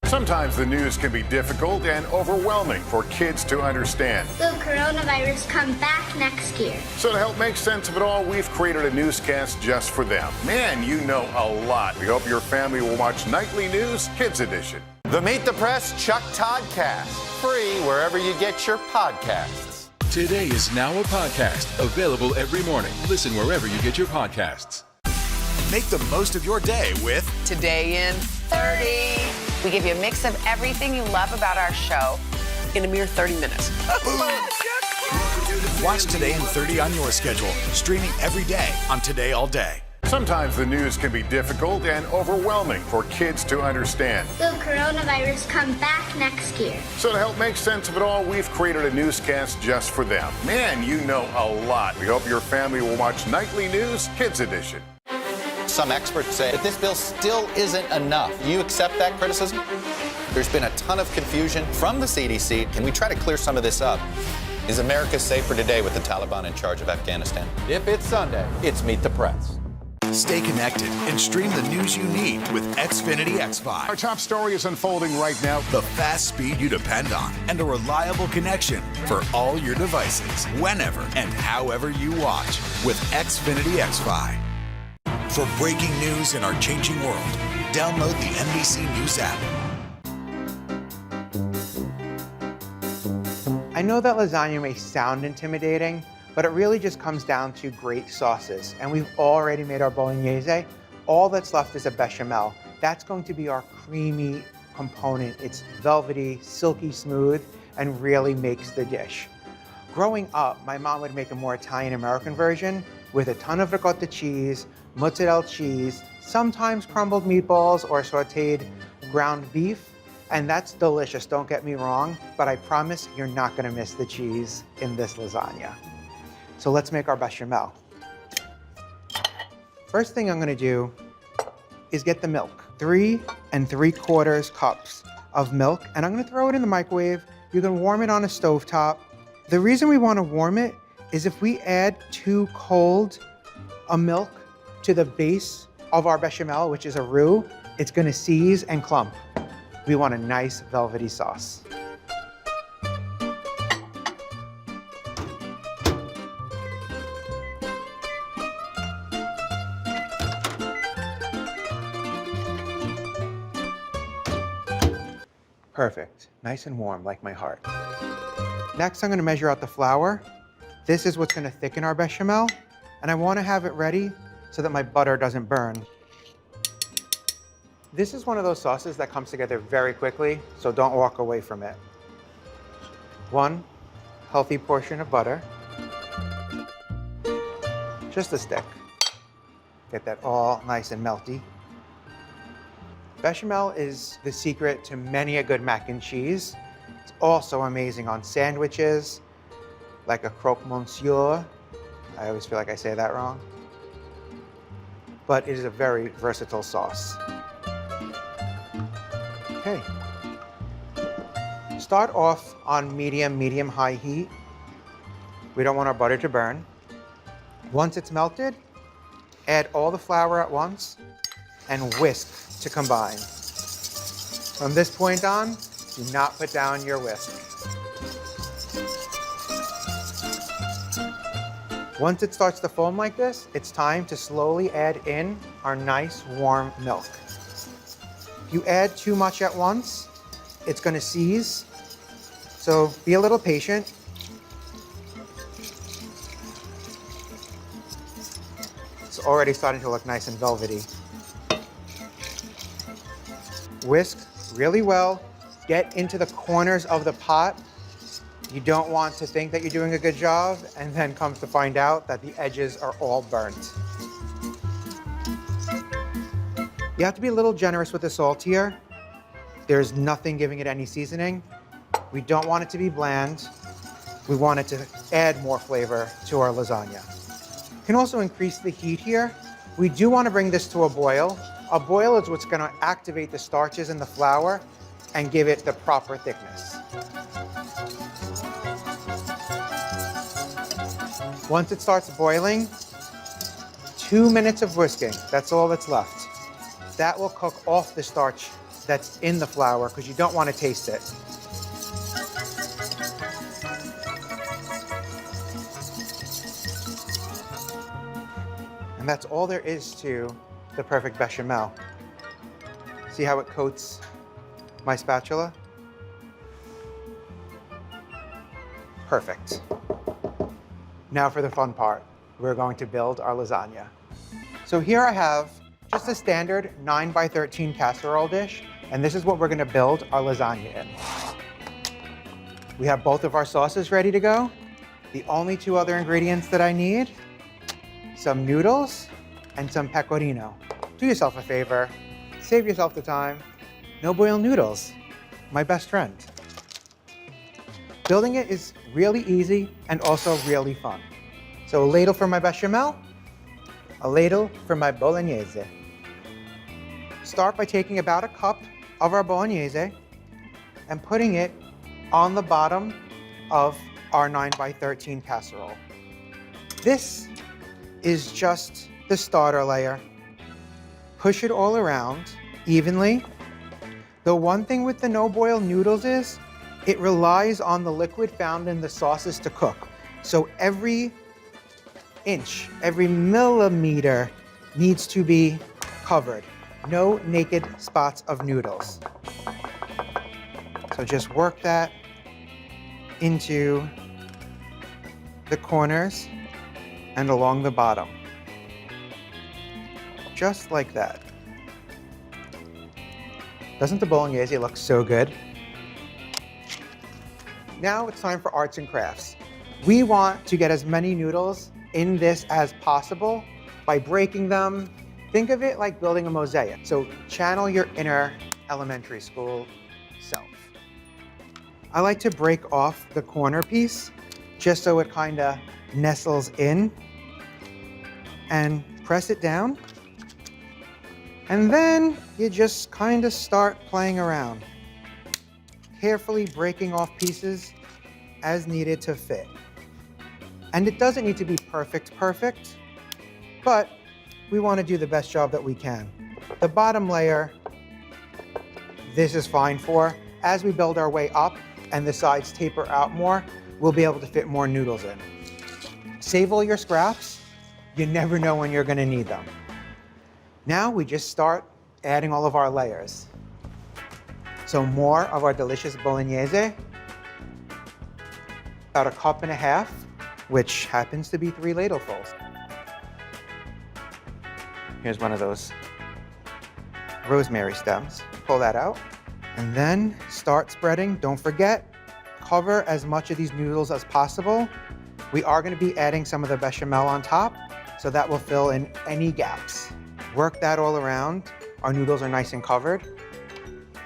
Sometimes the news can be difficult and overwhelming for kids to understand. Will coronavirus come back next year? So to help make sense of it all, we've created a newscast just for them. Man, you know a lot. We hope your family will watch Nightly News Kids Edition. The Meet the Press Chuck Toddcast, free wherever you get your podcasts. Today is now a podcast, available every morning. Listen wherever you get your podcasts. Make the most of your day with Today in 30. We give you a mix of everything you love about our show in a mere 30 minutes. Watch Today in 30 on your schedule, streaming every day on Today All Day. Sometimes the news can be difficult and overwhelming for kids to understand. Will coronavirus come back next year? So to help make sense of it all, we've created a newscast just for them. Man, you know a lot. We hope your family will watch Nightly News Kids Edition. Some experts say that this bill still isn't enough. You accept that criticism? There's been a ton of confusion from the CDC. Can we try to clear some of this up? Is America safer today with the Taliban in charge of Afghanistan? If it's Sunday, it's Meet the Press. Stay connected and stream the news you need with Xfinity X5. Our top story is unfolding right now. The fast speed you depend on and a reliable connection for all your devices, whenever and however you watch with Xfinity X5. For breaking news in our changing world, download the NBC News app. I know that lasagna may sound intimidating, but it really just comes down to great sauces. And we've already made our bolognese. All that's left is a bechamel. That's going to be our creamy component. It's velvety, silky smooth, and really makes the dish. Growing up, my mom would make a more Italian-American version with a ton of ricotta cheese, mozzarella cheese, sometimes crumbled meatballs or sauteed ground beef. And that's delicious, don't get me wrong, but I promise you're not gonna miss the cheese in this lasagna. So let's make our bechamel. First thing I'm gonna do is get the milk. 3 3/4 cups of milk, and I'm gonna throw it in the microwave. You can warm it on a stovetop. The reason we wanna warm it is if we add too cold a milk to the base of our bechamel, which is a roux, it's gonna seize and clump. We want a nice velvety sauce. Perfect, nice and warm like my heart. Next, I'm gonna measure out the flour. This is what's gonna thicken our bechamel, and I wanna have it ready so that my butter doesn't burn. This is one of those sauces that comes together very quickly, so don't walk away from it. 1 healthy portion of butter. Just a stick. Get that all nice and melty. Bechamel is the secret to many a good mac and cheese. It's also amazing on sandwiches, like a croque monsieur. I always feel like I say that wrong. But it is a very versatile sauce. Okay. Start off on medium-high heat. We don't want our butter to burn. Once it's melted, add all the flour at once and whisk to combine. From this point on, do not put down your whisk. Once it starts to foam like this, it's time to slowly add in our nice warm milk. If you add too much at once, it's going to seize. So be a little patient. It's already starting to look nice and velvety. Whisk really well. Get into the corners of the pot. You don't want to think that you're doing a good job and then comes to find out that the edges are all burnt. You have to be a little generous with the salt here. There's nothing giving it any seasoning. We don't want it to be bland. We want it to add more flavor to our lasagna. You can also increase the heat here. We do want to bring this to a boil. A boil is what's going to activate the starches in the flour and give it the proper thickness. Once it starts boiling, 2 minutes of whisking. That's all that's left. That will cook off the starch that's in the flour because you don't want to taste it. And that's all there is to the perfect bechamel. See how it coats my spatula? Perfect. Now for the fun part. We're going to build our lasagna. So here I have just a standard 9x13 casserole dish, and this is what we're gonna build our lasagna in. We have both of our sauces ready to go. The only 2 other ingredients that I need, some noodles and some pecorino. Do yourself a favor, save yourself the time. No boiled noodles, my best friend. Building it is really easy and also really fun. So a ladle for my bechamel, a ladle for my bolognese. Start by taking about a cup of our bolognese and putting it on the bottom of our 9x13 casserole. This is just the starter layer, push it all around evenly. The one thing with the no-boil noodles is it relies on the liquid found in the sauces to cook. So every inch, every millimeter needs to be covered. No naked spots of noodles. So just work that into the corners and along the bottom. Just like that. Doesn't the bolognese look so good? Now it's time for arts and crafts. We want to get as many noodles in this as possible by breaking them. Think of it like building a mosaic. So channel your inner elementary school self. I like to break off the corner piece just so it kind of nestles in, and press it down. And then you just kind of start playing around, carefully breaking off pieces as needed to fit. And it doesn't need to be perfect, but we want to do the best job that we can. The bottom layer, this is fine for. As we build our way up and the sides taper out more, we'll be able to fit more noodles in. Save all your scraps. You never know when you're going to need them. Now we just start adding all of our layers. So more of our delicious bolognese, about 1.5 cups, which happens to be 3 ladlefuls. Here's one of those rosemary stems. Pull that out and then start spreading. Don't forget, cover as much of these noodles as possible. We are going to be adding some of the bechamel on top, so that will fill in any gaps. Work that all around. Our noodles are nice and covered.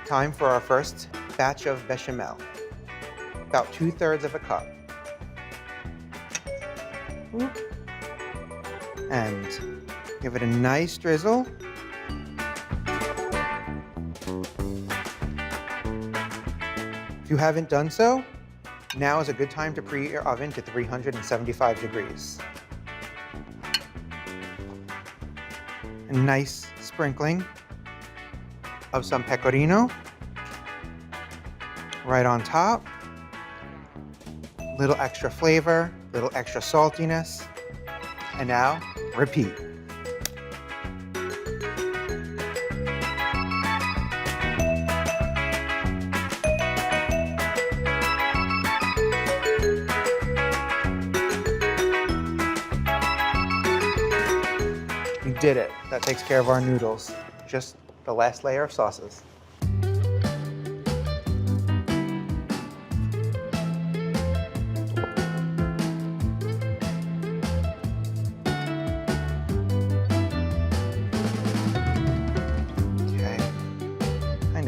Time for our first batch of bechamel. About 2/3 cup. And give it a nice drizzle. If you haven't done so, now is a good time to preheat your oven to 375 degrees. A nice sprinkling of some pecorino right on top. Little extra flavor, little extra saltiness. And now, repeat. You did it. That takes care of our noodles. Just the last layer of sauces.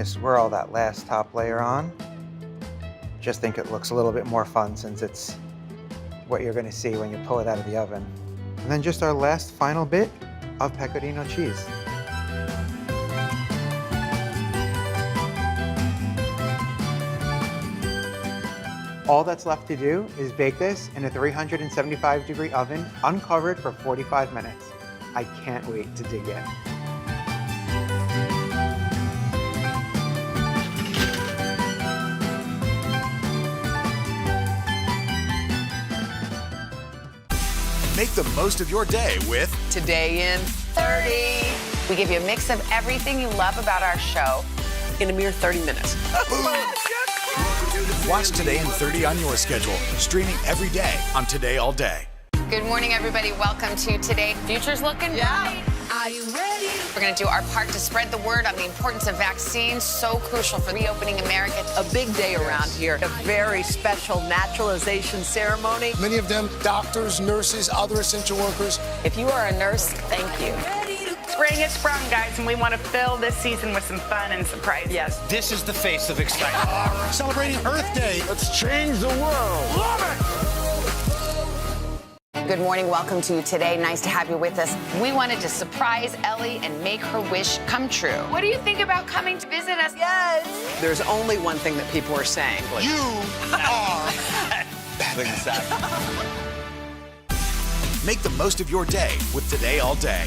Swirl that last top layer on. Just think it looks a little bit more fun since it's what you're going to see when you pull it out of the oven. And then just our last final bit of pecorino cheese. All that's left to do is bake this in a 375-degree oven, uncovered for 45 minutes. I can't wait to dig in. Make the most of your day with Today in 30. We give you a mix of everything you love about our show in a mere 30 minutes. Watch Today in 30 on your schedule, streaming every day on Today All Day. Good morning, everybody. Welcome to Today. Future's looking bright. Are you ready? We're going to do our part to spread the word on the importance of vaccines, so crucial for reopening America. A big day around here, a very special naturalization ceremony. Many of them doctors, nurses, other essential workers. If you are a nurse, thank you. Spring has sprung, guys, and we want to fill this season with some fun and surprises. Yes. This is the face of excitement. Celebrating Earth Day. Let's change the world. Love it! Good morning. Welcome to Today. Nice to have you with us. We wanted to surprise Ellie and make her wish come true. What do you think about coming to visit us? Yes. There's only one thing that people are saying. You are Big sack. Make the most of your day with Today All Day.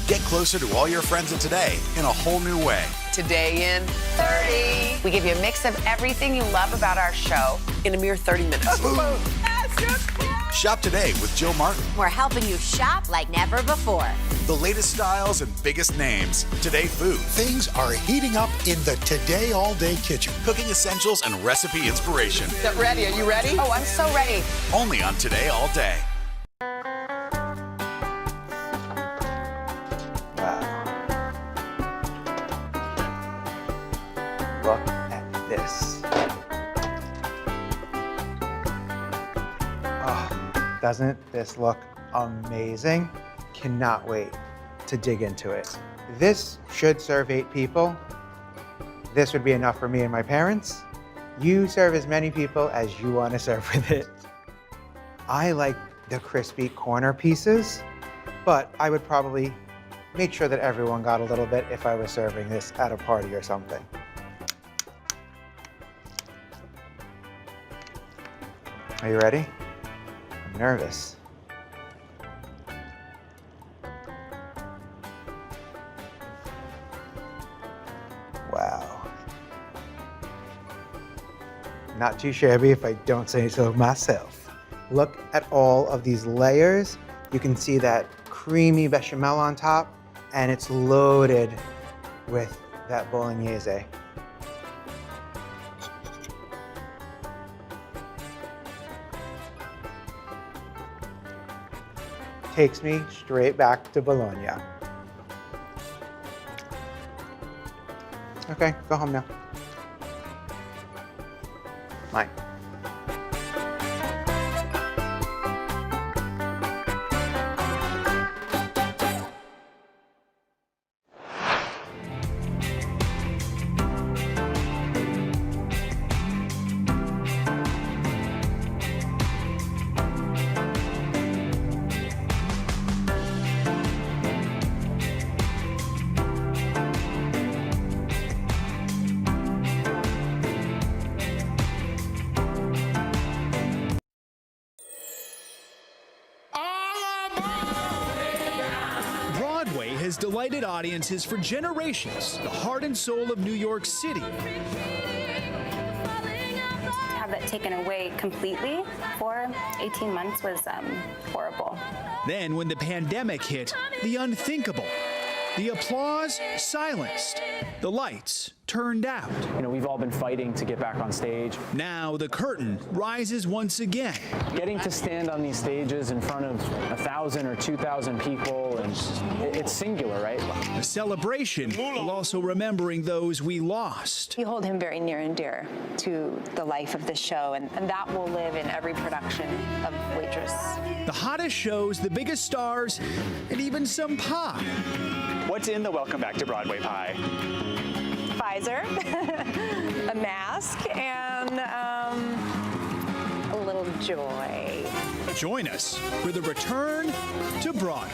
Get closer to all your friends at Today in a whole new way. Today in 30. We give you a mix of everything you love about our show in a mere 30 minutes. Shop today with Jill Martin. We're helping you shop like never before. The latest styles and biggest names. Today Food. Things are heating up in the Today All Day kitchen. Cooking essentials and recipe inspiration. Get ready. Are you ready? Oh, I'm so ready. Only on Today All Day. Look at this. Oh, doesn't this look amazing? Cannot wait to dig into it. This should serve 8 people. This would be enough for me and my parents. You serve as many people as you want to serve with it. I like the crispy corner pieces, but I would probably make sure that everyone got a little bit if I was serving this at a party or something. Are you ready? I'm nervous. Wow. Not too shabby if I don't say so myself. Look at all of these layers. You can see that creamy bechamel on top, and it's loaded with that bolognese. Takes me straight back to Bologna. Okay, go home now. Mine. Broadway has delighted audiences for generations, the heart and soul of New York City. To have that taken away completely for 18 months was horrible. Then, when the pandemic hit, the unthinkable. The applause silenced. The lights turned out. You know, we've all been fighting to get back on stage. Now the curtain rises once again. Getting to stand on these stages in front of 1,000 or 2,000 people, and it's singular, right? A celebration while also remembering those we lost. You hold him very near and dear to the life of the show, and that will live in every production of Waitress. The hottest shows, the biggest stars, and even some pie. What's in the Welcome Back to Broadway pie? Pfizer, a mask, and a little joy. Join us for the return to Broadway.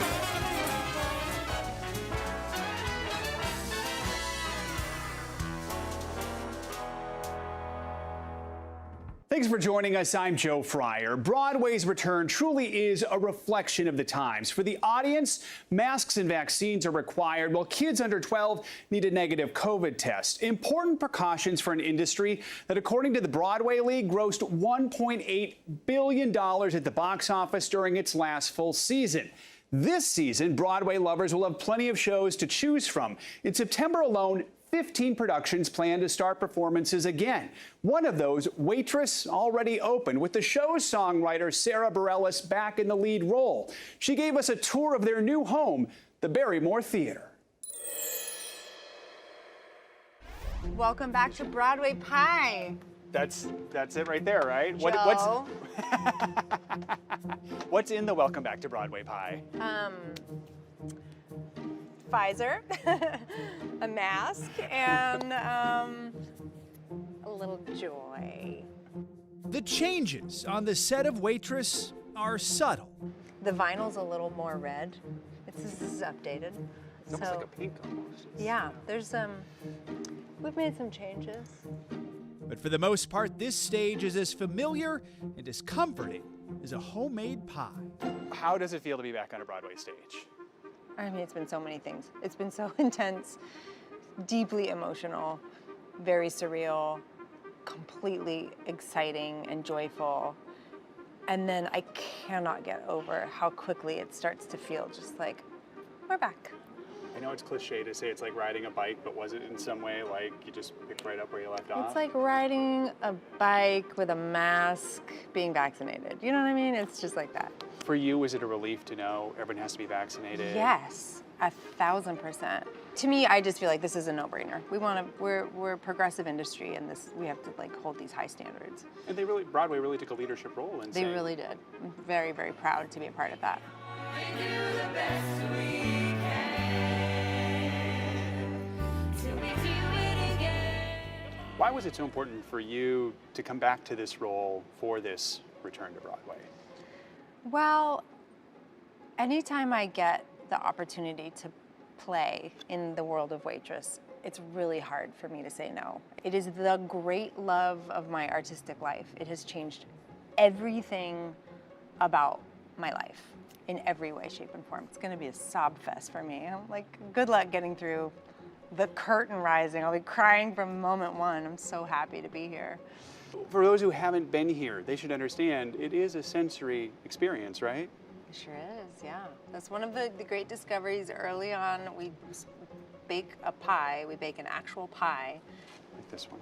Thanks for joining us. I'm Joe Fryer. Broadway's return truly is a reflection of the times. For the audience, masks and vaccines are required, while kids under 12 need a negative COVID test. Important precautions for an industry that, according to the Broadway League, grossed $1.8 billion at the box office during its last full season. This season, Broadway lovers will have plenty of shows to choose from. In September alone, 15 productions plan to start performances again. One of those, Waitress, already opened, with the show's songwriter Sarah Bareilles back in the lead role. She gave us a tour of their new home, the Barrymore Theater. Welcome back to Broadway Pie. That's it right there, right? Joe. What's in the Welcome Back to Broadway pie? Pfizer, a mask, and a little joy. The changes on the set of Waitress are subtle. The vinyl's a little more red. This is updated. It's almost like a pink almost. Yeah, there's we've made some changes. But for the most part, this stage is as familiar and as comforting as a homemade pie. How does it feel to be back on a Broadway stage? I mean, it's been so many things. It's been so intense, deeply emotional, very surreal, completely exciting and joyful. And then I cannot get over how quickly it starts to feel just like, we're back. I know it's cliche to say it's like riding a bike, but was it in some way like you just picked right up where you left off? It's like riding a bike with a mask, being vaccinated. You know what I mean? It's just like that. For you, was it a relief to know everyone has to be vaccinated? Yes, 1,000%. To me, I just feel like this is a no-brainer. We're a progressive industry, and we have to like hold these high standards. And Broadway really took a leadership role in They really did. I'm very, very proud to be a part of that. Why was it so important for you to come back to this role for this return to Broadway? Well, anytime I get the opportunity to play in the world of Waitress, it's really hard for me to say no. It is the great love of my artistic life. It has changed everything about my life in every way, shape, and form. It's gonna be a sob fest for me. I'm like, good luck getting through the curtain rising. I'll be crying from moment one. I'm so happy to be here. For those who haven't been here, they should understand it is a sensory experience, right? It sure is, yeah. That's one of the great discoveries early on. We bake a pie. We bake an actual pie. Like this one.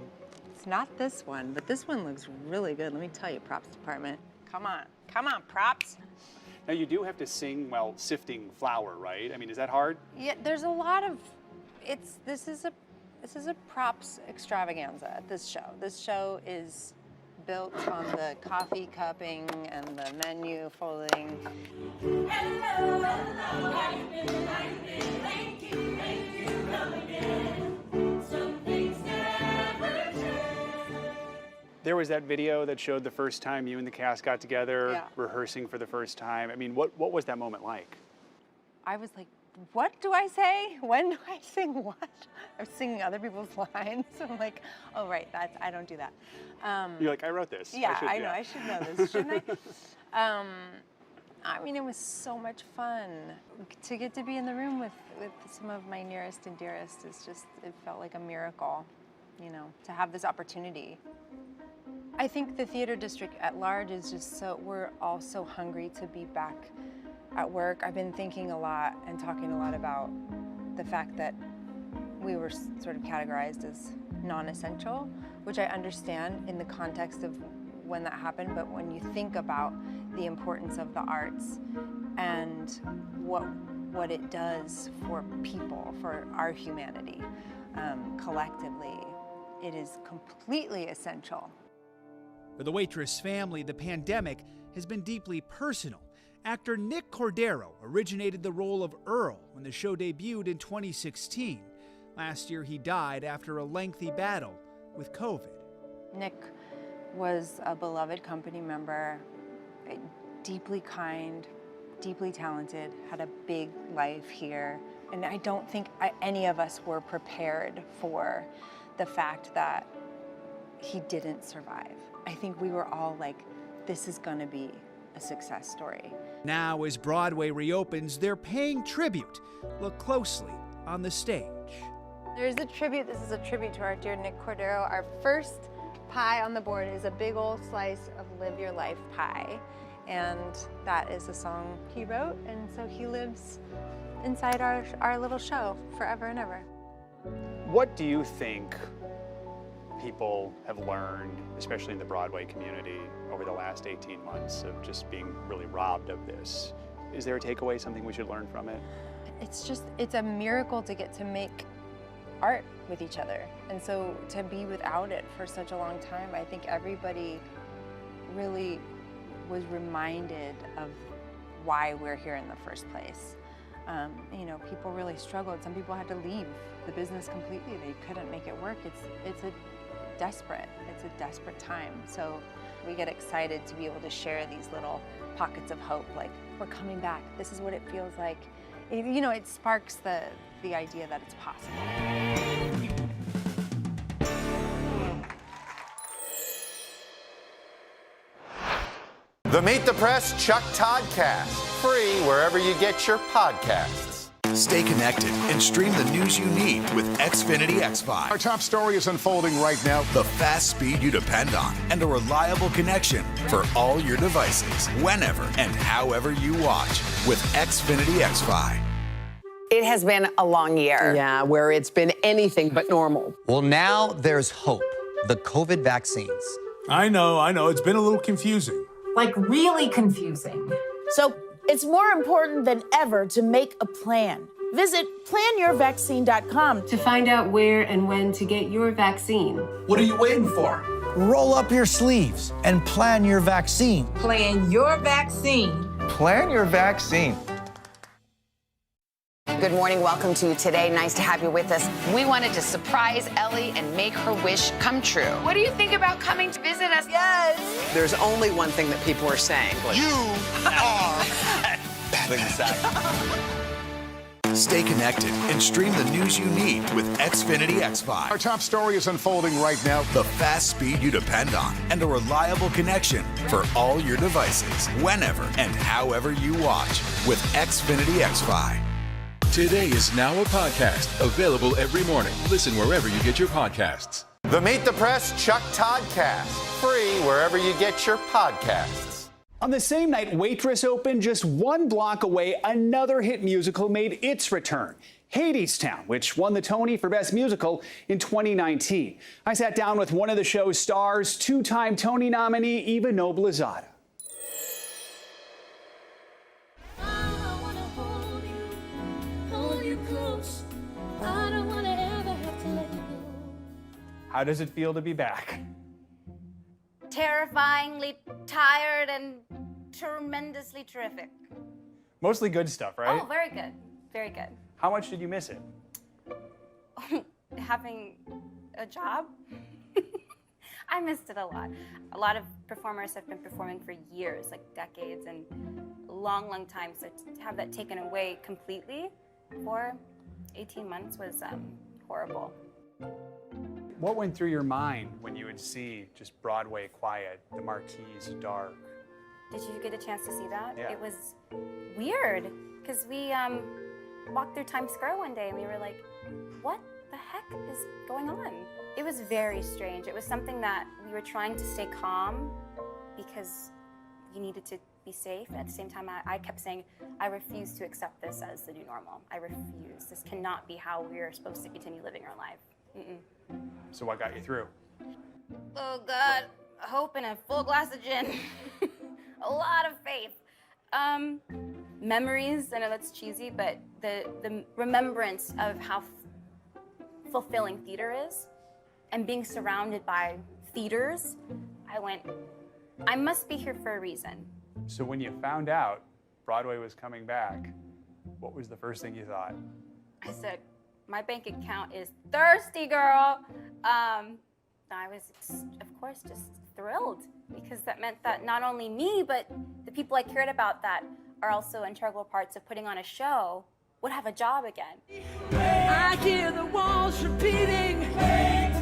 It's not this one, but this one looks really good. Let me tell you, props department. Come on, props. Now you do have to sing while sifting flour, right? I mean, is that hard? Yeah, there's a lot of, this is a props extravaganza at this show. This show is built on the coffee cupping and the menu folding. There was that video that showed the first time you and the cast got together, rehearsing for the first time. I mean, what was that moment like? I was like, what do I say? When do I sing what? I was singing other people's lines. I'm like, oh, right, I don't do that. You're like, I wrote this. Yeah, I know, I should know this, shouldn't I? I mean, it was so much fun. To get to be in the room with some of my nearest and dearest is just, it felt like a miracle, you know, to have this opportunity. I think the theater district at large is just we're all so hungry to be back at work. I've been thinking a lot and talking a lot about the fact that we were sort of categorized as non-essential, which I understand in the context of when that happened, but when you think about the importance of the arts and what it does for people, for our humanity, collectively, it is completely essential. For the Waitress family, the pandemic has been deeply personal. Actor Nick Cordero originated the role of Earl when the show debuted in 2016. Last year, he died after a lengthy battle with COVID. Nick was a beloved company member, deeply kind, deeply talented, had a big life here. And I don't think any of us were prepared for the fact that he didn't survive. I think we were all like, this is gonna be a success story. Now, as Broadway reopens, they're paying tribute. Look closely on the stage. There's a tribute. This is a tribute to our dear Nick Cordero. Our first pie on the board is a big old slice of Live Your Life pie. And that is a song he wrote, and so he lives inside our little show forever and ever. What do you think people have learned, especially in the Broadway community, over the last 18 months of just being really robbed of this? Is there a takeaway, something we should learn from it? It's a miracle to get to make art with each other. And so to be without it for such a long time, I think everybody really was reminded of why we're here in the first place. You know, people really struggled. Some people had to leave the business completely. They couldn't make it work. It's a desperate time. So we get excited to be able to share these little pockets of hope, like, we're coming back. This is what it feels like. You know, it sparks the idea that it's possible. The Meet the Press Chuck Toddcast, free wherever you get your podcasts. Stay connected and stream the news you need with Xfinity X5. Our top story is unfolding right now. The fast speed you depend on and a reliable connection for all your devices, whenever and however you watch with Xfinity X5. It has been a long year. Yeah, where it's been anything but normal. Well, now there's hope. The COVID vaccines. I know. It's been a little confusing. Like really confusing. So it's more important than ever to make a plan. Visit planyourvaccine.com to find out where and when to get your vaccine. What are you waiting for? Roll up your sleeves and plan your vaccine. Plan your vaccine. Plan your vaccine. Good morning. Welcome to Today. Nice to have you with us. We wanted to surprise Ellie and make her wish come true. What do you think about coming to visit us? Yes. There's only one thing that people are saying. You are Stay connected and stream the news you need with Xfinity X5. Our top story is unfolding right now. The fast speed you depend on and a reliable connection for all your devices, whenever and however you watch with Xfinity X5. Today is now a podcast available every morning. Listen wherever you get your podcasts. The Meet the Press Chuck Toddcast, free wherever you get your podcasts. On the same night Waitress opened, just one block away, another hit musical made its return. Hadestown, which won the Tony for Best Musical in 2019. I sat down with one of the show's stars, two-time Tony nominee Eva Noblezada. How does it feel to be back? Terrifyingly tired and tremendously terrific. Mostly good stuff, right? Oh, very good. Very good. How much did you miss it? Having a job? I missed it a lot. A lot of performers have been performing for years, like decades, and a long, long time. So to have that taken away completely for 18 months was horrible. What went through your mind when you would see just Broadway quiet, the marquees dark? Did you get a chance to see that? Yeah. It was weird, because we walked through Times Square one day and we were like, what the heck is going on? It was very strange. It was something that we were trying to stay calm because we needed to be safe. And at the same time, I kept saying, I refuse to accept this as the new normal. I refuse. This cannot be how we're supposed to continue living our life. Mm-mm. So what got you through? Oh God, hope and a full glass of gin. A lot of faith. Memories, I know that's cheesy, but the remembrance of how fulfilling theater is and being surrounded by theaters, I went, I must be here for a reason. So when you found out Broadway was coming back, what was the first thing you thought? I said, my bank account is thirsty, girl. I was, of course, just thrilled because that meant that not only me, but the people I cared about that are also integral parts of putting on a show would have a job again. I hear the walls repeating,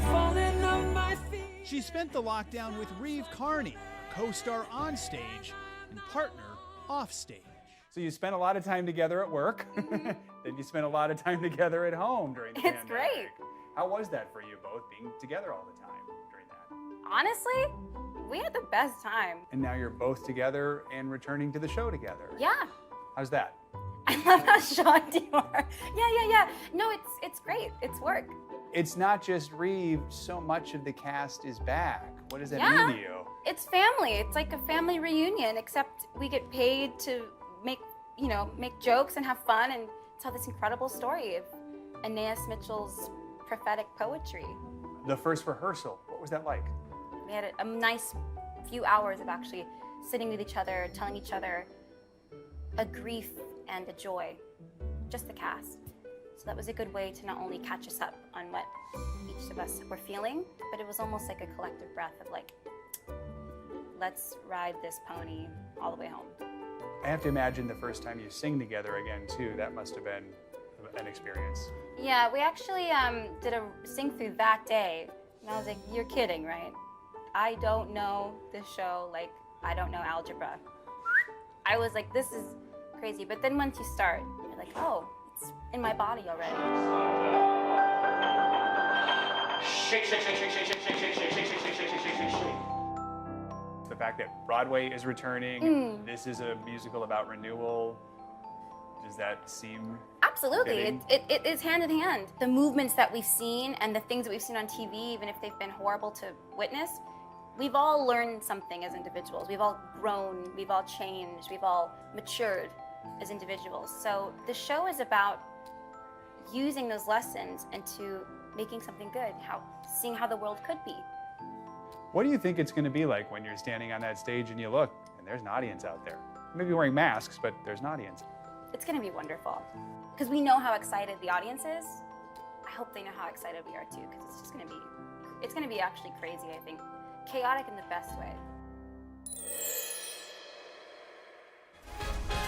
falling on my feet. She spent the lockdown with Reeve Carney, co-star on stage and partner off stage. So you spent a lot of time together at work, then you spent a lot of time together at home during the pandemic. It's great. How was that for you both, being together all the time during that? Honestly, we had the best time. And now you're both together and returning to the show together. Yeah. How's that? I love how shocked you are. Yeah. No, it's great. It's work. It's not just Reeve, so much of the cast is back. What does that mean to you? It's family. It's like a family reunion, except we get paid to make jokes and have fun and tell this incredible story of Aeneas Mitchell's prophetic poetry. The first rehearsal, what was that like? We had a nice few hours of actually sitting with each other, telling each other a grief and a joy, just the cast. So that was a good way to not only catch us up on what each of us were feeling, but it was almost like a collective breath of like, let's ride this pony all the way home. I have to imagine the first time you sing together again too, that must have been an experience. Yeah, we actually did a sing through that day, and I was like, you're kidding, right? I don't know this show like I don't know algebra. I was like, this is crazy. But then once you start, you're like, oh, it's in my body already. Shake, shake, shake, shake, shake, shake, shake, shake, shake, shake, shake, shake, shake, shake, shake. The fact that Broadway is returning, this is a musical about renewal. Does that seem Absolutely. It is hand in hand. The movements that we've seen and the things that we've seen on TV, even if they've been horrible to witness, we've all learned something as individuals. We've all grown, we've all changed, we've all matured as individuals. So the show is about using those lessons into making something good, seeing how the world could be. What do you think it's going to be like when you're standing on that stage and you look and there's an audience out there? Maybe wearing masks, but there's an audience. It's going to be wonderful because we know how excited the audience is. I hope they know how excited we are too, because it's just going to be, it's going to be actually crazy, I think. Chaotic in the best way.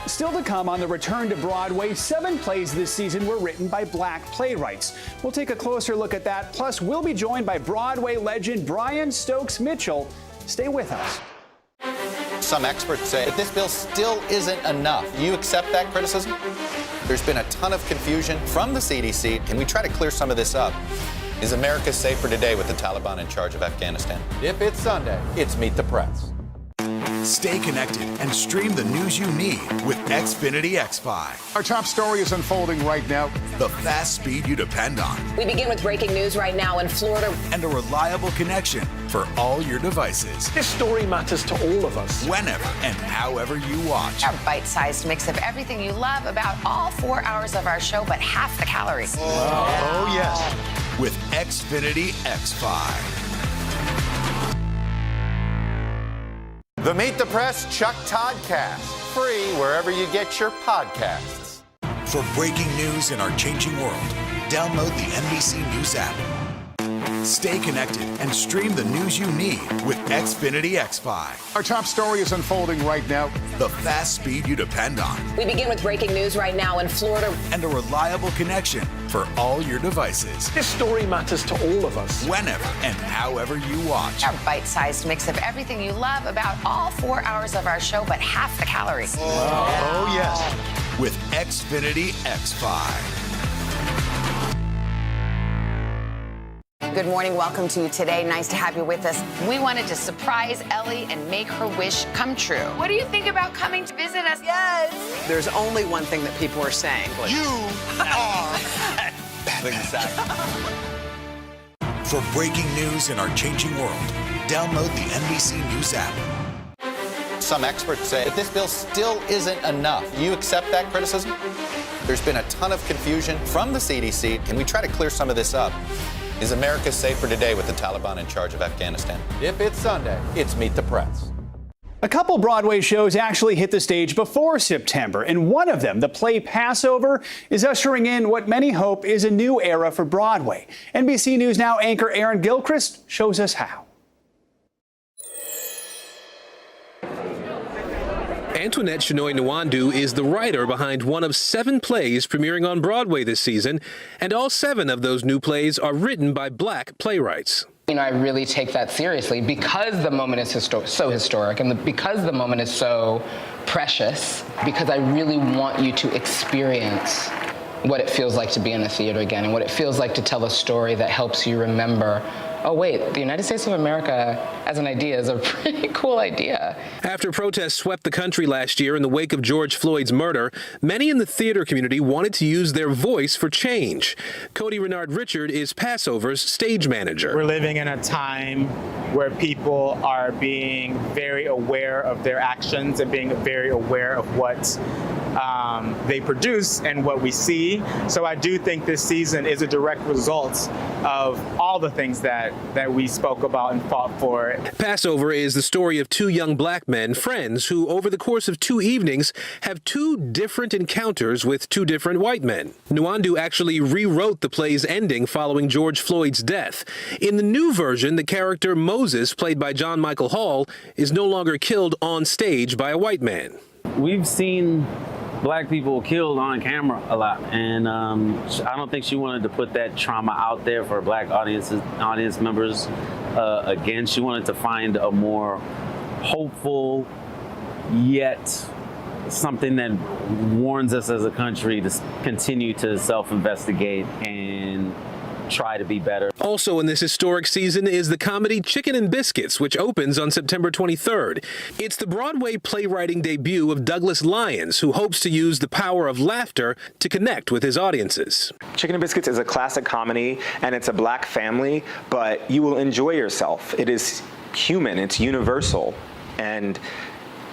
Still to come on the return to Broadway, 7 plays this season were written by Black playwrights. We'll take a closer look at that. Plus, we'll be joined by Broadway legend Brian Stokes Mitchell. Stay with us. Some experts say that this bill still isn't enough. Do you accept that criticism? There's been a ton of confusion from the CDC. Can we try to clear some of this up? Is America safer today with the Taliban in charge of Afghanistan? If it's Sunday, it's Meet the Press. Stay connected and stream the news you need with Xfinity X5. Our top story is unfolding right now. The fast speed you depend on. We begin with breaking news right now in Florida. And a reliable connection for all your devices. This story matters to all of us. Whenever and however you watch. Our bite-sized mix of everything you love about all 4 hours of our show, but half the calories. Oh, yes. With Xfinity X5. The Meet the Press Chuck Toddcast, free wherever you get your podcasts. For breaking news in our changing world, download the NBC News app. Stay connected and stream the news you need with Xfinity X5. Our top story is unfolding right now. The fast speed you depend on. We begin with breaking news right now in Florida. And a reliable connection for all your devices. This story matters to all of us. Whenever and however you watch. Our bite-sized mix of everything you love about all 4 hours of our show, but half the calories. Oh, yes. With Xfinity X5. Good morning. Welcome to Today. Nice to have you with us. We wanted to surprise Ellie and make her wish come true. What do you think about coming to visit us? Yes. There's only one thing that people are saying. You are. Exactly. For breaking news in our changing world, download the NBC News app. Some experts say that this bill still isn't enough. Do you accept that criticism? There's been a ton of confusion from the CDC. Can we try to clear some of this up? Is America safer today with the Taliban in charge of Afghanistan? If it's Sunday, it's Meet the Press. A couple Broadway shows actually hit the stage before September, and one of them, the play Passover, is ushering in what many hope is a new era for Broadway. NBC News Now anchor Aaron Gilchrist shows us how. Antoinette Shenoy Nwandu is the writer behind one of 7 plays premiering on Broadway this season, and all 7 of those new plays are written by Black playwrights. You know, I really take that seriously because the moment is so historic and because the moment is so precious, because I really want you to experience what it feels like to be in a theater again and what it feels like to tell a story that helps you remember, oh wait, the United States of America as an idea is a pretty cool idea. After protests swept the country last year in the wake of George Floyd's murder, many in the theater community wanted to use their voice for change. Cody Renard Richard is Passover's stage manager. We're living in a time where people are being very aware of their actions and being very aware of what they produce and what we see. So I do think this season is a direct result of all the things that we spoke about and fought for. Passover is the story of 2 young Black men, friends, who over the course of 2 evenings have 2 different encounters with 2 different white men. Nwandu actually rewrote the play's ending following George Floyd's death. In the new version, the character Moses, played by John Michael Hall, is no longer killed on stage by a white man. We've seen Black people killed on camera a lot, and I don't think she wanted to put that trauma out there for Black audience members. Again, she wanted to find a more hopeful, yet something that warns us as a country to continue to self-investigate and try to be better. Also in this historic season is the comedy Chicken and Biscuits, which opens on September 23rd. It's the Broadway playwriting debut of Douglas Lyons, who hopes to use the power of laughter to connect with his audiences. Chicken and Biscuits is a classic comedy, and it's a black family, but you will enjoy yourself. It is human, it's universal, and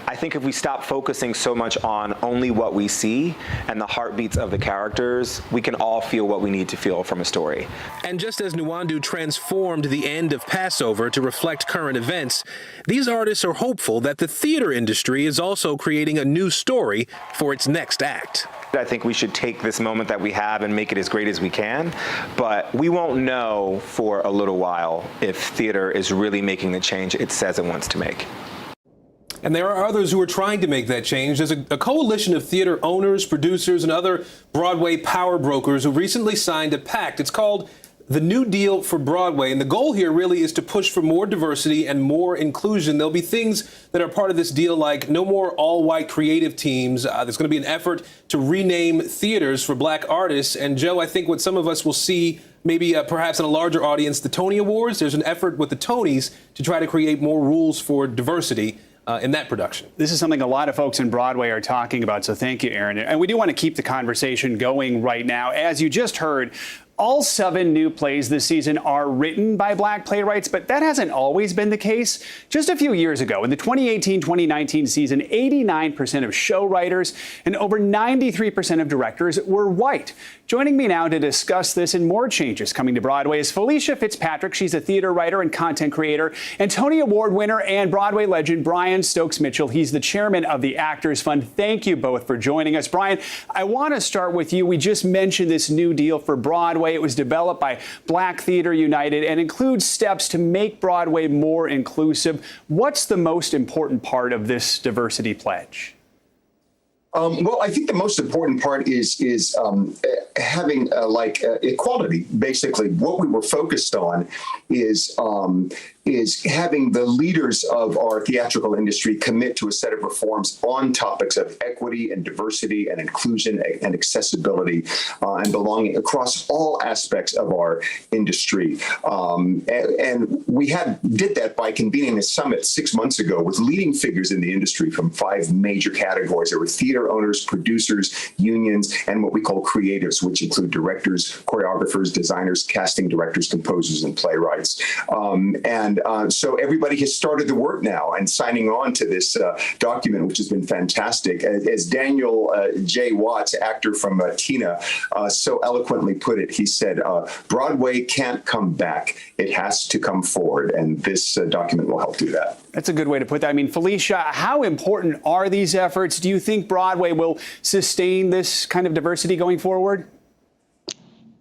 I think if we stop focusing so much on only what we see and the heartbeats of the characters, we can all feel what we need to feel from a story. And just as Nwandu transformed the end of Passover to reflect current events, these artists are hopeful that the theater industry is also creating a new story for its next act. I think we should take this moment that we have and make it as great as we can, but we won't know for a little while if theater is really making the change it says it wants to make. And there are others who are trying to make that change. There's a coalition of theater owners, producers, and other Broadway power brokers who recently signed a pact. It's called the New Deal for Broadway. And the goal here really is to push for more diversity and more inclusion. There'll be things that are part of this deal like no more all-white creative teams. There's going to be an effort to rename theaters for black artists. And Joe, I think what some of us will see maybe perhaps in a larger audience, the Tony Awards, there's an effort with the Tonys to try to create more rules for diversity in that production. This is something a lot of folks in Broadway are talking about, so thank you, Aaron. And we do want to keep the conversation going right now. As you just heard, all 7 new plays this season are written by black playwrights, but that hasn't always been the case. Just a few years ago, in the 2018-2019 season, 89% of show writers and over 93% of directors were white. Joining me now to discuss this and more changes coming to Broadway is Felicia Fitzpatrick. She's a theater writer and content creator, and Tony Award winner and Broadway legend Brian Stokes-Mitchell. He's the chairman of the Actors Fund. Thank you both for joining us. Brian, I want to start with you. We just mentioned this new deal for Broadway. It was developed by Black Theater United and includes steps to make Broadway more inclusive. What's the most important part of this diversity pledge? Well, I think the most important part is having equality. Basically, what we were focused on is having the leaders of our theatrical industry commit to a set of reforms on topics of equity and diversity and inclusion and accessibility and belonging across all aspects of our industry. And we did that by convening a summit 6 months ago with leading figures in the industry from 5 major categories. There were theater owners, producers, unions, and what we call creatives, which include directors, choreographers, designers, casting directors, composers, and playwrights. So everybody has started the work now and signing on to this document, which has been fantastic. As Daniel J. Watts, actor from Tina, so eloquently put it, he said, Broadway can't come back. It has to come forward. And this document will help do that. That's a good way to put that. I mean, Felicia, how important are these efforts? Do you think Broadway will sustain this kind of diversity going forward?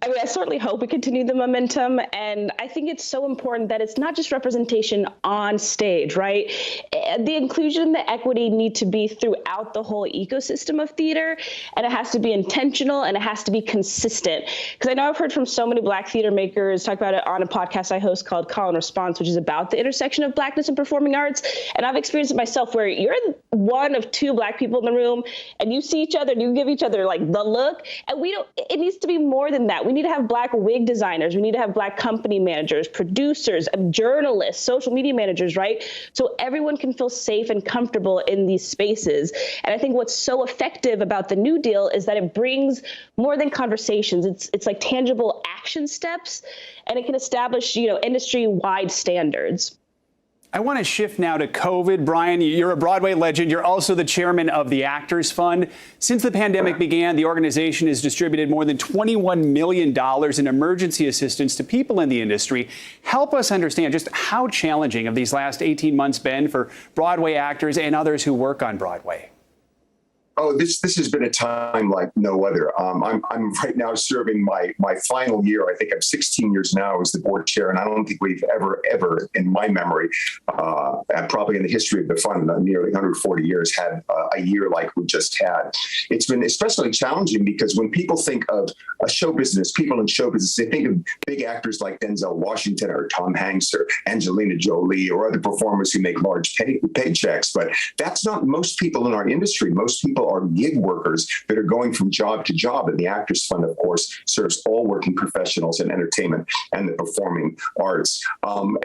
I mean, I certainly hope we continue the momentum. And I think it's so important that it's not just representation on stage, right? The inclusion and the equity need to be throughout the whole ecosystem of theater. And it has to be intentional and it has to be consistent. Because I know I've heard from so many Black theater makers talk about it on a podcast I host called Call and Response, which is about the intersection of Blackness and performing arts. And I've experienced it myself where you're one of 2 Black people in the room and you see each other and you give each other like the look. And it needs to be more than that. We need to have Black wig designers. We need to have Black company managers, producers, journalists, social media managers, right? So everyone can feel safe and comfortable in these spaces. And I think what's so effective about the New Deal is that it brings more than conversations. It's like tangible action steps, and it can establish, industry-wide standards. I want to shift now to COVID. Brian, you're a Broadway legend. You're also the chairman of the Actors Fund. Since the pandemic began, the organization has distributed more than $21 million in emergency assistance to people in the industry. Help us understand just how challenging have these last 18 months been for Broadway actors and others who work on Broadway. Oh, this has been a time like no other. I'm right now serving my final year. I think I'm 16 years now as the board chair, and I don't think we've ever in my memory, and probably in the history of the fund, nearly 140 years, had a year like we just had. It's been especially challenging because when people think of show business, people in show business, they think of big actors like Denzel Washington or Tom Hanks or Angelina Jolie or other performers who make large paychecks. But that's not most people in our industry. Most people are gig workers that are going from job to job. And the Actors Fund, of course, serves all working professionals in entertainment and the performing arts.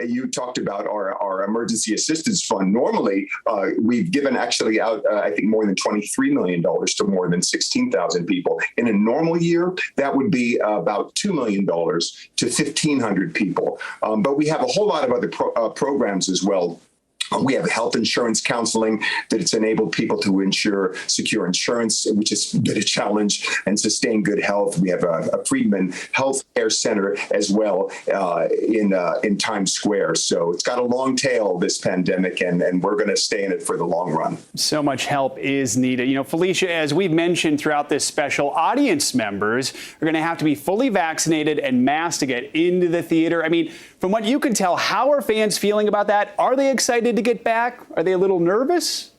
You talked about our emergency assistance fund. Normally, we've given actually out, I think, more than $23 million to more than 16,000 people. In a normal year, that would be about $2 million to 1,500 people. But we have a whole lot of other programs as well. We have health insurance counseling that it's enabled people to ensure secure insurance, which has been a challenge, and sustain good health. We have a Friedman Health Care Center as well in Times Square. So it's got a long tail, this pandemic, and we're going to stay in it for the long run. So much help is needed. You know, Felicia, as we've mentioned throughout this special, audience members are going to have to be fully vaccinated and masked to get into the theater. I mean, from what you can tell, how are fans feeling about that? Are they excited to get back? Are they a little nervous?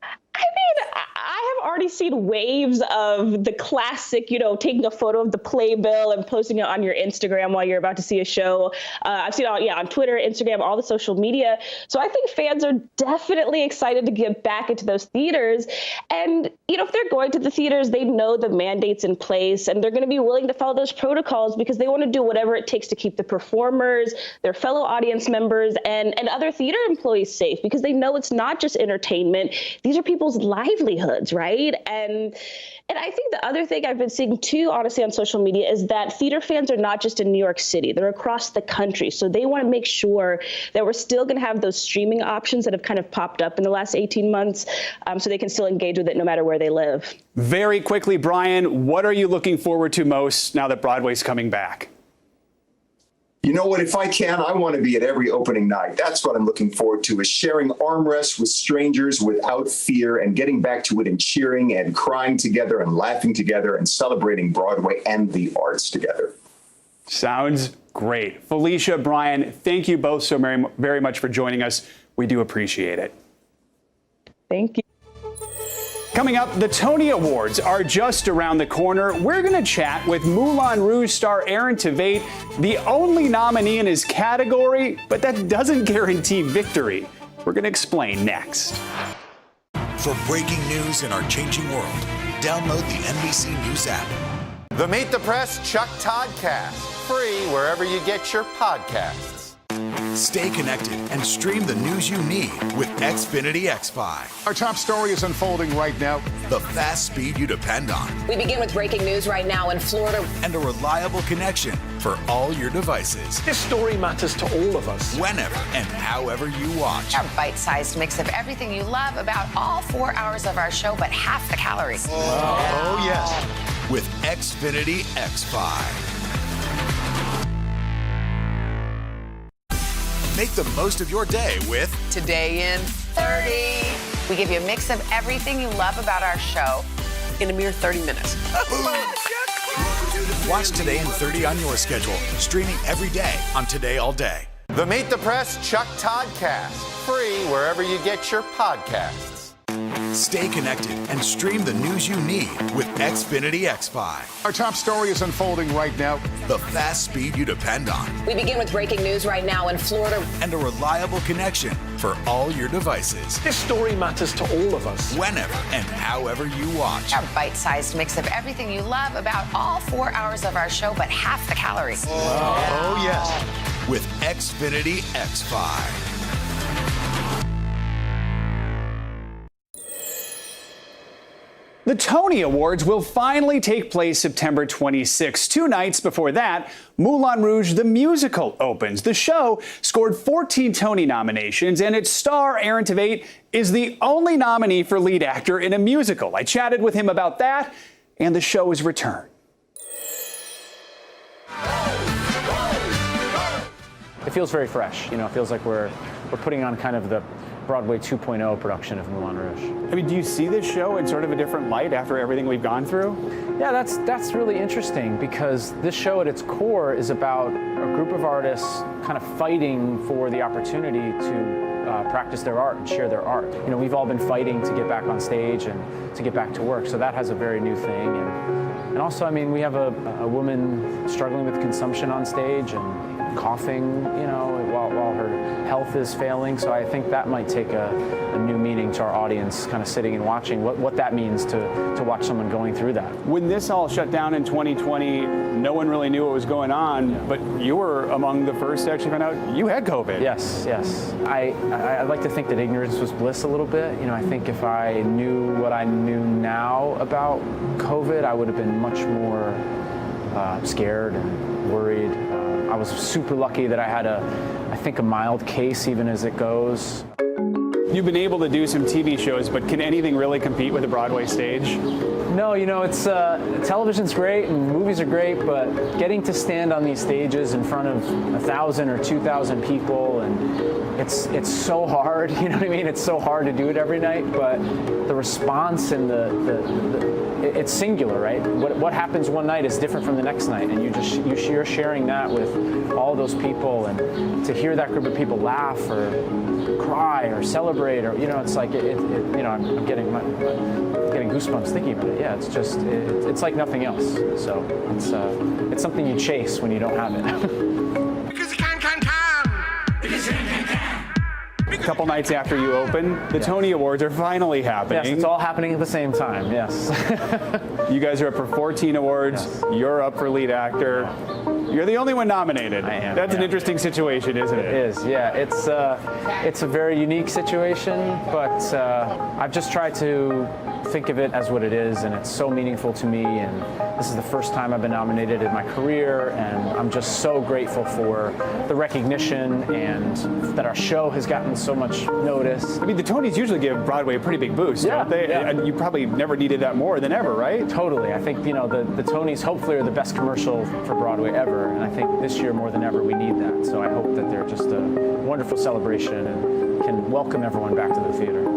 I mean, I have already seen waves of the classic, you know, taking a photo of the playbill and posting it on your Instagram while you're about to see a show. I've seen it on Twitter, Instagram, all the social media. So I think fans are definitely excited to get back into those theaters. And, you know, if they're going to the theaters, they know the mandates in place and they're going to be willing to follow those protocols because they want to do whatever it takes to keep the performers, their fellow audience members, and other theater employees safe because they know it's not just entertainment. These are people's livelihoods, right? And I think the other thing I've been seeing too, honestly, on social media is that theater fans are not just in New York City, they're across the country. So they want to make sure that we're still going to have those streaming options that have kind of popped up in the last 18 months so they can still engage with it no matter where they live. Very quickly, Brian, what are you looking forward to most now that Broadway's coming back? You know what? If I can, I want to be at every opening night. That's what I'm looking forward to, is sharing armrests with strangers without fear and getting back to it and cheering and crying together and laughing together and celebrating Broadway and the arts together. Sounds great. Felicia, Brian, thank you both so very much for joining us. We do appreciate it. Thank you. Coming up, the Tony Awards are just around the corner. We're going to chat with Moulin Rouge star Aaron Tveit, the only nominee in his category, but that doesn't guarantee victory. We're going to explain next. For breaking news in our changing world, download the NBC News app. The Meet the Press Chuck Toddcast, free wherever you get your podcasts. Stay connected and stream the news you need with Xfinity X5. Our top story is unfolding right now. The fast speed you depend on. We begin with breaking news right now in Florida. And a reliable connection for all your devices. This story matters to all of us. Whenever and however you watch. Our bite-sized mix of everything you love about all 4 hours of our show, but half the calories. Oh yes. With Xfinity X5. Make the most of your day with Today in 30. We give you a mix of everything you love about our show in a mere 30 minutes. Watch Today in 30 on your schedule, streaming every day on Today All Day. The Meet the Press Chuck Toddcast, free wherever you get your podcasts. Stay connected and stream the news you need with Xfinity X5. Our top story is unfolding right now. The fast speed you depend on. We begin with breaking news right now in Florida. And a reliable connection for all your devices. This story matters to all of us. Whenever and however you watch. Our bite-sized mix of everything you love about all 4 hours of our show, but half the calories. Oh yes. With Xfinity X5. The Tony Awards will finally take place September 26. 2 nights before that, Moulin Rouge the Musical opens. The show scored 14 Tony nominations, and its star, Aaron Tveit, is the only nominee for lead actor in a musical. I chatted with him about that and the show's return. It feels very fresh. You know, it feels like we're putting on kind of the Broadway 2.0 production of Moulin Rouge. I mean, do you see this show in sort of a different light after everything we've gone through? Yeah, that's really interesting because this show at its core is about a group of artists kind of fighting for the opportunity to practice their art and share their art. You know, we've all been fighting to get back on stage and to get back to work, so that has a very new thing. And also, I mean, we have a woman struggling with consumption on stage and coughing, you know, while her health is failing. So I think that might take a new meaning to our audience, kind of sitting and watching what that means to watch someone going through that. When this all shut down in 2020, no one really knew what was going on, but you were among the first to actually find out you had COVID. Yes. I like to think that ignorance was bliss a little bit. You know, I think if I knew what I knew now about COVID, I would have been much more scared and worried. I was super lucky that I had I think a mild case, even as it goes. You've been able to do some TV shows, but can anything really compete with a Broadway stage? No, you know, it's television's great and movies are great, but getting to stand on these stages in front of 1,000 or 2,000 people, and it's so hard. You know what I mean? It's so hard to do it every night, but the response and it's singular, right? What happens one night is different from the next night, and you're sharing that with all those people, and to hear that group of people laugh or cry or celebrate, or, you know, it's like you know, I'm getting goosebumps thinking about it. Yeah, it's just it's like nothing else. So it's something you chase when you don't have it. Because you can. Because you can. A couple nights after you open, the Tony Awards are finally happening. Yes, it's all happening at the same time, yes. You guys are up for 14 awards. Yes. You're up for lead actor. You're the only one nominated. I am. That's an interesting situation, isn't it? It is, yeah. It's a very unique situation, but I've just tried to think of it as what it is, and it's so meaningful to me, and this is the first time I've been nominated in my career, and I'm just so grateful for the recognition and that our show has gotten so much notice. I mean, the Tonys usually give Broadway a pretty big boost, don't they? Yeah. And you probably never needed that more than ever, right? Totally. I think, you know, the Tonys hopefully are the best commercial for Broadway ever, and I think this year more than ever we need that. So I hope that they're just a wonderful celebration and can welcome everyone back to the theater.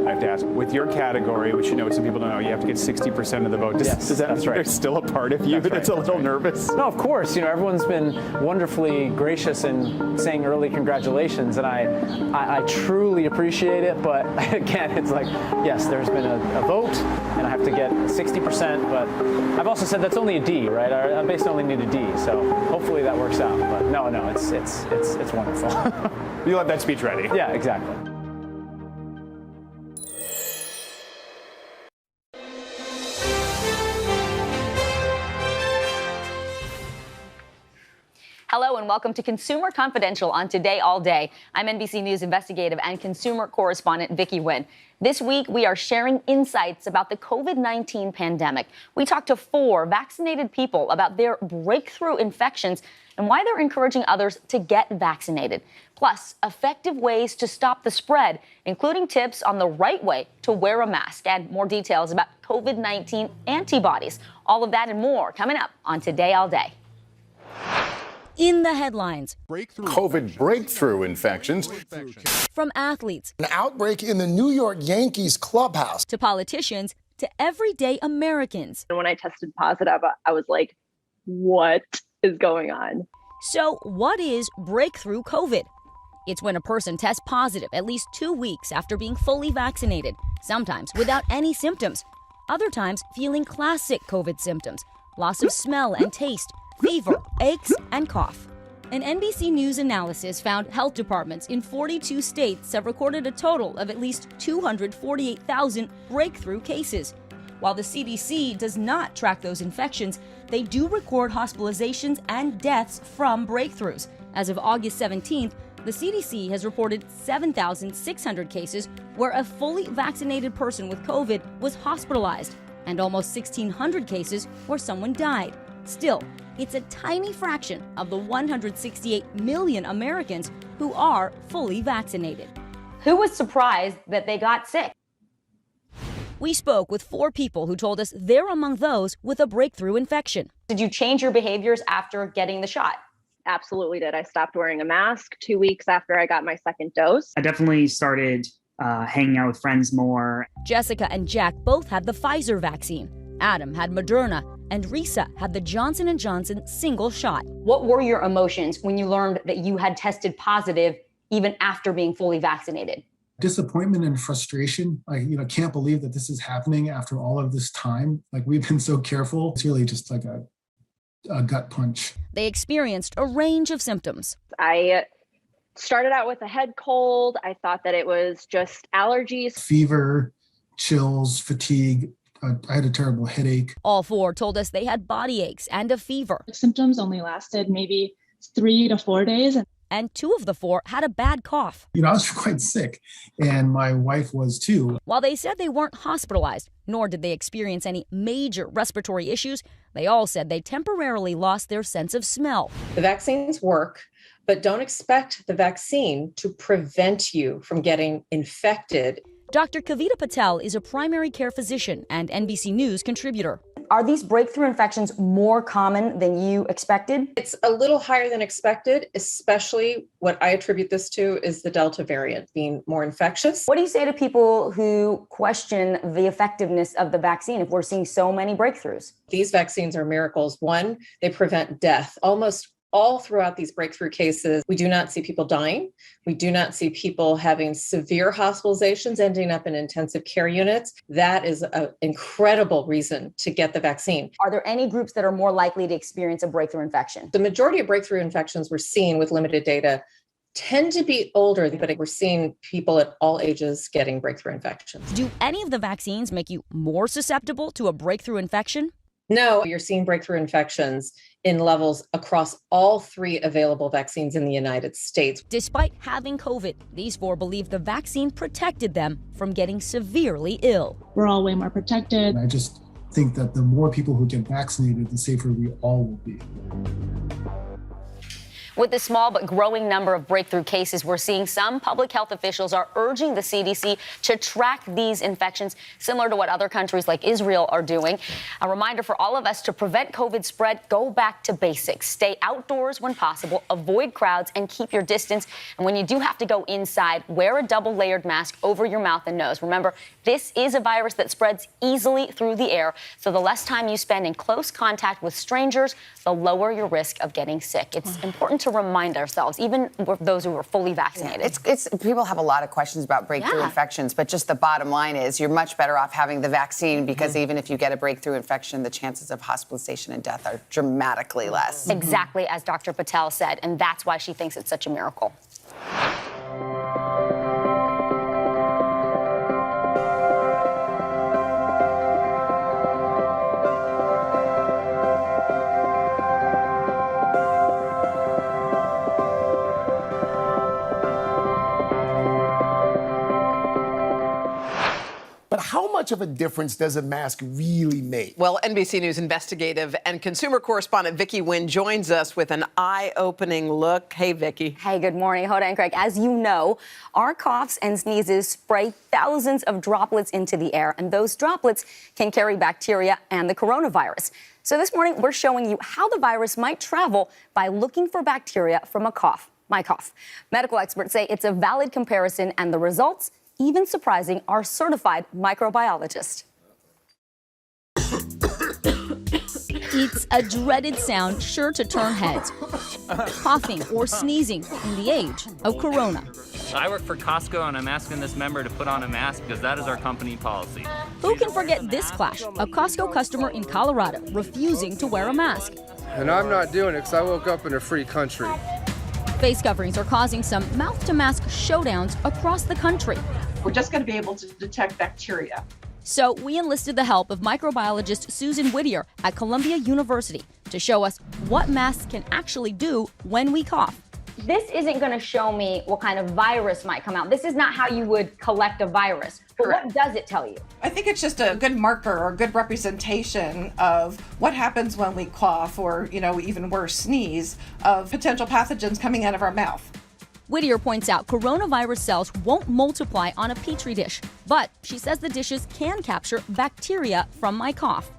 I have to ask, with your category, which, you know, some people don't know, you have to get 60% of the vote. Yes, does that that's mean right. There's still a part of you that's a little nervous? No, of course. You know, everyone's been wonderfully gracious in saying early congratulations, and I truly appreciate it. But again, it's like, yes, there's been a vote, and I have to get 60%. But I've also said that's only a D, right? I basically only need a D, so hopefully that works out. But no, it's wonderful. You'll have that speech ready. Yeah, exactly. Hello and welcome to Consumer Confidential on Today All Day. I'm NBC News investigative and consumer correspondent Vicki Nguyen. This week, we are sharing insights about the COVID-19 pandemic. We talked to 4 vaccinated people about their breakthrough infections and why they're encouraging others to get vaccinated. Plus, effective ways to stop the spread, including tips on the right way to wear a mask and more details about COVID-19 antibodies. All of that and more coming up on Today All Day. In the headlines, COVID breakthrough infections. From athletes, an outbreak in the New York Yankees clubhouse, to politicians, to everyday Americans. When I tested positive, I was like, what is going on? So what is breakthrough COVID? It's when a person tests positive at least 2 weeks after being fully vaccinated, sometimes without any symptoms, other times feeling classic COVID symptoms, loss of smell and taste, fever, aches, and cough. An NBC News analysis found health departments in 42 states have recorded a total of at least 248,000 breakthrough cases. While the CDC does not track those infections, they do record hospitalizations and deaths from breakthroughs. As of August 17th, the CDC has reported 7,600 cases where a fully vaccinated person with COVID was hospitalized, and almost 1,600 cases where someone died. Still, it's a tiny fraction of the 168 million Americans who are fully vaccinated. Who was surprised that they got sick? We spoke with 4 people who told us they're among those with a breakthrough infection. Did you change your behaviors after getting the shot? Absolutely did. I stopped wearing a mask 2 weeks after I got my second dose. I definitely started hanging out with friends more. Jessica and Jack both had the Pfizer vaccine. Adam had Moderna, and Risa had the Johnson & Johnson single shot. What were your emotions when you learned that you had tested positive even after being fully vaccinated. Disappointment and frustration. I can't believe that this is happening after all of this time. Like, we've been so careful. It's really just like a gut punch. They experienced a range of symptoms. I started out with a head cold. I thought that it was just allergies. Fever, chills, fatigue. I had a terrible headache. All four told us they had body aches and a fever. Symptoms only lasted maybe 3 to 4 days. And 2 of the 4 had a bad cough. I was quite sick, and my wife was too. While they said they weren't hospitalized, nor did they experience any major respiratory issues, they all said they temporarily lost their sense of smell. The vaccines work, but don't expect the vaccine to prevent you from getting infected. Dr. Kavita Patel is a primary care physician and NBC News contributor. Are these breakthrough infections more common than you expected? It's a little higher than expected, especially what I attribute this to is the Delta variant being more infectious. What do you say to people who question the effectiveness of the vaccine if we're seeing so many breakthroughs? These vaccines are miracles. One, they prevent death. Almost all throughout these breakthrough cases, we do not see people dying. We do not see people having severe hospitalizations, ending up in intensive care units. That is an incredible reason to get the vaccine. Are there any groups that are more likely to experience a breakthrough infection? The majority of breakthrough infections we're seeing with limited data tend to be older, but we're seeing people at all ages getting breakthrough infections. Do any of the vaccines make you more susceptible to a breakthrough infection? No, you're seeing breakthrough infections in levels across all 3 available vaccines in the United States. Despite having COVID, these 4 believe the vaccine protected them from getting severely ill. We're all way more protected. I just think that the more people who get vaccinated, the safer we all will be. With the small but growing number of breakthrough cases we're seeing, some public health officials are urging the CDC to track these infections, similar to what other countries like Israel are doing. A reminder for all of us to prevent COVID spread, go back to basics. Stay outdoors when possible, avoid crowds, and keep your distance. And when you do have to go inside, wear a double-layered mask over your mouth and nose. Remember, this is a virus that spreads easily through the air, so the less time you spend in close contact with strangers, the lower your risk of getting sick. It's important to remind ourselves, even those who are fully vaccinated. It's people have a lot of questions about breakthrough infections, but just the bottom line is you're much better off having the vaccine because even if you get a breakthrough infection, the chances of hospitalization and death are dramatically less. Exactly as Dr. Patel said, and that's why she thinks it's such a miracle. But how much of a difference does a mask really make? Well, NBC News investigative and consumer correspondent Vicky Nguyen joins us with an eye-opening look. Hey, Vicky. Hey, good morning, Hoda and Craig. As you know, our coughs and sneezes spray thousands of droplets into the air, and those droplets can carry bacteria and the coronavirus. So this morning, we're showing you how the virus might travel by looking for bacteria from a cough, my cough. Medical experts say it's a valid comparison, and the results, even surprising, our certified microbiologist. It's a dreaded sound sure to turn heads. Coughing or sneezing in the age of corona. I work for Costco and I'm asking this member to put on a mask because that is our company policy. Who can forget this clash? A Costco customer in Colorado refusing to wear a mask. And I'm not doing it because I woke up in a free country. Face coverings are causing some mouth-to-mask showdowns across the country. We're just going to be able to detect bacteria. So we enlisted the help of microbiologist Susan Whittier at Columbia University to show us what masks can actually do when we cough. This isn't going to show me what kind of virus might come out. This is not how you would collect a virus. But what does it tell you? I think it's just a good marker or a good representation of what happens when we cough or, even worse, sneeze, of potential pathogens coming out of our mouth. Whittier points out coronavirus cells won't multiply on a petri dish, but she says the dishes can capture bacteria from my cough.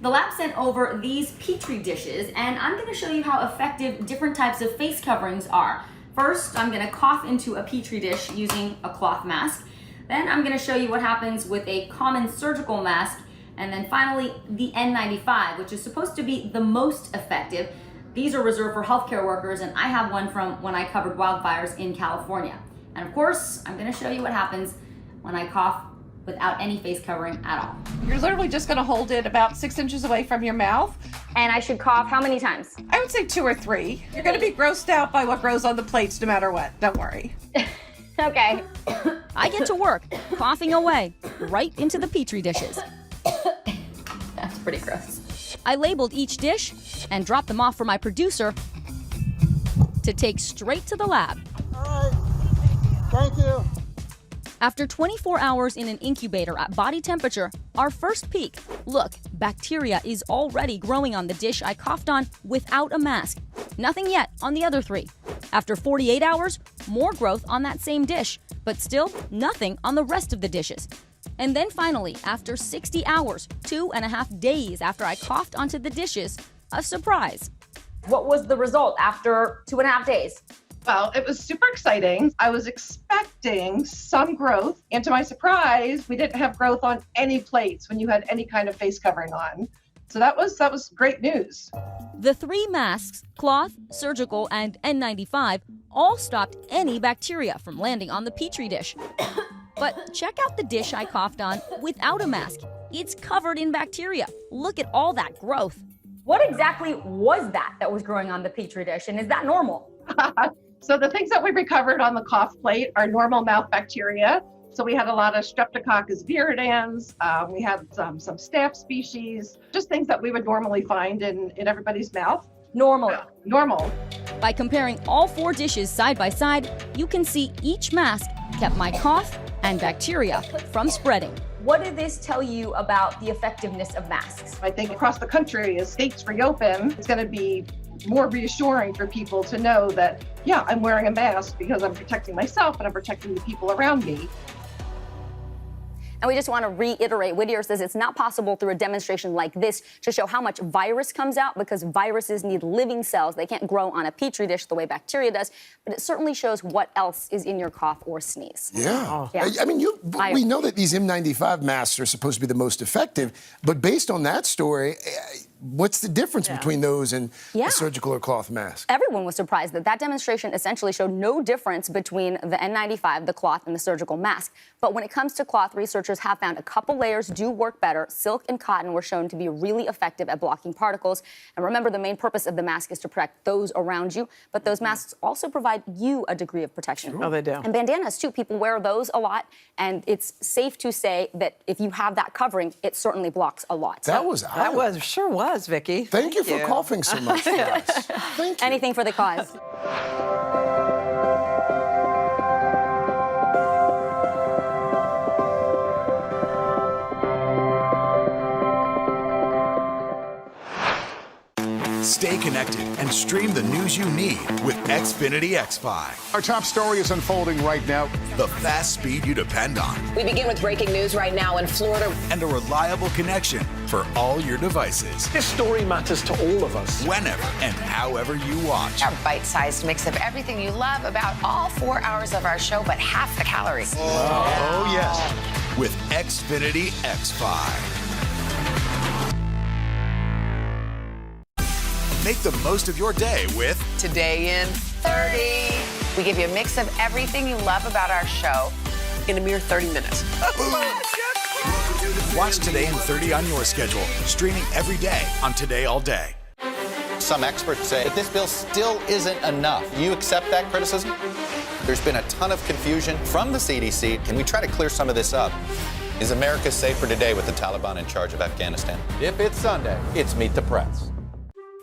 The lab sent over these petri dishes, and I'm going to show you how effective different types of face coverings are. First, I'm going to cough into a petri dish using a cloth mask. Then I'm going to show you what happens with a common surgical mask. And then finally, the N95, which is supposed to be the most effective. These are reserved for healthcare workers, and I have one from when I covered wildfires in California. And of course, I'm gonna show you what happens when I cough without any face covering at all. You're literally just going to hold it about 6 inches away from your mouth. And I should cough how many times? I would say 2 or 3. You're going to be grossed out by what grows on the plates no matter what. Don't worry. Okay. I get to work, coughing away, right into the Petri dishes. That's pretty gross. I labeled each dish and dropped them off for my producer to take straight to the lab. All right. Thank you. After 24 hours in an incubator at body temperature, our first peek. Look, bacteria is already growing on the dish I coughed on without a mask. Nothing yet on the other 3. After 48 hours, more growth on that same dish, but still nothing on the rest of the dishes. And then finally, after 60 hours, 2.5 days after I coughed onto the dishes, a surprise. What was the result after 2.5 days? Well, it was super exciting. I was expecting some growth, and to my surprise, we didn't have growth on any plates when you had any kind of face covering on. So that was great news. The 3 masks, cloth, surgical, and N95, all stopped any bacteria from landing on the Petri dish. But check out the dish I coughed on without a mask. It's covered in bacteria. Look at all that growth. What exactly was that was growing on the Petri dish, and is that normal? So the things that we recovered on the cough plate are normal mouth bacteria. So we had a lot of Streptococcus viridans. We had some staph species, just things that we would normally find in everybody's mouth. Normal. Normal. By comparing all 4 dishes side by side, you can see each mask kept my cough and bacteria from spreading. What did this tell you about the effectiveness of masks? I think across the country, as states reopen, it's going to be more reassuring for people to know that, yeah, I'm wearing a mask because I'm protecting myself and I'm protecting the people around me. And we just want to reiterate, Whittier says it's not possible through a demonstration like this to show how much virus comes out because viruses need living cells. They can't grow on a Petri dish the way bacteria does, but it certainly shows what else is in your cough or sneeze. Yeah. I mean, we know that these N95 masks are supposed to be the most effective, but based on that story, what's the difference between those and a surgical or cloth mask? Everyone was surprised that demonstration essentially showed no difference between the N95, the cloth, and the surgical mask. But when it comes to cloth, researchers have found a couple layers do work better. Silk and cotton were shown to be really effective at blocking particles. And remember, the main purpose of the mask is to protect those around you. But those masks also provide you a degree of protection. Oh, they do. And bandanas, too. People wear those a lot. And it's safe to say that if you have that covering, it certainly blocks a lot. Sure was, Vicki. Thank you for coughing so much for us. Thank you. Anything for the cause. Stay connected and stream the news you need with Xfinity X5. Our top story is unfolding right now. The fast speed you depend on. We begin with breaking news right now in Florida. And a reliable connection for all your devices. This story matters to all of us. Whenever and however you watch. Our bite-sized mix of everything you love about all 4 hours of our show, but half the calories. Oh, yes. With Xfinity X5. Make the most of your day with Today in 30. We give you a mix of everything you love about our show in a mere 30 minutes. Watch Today in 30 on your schedule, streaming every day on Today All Day. Some experts say that this bill still isn't enough. You accept that criticism? There's been a ton of confusion from the CDC. Can we try to clear some of this up? Is America safer today with the Taliban in charge of Afghanistan? If it's Sunday, it's Meet the Press.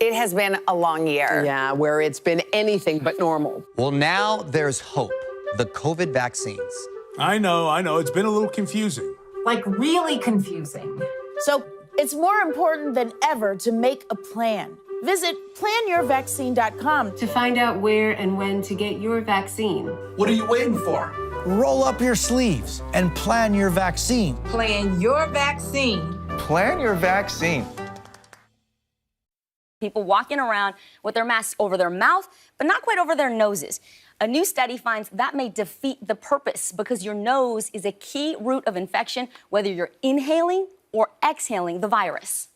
It has been a long year. Yeah, where it's been anything but normal. Well, now there's hope. The COVID vaccines. I know. It's been a little confusing. Like really confusing. So it's more important than ever to make a plan. Visit planyourvaccine.com to find out where and when to get your vaccine. What are you waiting for? Roll up your sleeves and plan your vaccine. Plan your vaccine. Plan your vaccine. People walking around with their masks over their mouth, but not quite over their noses. A new study finds that may defeat the purpose because your nose is a key route of infection, whether you're inhaling or exhaling the virus.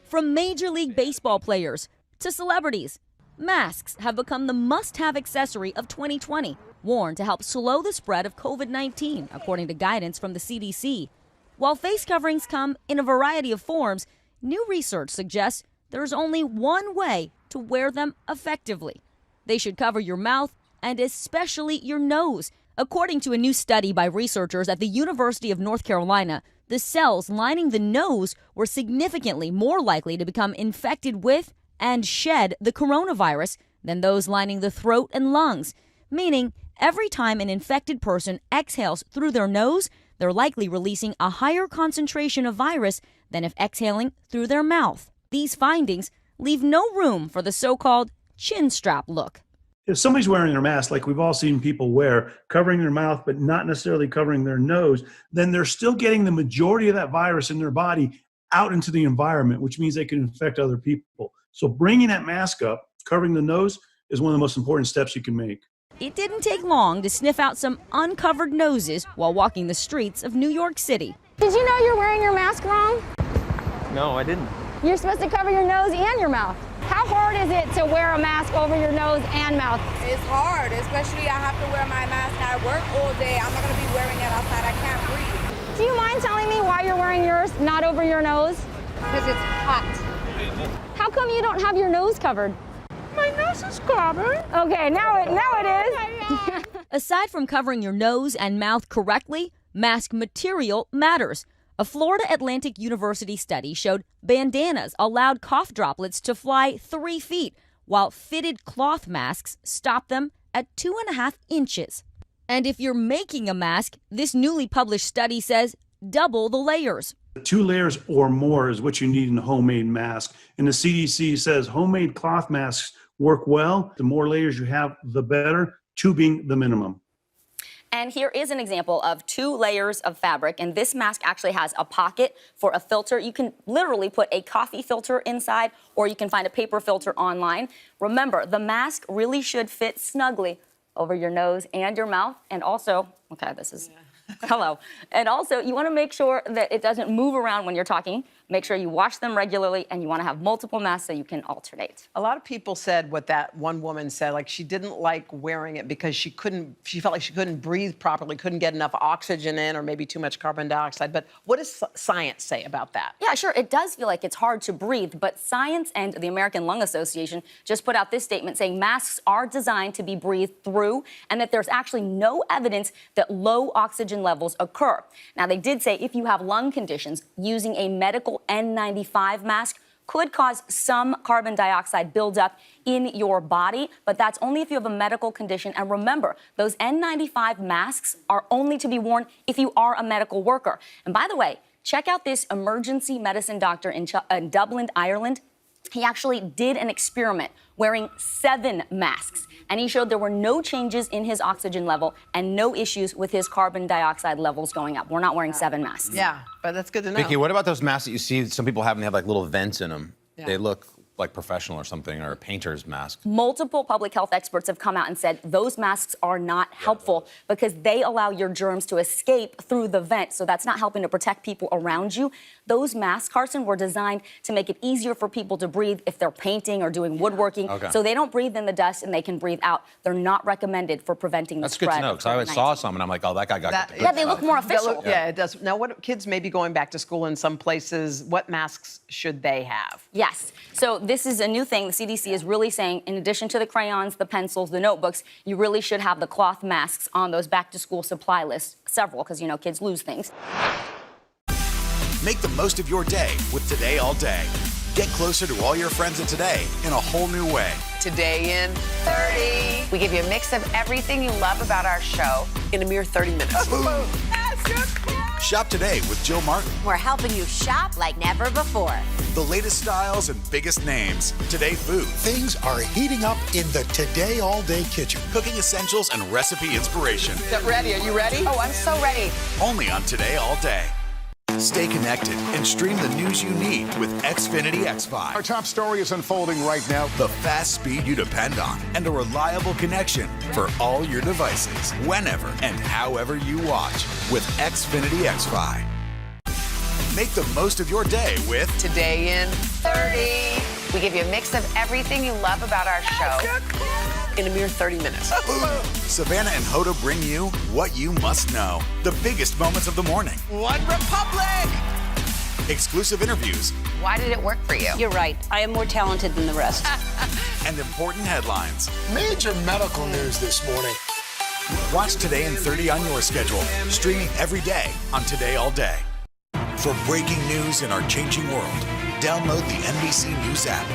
From Major League Baseball players to celebrities. Masks have become the must-have accessory of 2020, worn to help slow the spread of COVID-19, according to guidance from the CDC. While face coverings come in a variety of forms, new research suggests there's only one way to wear them effectively. They should cover your mouth and especially your nose. According to a new study by researchers at the University of North Carolina, the cells lining the nose were significantly more likely to become infected with and shed the coronavirus than those lining the throat and lungs, meaning every time an infected person exhales through their nose, they're likely releasing a higher concentration of virus than if exhaling through their mouth. These findings leave no room for the so-called chin strap look. If somebody's wearing their mask, like we've all seen people wear, covering their mouth but not necessarily covering their nose, then they're still getting the majority of that virus in their body out into the environment, which means they can infect other people. So bringing that mask up, covering the nose, is one of the most important steps you can make. It didn't take long to sniff out some uncovered noses while walking the streets of New York City. Did you know you're wearing your mask wrong? No, I didn't. You're supposed to cover your nose and your mouth. How hard is it to wear a mask over your nose and mouth? It's hard, especially I have to wear my mask. I work all day. I'm not going to be wearing it outside. I can't breathe. Do you mind telling me why you're wearing yours not over your nose? Because it's hot. How come you don't have your nose covered? My nose is covered. Okay, now it is. Aside from covering your nose and mouth correctly, mask material matters. A Florida Atlantic University study showed bandanas allowed cough droplets to fly 3 feet, while fitted cloth masks stopped them at 2.5 inches. And if you're making a mask, this newly published study says double the layers. 2 layers or more is what you need in a homemade mask. And the CDC says homemade cloth masks work well. The more layers you have, the better, 2 being the minimum. And here is an example of 2 layers of fabric, and this mask actually has a pocket for a filter. You can literally put a coffee filter inside, or you can find a paper filter online. Remember, the mask really should fit snugly over your nose and your mouth, and also, okay, this is, hello. And also, you want to make sure that it doesn't move around when you're talking. Make sure you wash them regularly, and you want to have multiple masks so you can alternate. A lot of people said what that one woman said, like she didn't like wearing it because she felt like she couldn't breathe properly, couldn't get enough oxygen in, or maybe too much carbon dioxide. But what does science say about that? Yeah, sure. It does feel like it's hard to breathe, but science and the American Lung Association just put out this statement saying masks are designed to be breathed through and that there's actually no evidence that low oxygen levels occur. Now, they did say if you have lung conditions, using a medical N95 mask could cause some carbon dioxide buildup in your body, but that's only if you have a medical condition. And remember, those N95 masks are only to be worn if you are a medical worker. And by the way, check out this emergency medicine doctor in Dublin, Ireland. He actually did an experiment wearing 7 masks, and he showed there were no changes in his oxygen level and no issues with his carbon dioxide levels going up. We're not wearing 7 masks. Yeah, but that's good to know. Vicky, what about those masks that you see some people have and they have like little vents in them? Yeah. They look like professional or something, or a painter's mask. Multiple public health experts have come out and said those masks are not helpful because they allow your germs to escape through the vent. So that's not helping to protect people around you. Those masks, Carson, were designed to make it easier for people to breathe if they're painting or doing woodworking. Okay. So they don't breathe in the dust and they can breathe out. They're not recommended for preventing the That's good spread. to know, because I saw some and I'm like, oh, that guy got the good Yeah, they stuff. look more official. Yeah, it does. Now, what kids may be going back to school in some places, what masks should they have? Yes. So this is a new thing. The CDC is really saying, in addition to the crayons, the pencils, the notebooks, you really should have the cloth masks on those back-to-school supply lists. Several, because, you know, kids lose things. Make the most of your day with Today All Day. Get closer to all your friends at Today in a whole new way. Today in 30. We give you a mix of everything you love about our show in a mere 30 minutes. Shop today with Jill Martin. We're helping you shop like never before. The latest styles and biggest names. Today Food. Things are heating up in the Today All Day kitchen. Cooking essentials and recipe inspiration. Get ready. Are you ready? Oh, I'm so ready. Only on Today All Day. Stay connected and stream the news you need with Xfinity X5. Our top story is unfolding right now. The fast speed you depend on and a reliable connection for all your devices, whenever and however you watch with Xfinity X5. Make the most of your day with Today in 30. We give you a mix of everything you love about our show in a mere 30 minutes. Savannah and Hoda bring you what you must know. The biggest moments of the morning. One Republic! Exclusive interviews. Why did it work for you? You're right. I am more talented than the rest. And important headlines. Major medical news this morning. Watch Today in 30 on your schedule. Streaming every day on Today All Day. For breaking news in our changing world, download the NBC News app.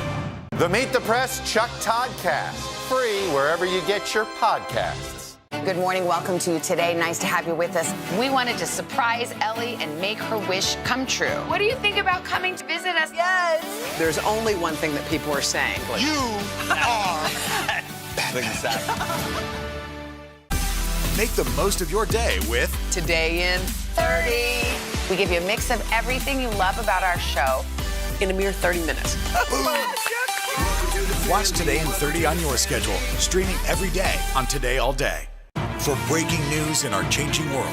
The Meet the Press Chuck Toddcast, free wherever you get your podcasts. Good morning. Welcome to Today. Nice to have you with us. We wanted to surprise Ellie and make her wish come true. What do you think about coming to visit us? Yes. There's only one thing that people are saying. You are Make the most of your day with Today in 30. We give you a mix of everything you love about our show in a mere 30 minutes. Watch Today in 30 on your schedule. Streaming every day on Today All Day. For breaking news in our changing world,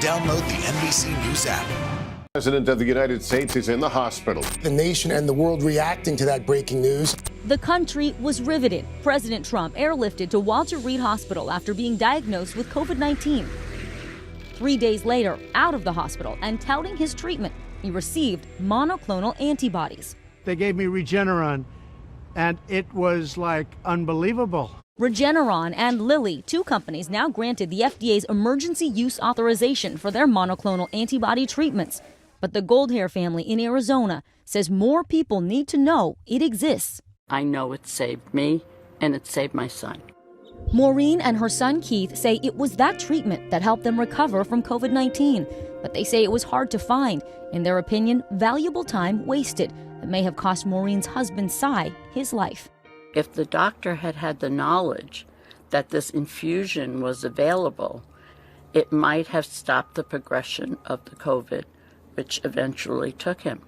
download the NBC News app. The President of the United States is in the hospital. the nation and the world reacting to that breaking news. The country was riveted. President Trump airlifted to Walter Reed Hospital after being diagnosed with COVID-19. 3 days later, out of the hospital and touting his treatment, he received monoclonal antibodies. They gave me Regeneron, and it was like unbelievable. Regeneron and Lilly, two companies now granted the FDA's emergency use authorization for their monoclonal antibody treatments. But the Goldhair family in Arizona says more people need to know it exists. I know it saved me, and it saved my son. Maureen and her son Keith say it was that treatment that helped them recover from COVID-19. But they say it was hard to find. In their opinion, valuable time wasted that may have cost Maureen's husband, Cy, his life. If the doctor had had the knowledge that this infusion was available, it might have stopped the progression of the COVID, which eventually took him.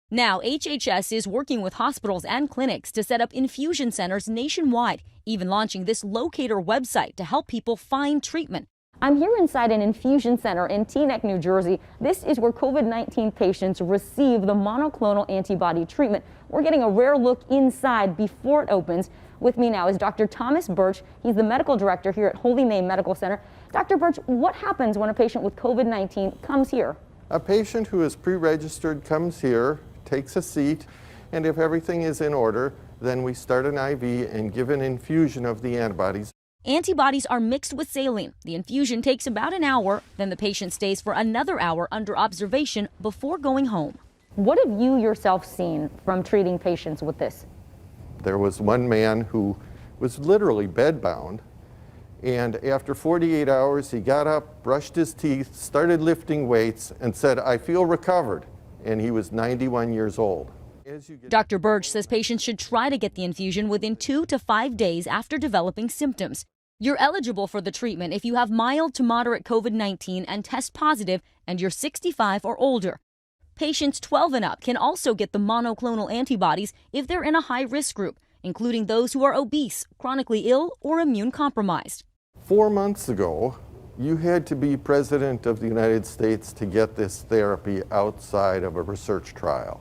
Now, HHS is working with hospitals and clinics to set up infusion centers nationwide, even launching this locator website to help people find treatment. I'm here inside an infusion center in Teaneck, New Jersey. This is where COVID-19 patients receive the monoclonal antibody treatment. We're getting a rare look inside before it opens. With me now is Dr. Thomas Birch. He's the medical director here at Holy Name Medical Center. Dr. Birch, what happens when a patient with COVID-19 comes here? A patient who is pre-registered comes here, takes a seat, and if everything is in order, then we start an IV and give an infusion of the antibodies. Antibodies are mixed with saline. The infusion takes about an hour, then the patient stays for another hour under observation before going home. What have you yourself seen from treating patients with this? There was one man who was literally bedbound, and after 48 hours, he got up, brushed his teeth, started lifting weights, and said, "I feel recovered," and he was 91 years old. Dr. Birch says patients should try to get the infusion within 2 to 5 days after developing symptoms. You're eligible for the treatment if you have mild to moderate COVID-19 and test positive and you're 65 or older. Patients 12 and up can also get the monoclonal antibodies if they're in a high-risk group, including those who are obese, chronically ill, or immune compromised. 4 months ago, you had to be President of the United States to get this therapy outside of a research trial.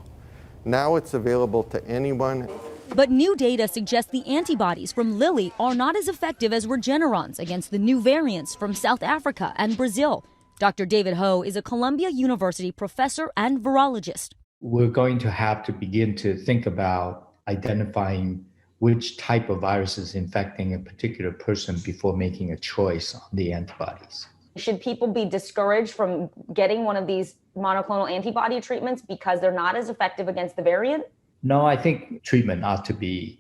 Now it's available to anyone. But new data suggests the antibodies from Lilly are not as effective as Regeneron's against the new variants from South Africa and Brazil. Dr. David Ho is a Columbia University professor and virologist. We're going to have to begin to think about identifying which type of virus is infecting a particular person before making a choice on the antibodies. Should people be discouraged from getting one of these monoclonal antibody treatments because they're not as effective against the variant? No, I think treatment ought to be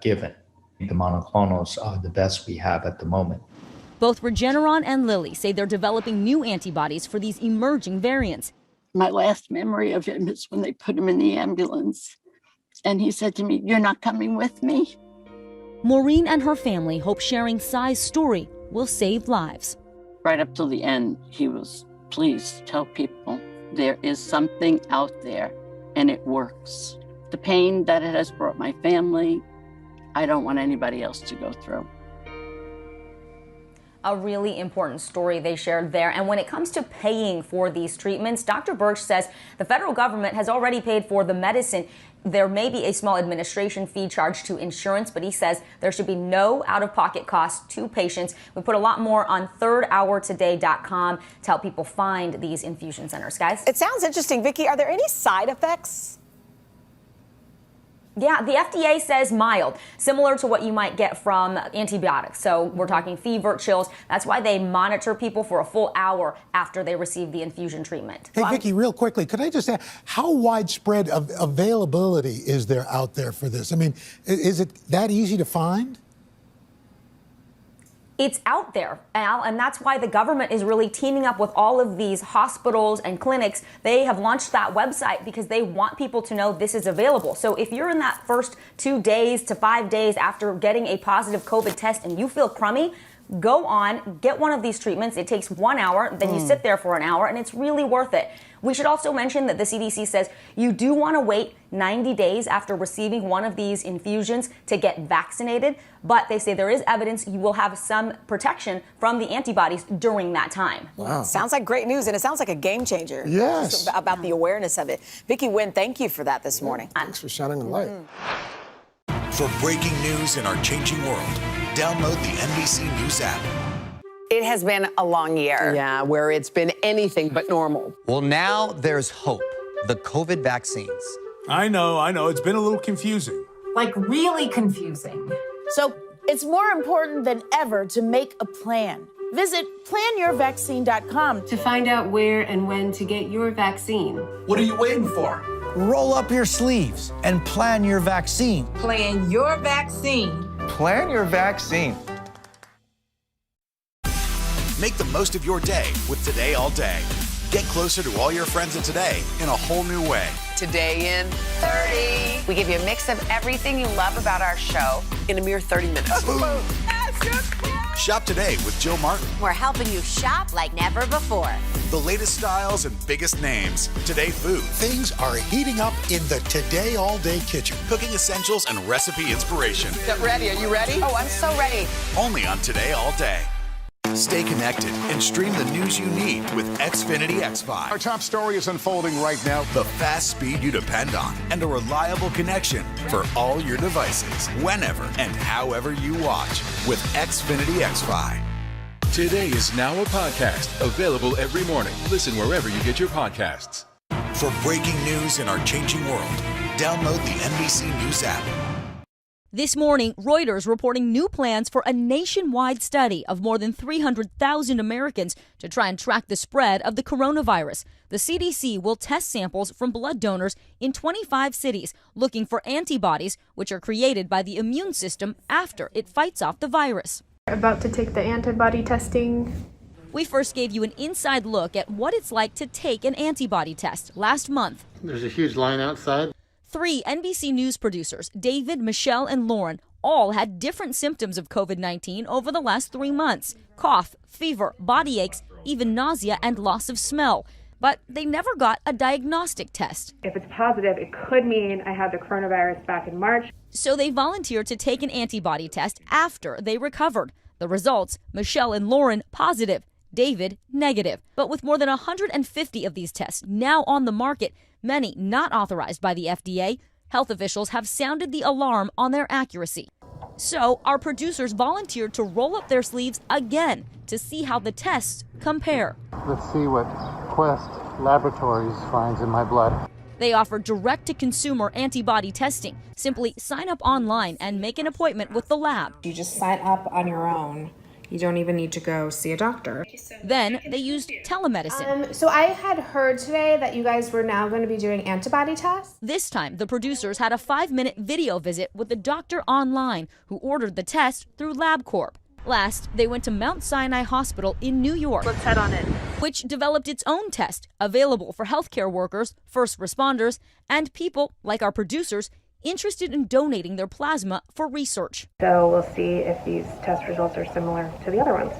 given. The monoclonals are the best we have at the moment. Both Regeneron and Lilly say they're developing new antibodies for these emerging variants. My last memory of him is when they put him in the ambulance, and he said to me, "You're not coming with me?" Maureen and her family hope sharing Cy's story will save lives. Right up till the end, he was, "Please tell people there is something out there and it works." The pain that it has brought my family, I don't want anybody else to go through. A really important story they shared there. And when it comes to paying for these treatments, Dr. Birch says the federal government has already paid for the medicine. There may be a small administration fee charged to insurance, but he says there should be no out-of-pocket costs to patients. We put a lot more on thirdhourtoday.com to help people find these infusion centers. Guys? It sounds interesting. Vicki, are there any side effects? Yeah, the FDA says mild, similar to what you might get from antibiotics. So we're talking fever, chills. That's why they monitor people for a full hour after they receive the infusion treatment. Hey, Vicki, real quickly, could I just ask, how widespread of availability is there out there for this? I mean, is it that easy to find? It's out there, Al, and that's why the government is really teaming up with all of these hospitals and clinics. They have launched that website because they want people to know this is available. So if you're in that first 2 days to 5 days after getting a positive COVID test and you feel crummy, go on, get one of these treatments. It takes 1 hour, then you sit there for an hour, and it's really worth it. We should also mention that the CDC says you do want to wait 90 days after receiving one of these infusions to get vaccinated, but they say there is evidence you will have some protection from the antibodies during that time. Wow. Sounds like great news, and it sounds like a game changer. Yes. About the awareness of it. Vicki Nguyen, thank you for that this morning. Thanks for shining the light. For breaking news in our changing world, download the NBC News app. It has been a long year. Yeah, where it's been anything but normal. Well, now there's hope. The COVID vaccines. I know. It's been a little confusing. Like really confusing. So it's more important than ever to make a plan. Visit planyourvaccine.com to find out where and when to get your vaccine. What are you waiting for? Roll up your sleeves and plan your vaccine. Plan your vaccine. Plan your vaccine. Make the most of your day with Today All Day. Get closer to all your friends at Today in a whole new way. Today in 30. We give you a mix of everything you love about our show in a mere 30 minutes. Shop today with Jill Martin. We're helping you shop like never before. The latest styles and biggest names. Today food. Things are heating up in the Today All Day kitchen. Cooking essentials and recipe inspiration. Get ready. Are you ready? Oh, I'm so ready. Only on Today All Day. Stay connected and stream the news you need with Xfinity X5. Our top story is unfolding right now. The fast speed you depend on and a reliable connection for all your devices, whenever and however you watch with Xfinity X5. Today is now a podcast available every morning. Listen wherever you get your podcasts. For breaking news in our changing world, download the NBC News app. This morning, Reuters reporting new plans for a nationwide study of more than 300,000 Americans to try and track the spread of the coronavirus. The CDC will test samples from blood donors in 25 cities, looking for antibodies, which are created by the immune system after it fights off the virus. About to take the antibody testing. We first gave you an inside look at what it's like to take an antibody test last month. There's a huge line outside. 3 NBC News producers, David, Michelle, and Lauren, all had different symptoms of COVID-19 over the last 3 months. Cough, fever, body aches, even nausea and loss of smell. But they never got a diagnostic test. If it's positive, it could mean I had the coronavirus back in March. So they volunteered to take an antibody test after they recovered. The results, Michelle and Lauren positive, David negative. But with more than 150 of these tests now on the market, many not authorized by the FDA, health officials have sounded the alarm on their accuracy. So our producers volunteered to roll up their sleeves again to see how the tests compare. Let's see what Quest Laboratories finds in my blood. They offer direct-to-consumer antibody testing. Simply sign up online and make an appointment with the lab. You just sign up on your own. You don't even need to go see a doctor. Then they used telemedicine. So I had heard today that you guys were now going to be doing antibody tests. This time, the producers had a 5-minute video visit with the doctor online who ordered the test through LabCorp. Last, they went to Mount Sinai Hospital in New York. Let's head on in. Which developed its own test, available for healthcare workers, first responders, and people like our producers interested in donating their plasma for research. So we'll see if these test results are similar to the other ones.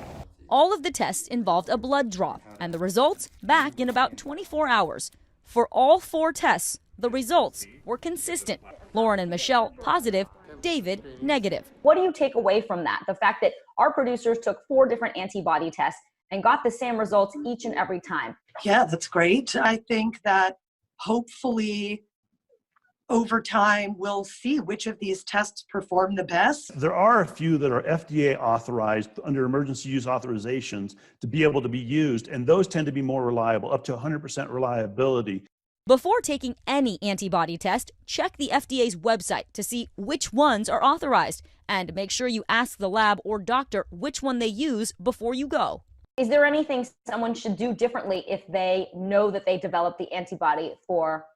All of the tests involved a blood draw, and the results back in about 24 hours. For all 4 tests, the results were consistent. Lauren and Michelle positive, David negative. What do you take away from that? The fact that our producers took 4 different antibody tests and got the same results each and every time. Yeah, that's great. I think that hopefully over time we'll see which of these tests perform the best. There are a few that are FDA authorized under emergency use authorizations to be able to be used, and those tend to be more reliable, up to 100% reliability. Before taking any antibody test, check the FDA's website to see which ones are authorized, and make sure you ask the lab or doctor which one they use before you go. Is there anything someone should do differently if they know that they developed the antibody for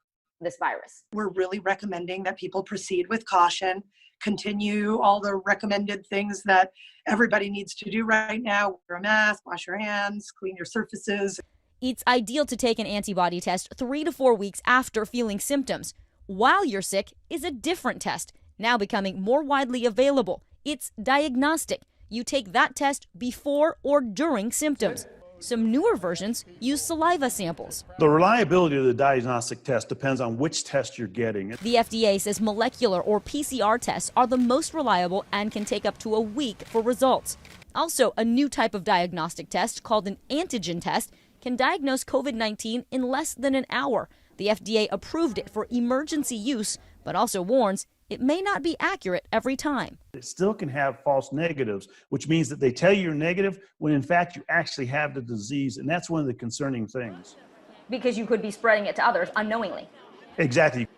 this virus? We're really recommending that people proceed with caution, continue all the recommended things that everybody needs to do right now. Wear a mask, wash your hands, clean your surfaces. It's ideal to take an antibody test 3 to 4 weeks after feeling symptoms. While you're sick is a different test, now becoming more widely available. It's diagnostic. You take that test before or during symptoms. Some newer versions use saliva samples. The reliability of the diagnostic test depends on which test you're getting. The FDA says molecular or PCR tests are the most reliable and can take up to a week for results. Also, a new type of diagnostic test called an antigen test can diagnose COVID-19 in less than an hour. The FDA approved it for emergency use, but also warns it may not be accurate every time. It still can have false negatives, which means that they tell you you're negative when in fact you actually have the disease, and that's one of the concerning things. Because you could be spreading it to others unknowingly. Exactly.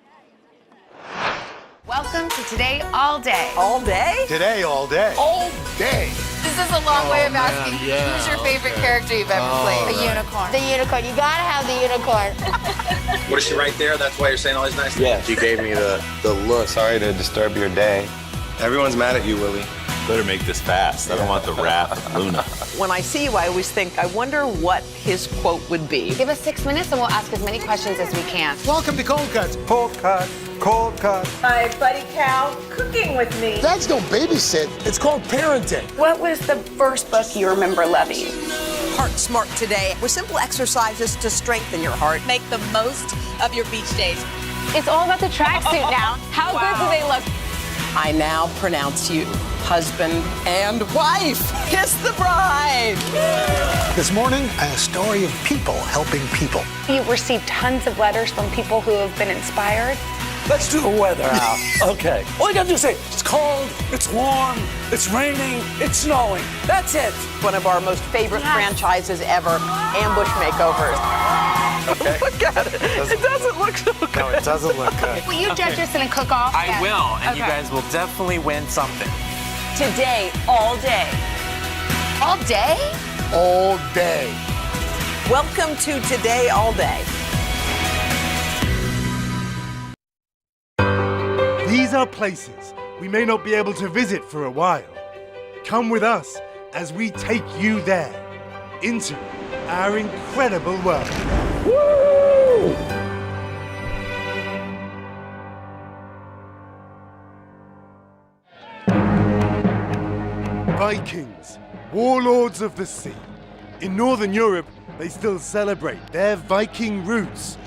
Welcome to Today All Day. All day? Today all day. All day. This is a long way of asking who's your favorite character you've ever played? The unicorn. The unicorn. You gotta have the unicorn. What is she right there? That's why you're saying all these nice things? Yeah, she gave me the look. Sorry to disturb your day. Everyone's mad at you, Willie. Better make this fast. I don't want the wrath of Luna. When I see you, I always think, I wonder what his quote would be. Give us 6 minutes and we'll ask as many questions as we can. Welcome to Cold Cuts. Cold Cut. Cold Cut. My buddy Cal cooking with me. Dads don't babysit. It's called parenting. What was the first book you remember loving? Heart Smart Today with simple exercises to strengthen your heart. Make the most of your beach days. It's all about the tracksuit now. How good do they look? I now pronounce you husband and wife. Kiss the bride. This morning, a story of people helping people. You've received tons of letters from people who have been inspired. Let's do the weather out. Okay. All you gotta do is say, it's cold, it's warm, it's raining, it's snowing. That's it. One of our most favorite franchises ever, Ambush Makeovers. Okay. Look at it. It doesn't look so good. No, it doesn't look good. Will you judge us in a cook-off? I will, and you guys will definitely win something. Today, all day. All day? All day. Welcome to Today, all day. These are places we may not be able to visit for a while. Come with us as we take you there, into our incredible world. Woo! Vikings, warlords of the sea. In Northern Europe, they still celebrate their Viking roots.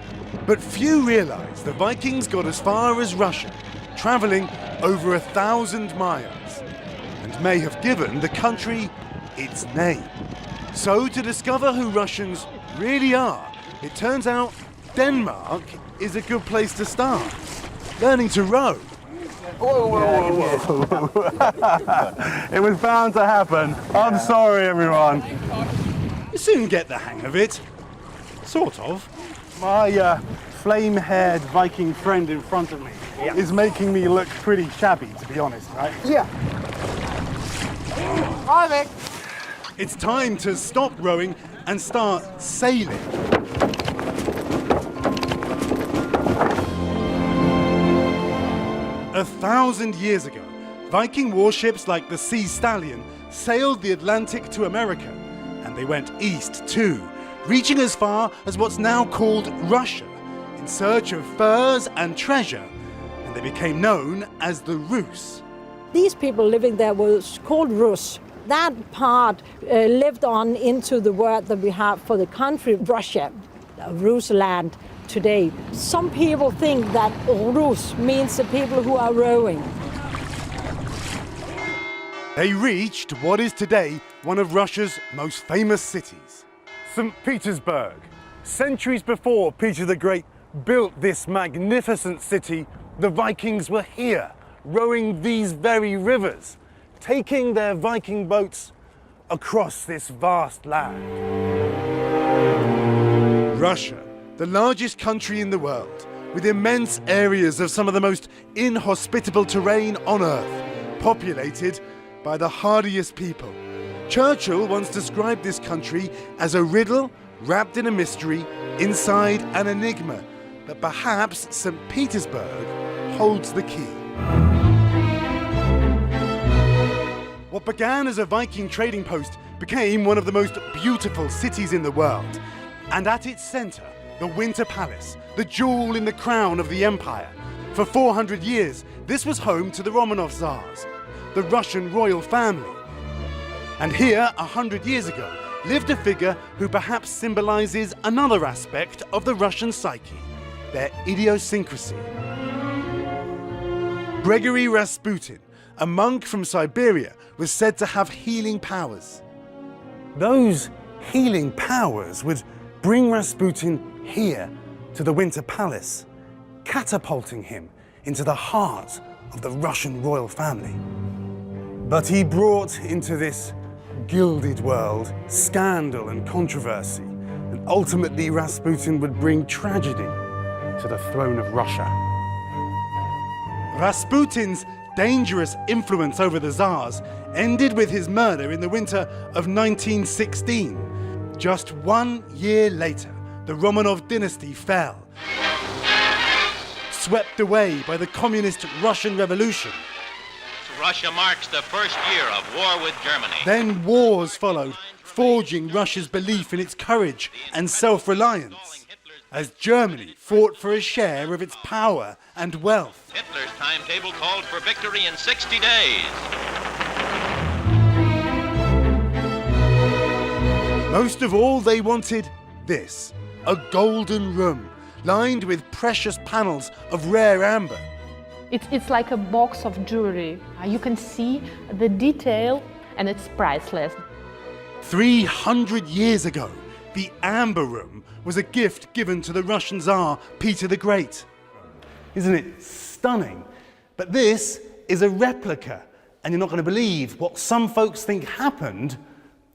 But few realize the Vikings got as far as Russia, traveling over 1,000 miles, and may have given the country its name. So to discover who Russians really are, it turns out Denmark is a good place to start. Learning to row. Whoa, whoa, whoa, whoa. It was bound to happen. I'm sorry, everyone. You soon get the hang of it. Sort of. My flame-haired Viking friend in front of me is making me look pretty shabby, to be honest, right? Yeah. Hi, Vic. It's time to stop rowing and start sailing. A 1,000 years ago, Viking warships like the Sea Stallion sailed the Atlantic to America, and they went east too, reaching as far as what's now called Russia, in search of furs and treasure, and they became known as the Rus. These people living there was called Rus. That part lived on into the word that we have for the country, Russia, Rusland today. Some people think that Rus means the people who are rowing. They reached what is today one of Russia's most famous cities, St. Petersburg. Centuries before Peter the Great built this magnificent city, the Vikings were here, rowing these very rivers, taking their Viking boats across this vast land. Russia, the largest country in the world, with immense areas of some of the most inhospitable terrain on Earth, populated by the hardiest people. Churchill once described this country as a riddle wrapped in a mystery, inside an enigma, but perhaps St. Petersburg holds the key. What began as a Viking trading post became one of the most beautiful cities in the world. And at its center, the Winter Palace, the jewel in the crown of the empire. For 400 years, this was home to the Romanov Tsars, the Russian royal family. And here, 100 years ago, lived a figure who perhaps symbolizes another aspect of the Russian psyche, their idiosyncrasy. Gregory Rasputin, a monk from Siberia, was said to have healing powers. Those healing powers would bring Rasputin here to the Winter Palace, catapulting him into the heart of the Russian royal family. But he brought into this gilded world scandal and controversy, and ultimately Rasputin would bring tragedy to the throne of Russia. Rasputin's dangerous influence over the Tsars ended with his murder in the winter of 1916. Just 1 year later, the Romanov dynasty fell, swept away by the communist Russian Revolution. Russia marks the first year of war with Germany. Then wars followed, forging Russia's belief in its courage and self-reliance, as Germany fought for a share of its power and wealth. Hitler's timetable called for victory in 60 days. Most of all, they wanted this, a golden room, lined with precious panels of rare amber. It's like a box of jewelry. You can see the detail and it's priceless. 300 years ago, the Amber Room was a gift given to the Russian Tsar Peter the Great. Isn't it stunning? But this is a replica, and you're not going to believe what some folks think happened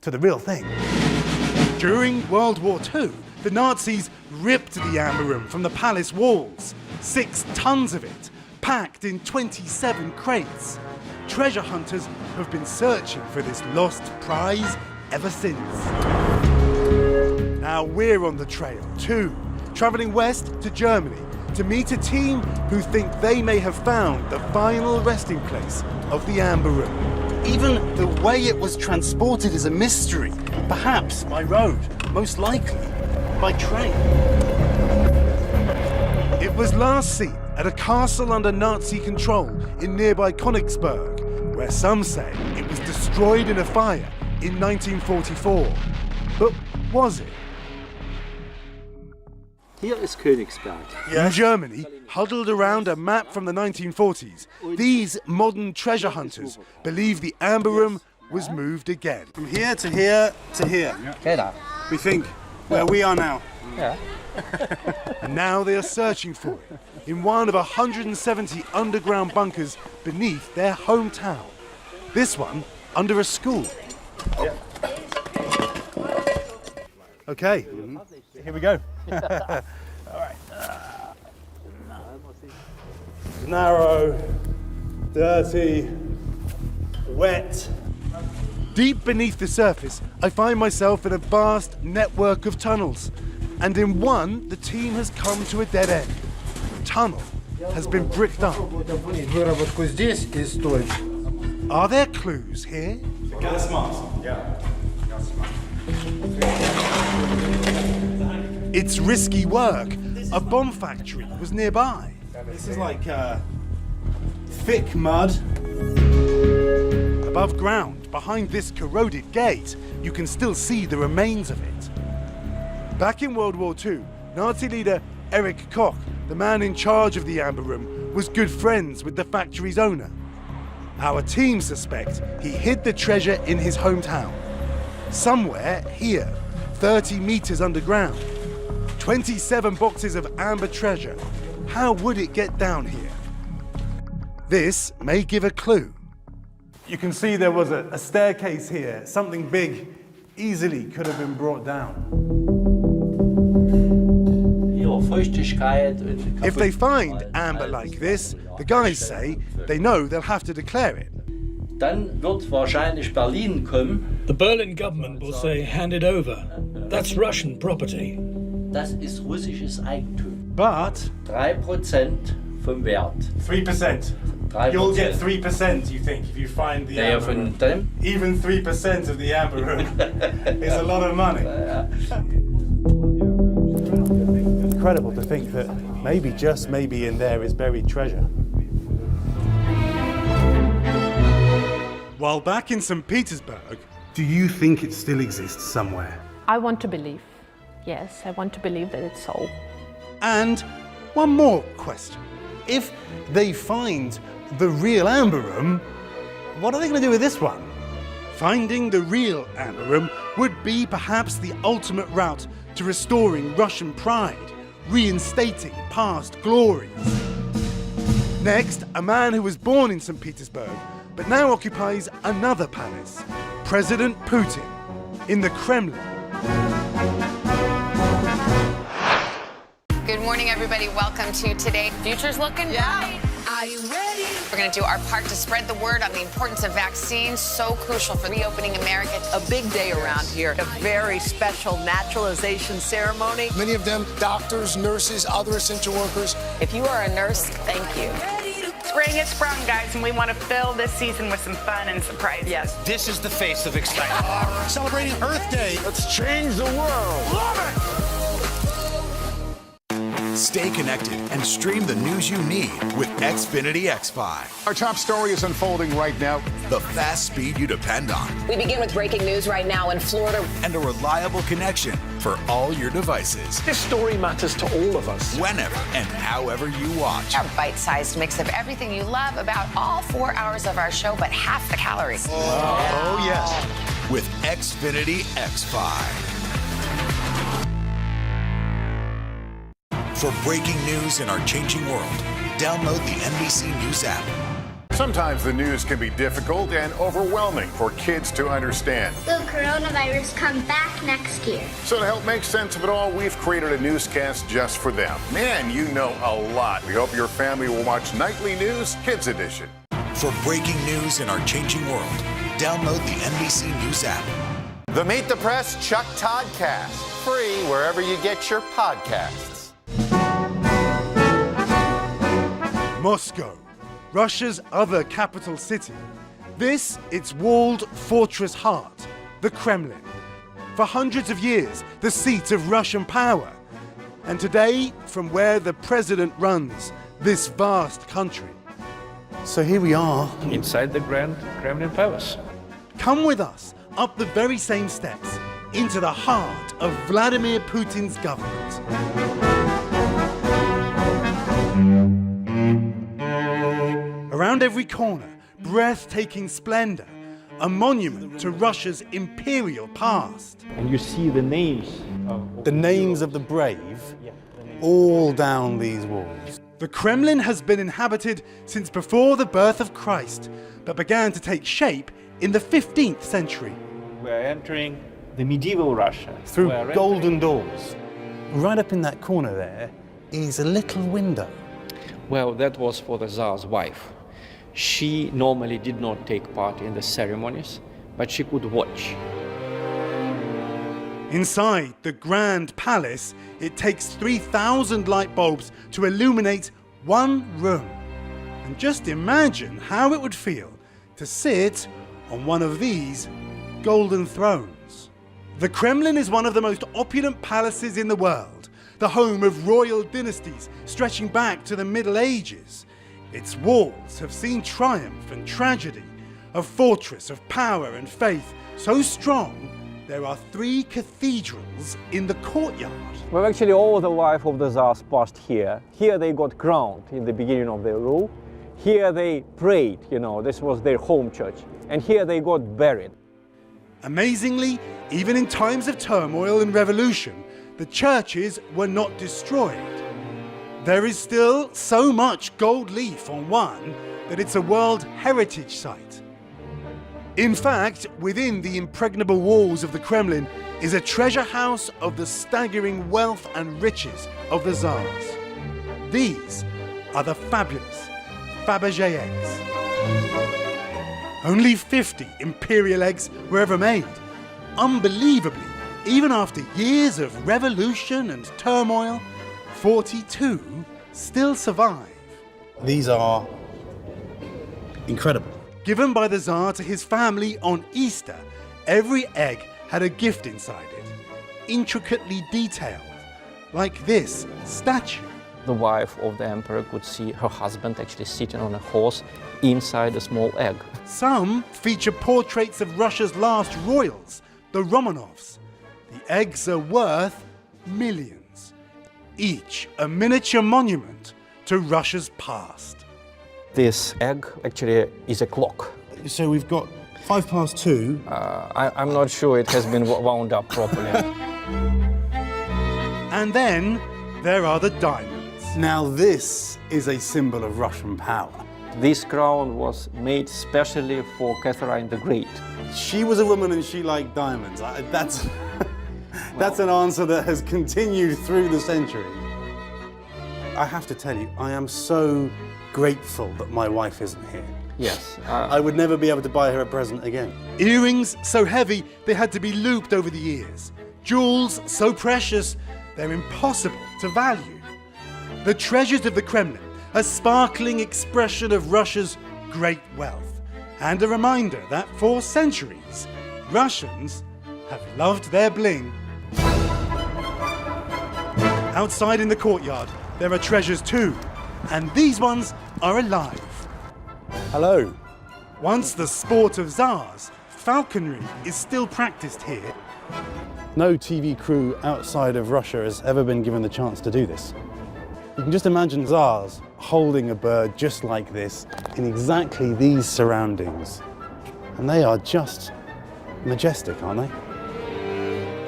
to the real thing. During World War II, the Nazis ripped the Amber Room from the palace walls, 6 tons of it, packed in 27 crates. Treasure hunters have been searching for this lost prize ever since. Now we're on the trail too, traveling west to Germany to meet a team who think they may have found the final resting place of the Amber Room. Even the way it was transported is a mystery. Perhaps by road, most likely by train. It was last seen at a castle under Nazi control in nearby Königsberg, where some say it was destroyed in a fire in 1944. But was it? Here is Königsberg. In Germany, huddled around a map from the 1940s, these modern treasure hunters believe the Amber Room was moved again. From here to here to here. We think where we are now. And now they are searching for it in one of 170 underground bunkers beneath their hometown. This one under a school. Okay, here we go. All right. Narrow, dirty, wet. Deep beneath the surface, I find myself in a vast network of tunnels. And in one, the team has come to a dead end. The tunnel has been bricked up. Are there clues here? Gas mask. Yeah. It's risky work. A bomb factory was nearby. This is like thick mud. Above ground, behind this corroded gate, you can still see the remains of it. Back in World War II, Nazi leader Erich Koch, the man in charge of the Amber Room, was good friends with the factory's owner. Our team suspect he hid the treasure in his hometown. Somewhere here, 30 meters underground. 27 boxes of amber treasure. How would it get down here? This may give a clue. You can see there was a staircase here. Something big easily could have been brought down. If they find amber like this, the guys say they know they'll have to declare it. The Berlin government will say, hand it over. That's Russian property. Das ist russisches Eigentum. But 3% vom Wert. 3%. 3%. You'll get 3%, you think, if you find the amber room. Even 3% of the amber room is a lot of money. Incredible to think that maybe, just maybe, in there is buried treasure. While back in St. Petersburg, do you think it still exists somewhere? I want to believe. Yes, I want to believe that it's so. And one more question. If they find the real amber room, what are they going to do with this one? Finding the real amber room would be perhaps the ultimate route to restoring Russian pride, reinstating past glories. Next, a man who was born in St. Petersburg, but now occupies another palace, President Putin, in the Kremlin. Good morning, everybody. Welcome to Today. Future's looking bright. Are you ready? We're going to do our part to spread the word on the importance of vaccines, so crucial for reopening America. A big day around here, a very special naturalization ceremony. Many of them doctors, nurses, other essential workers. If you are a nurse, thank you. Spring has sprung, guys, and we want to fill this season with some fun and surprises. Yes. This is the face of excitement. Celebrating Earth Day. Let's change the world. Love it! Stay connected and stream the news you need with Xfinity X5. Our top story is unfolding right now. The fast speed you depend on. We begin with breaking news right now in Florida. And a reliable connection for all your devices. This story matters to all of us. Whenever and however you watch. Our bite-sized mix of everything you love about all 4 hours of our show, but half the calories. Oh yes. With Xfinity X5. For breaking news in our changing world, download the NBC News app. Sometimes the news can be difficult and overwhelming for kids to understand. Will coronavirus come back next year? So to help make sense of it all, we've created a newscast just for them. Man, you know a lot. We hope your family will watch Nightly News Kids Edition. For breaking news in our changing world, download the NBC News app. The Meet the Press Chuck Toddcast, free wherever you get your podcasts. Moscow, Russia's other capital city. This, its walled fortress heart, the Kremlin. For hundreds of years, the seat of Russian power. And today, from where the president runs this vast country. So here we are, inside the Grand Kremlin Palace. Come with us up the very same steps into the heart of Vladimir Putin's government. Around every corner, breathtaking splendor, a monument to Russia's imperial past. And you see the names of the brave all down these walls. The Kremlin has been inhabited since before the birth of Christ, but began to take shape in the 15th century. We're entering the medieval Russia through golden doors. Right up in that corner there is a little window. Well, that was for the Tsar's wife. She normally did not take part in the ceremonies, but she could watch. Inside the Grand Palace, it takes 3,000 light bulbs to illuminate one room. And just imagine how it would feel to sit on one of these golden thrones. The Kremlin is one of the most opulent palaces in the world, the home of royal dynasties stretching back to the Middle Ages. Its walls have seen triumph and tragedy, a fortress of power and faith so strong there are 3 cathedrals in the courtyard. Well, actually all the life of the Tsars passed here. Here they got crowned in the beginning of their rule. Here they prayed, this was their home church. And here they got buried. Amazingly, even in times of turmoil and revolution, the churches were not destroyed. There is still so much gold leaf on one that it's a World Heritage Site. In fact, within the impregnable walls of the Kremlin is a treasure house of the staggering wealth and riches of the Tsars. These are the fabulous Fabergé eggs. Only 50 imperial eggs were ever made. Unbelievably, even after years of revolution and turmoil, 42 still survive. These are incredible. Given by the Tsar to his family on Easter, every egg had a gift inside it, intricately detailed, like this statue. The wife of the emperor could see her husband actually sitting on a horse inside a small egg. Some feature portraits of Russia's last royals, the Romanovs. The eggs are worth millions, each a miniature monument to Russia's past. This egg actually is a clock. So we've got 2:05. I'm not sure it has been wound up properly. And then there are the diamonds. Now this is a symbol of Russian power. This crown was made specially for Catherine the Great. She was a woman and she liked diamonds. That's an answer that has continued through the centuries. I have to tell you, I am so grateful that my wife isn't here. Yes. I would never be able to buy her a present again. Earrings so heavy they had to be looped over the ears. Jewels so precious they're impossible to value. The treasures of the Kremlin, a sparkling expression of Russia's great wealth, and a reminder that for centuries, Russians have loved their bling. Outside in the courtyard, there are treasures too, and these ones are alive. Hello. Once the sport of Tsars, falconry is still practiced here. No TV crew outside of Russia has ever been given the chance to do this. You can just imagine Tsars holding a bird just like this in exactly these surroundings. And they are just majestic, aren't they?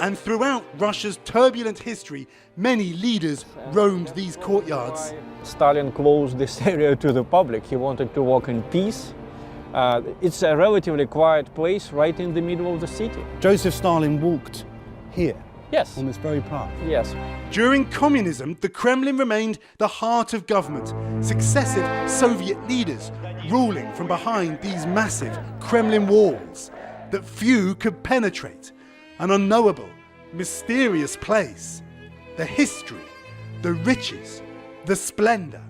And throughout Russia's turbulent history, many leaders roamed these courtyards. Stalin closed this area to the public. He wanted to walk in peace. It's a relatively quiet place right in the middle of the city. Joseph Stalin walked here. Yes. On this very path. Yes. During communism, the Kremlin remained the heart of government. Successive Soviet leaders ruling from behind these massive Kremlin walls that few could penetrate. An unknowable, mysterious place. The history, the riches, the splendor,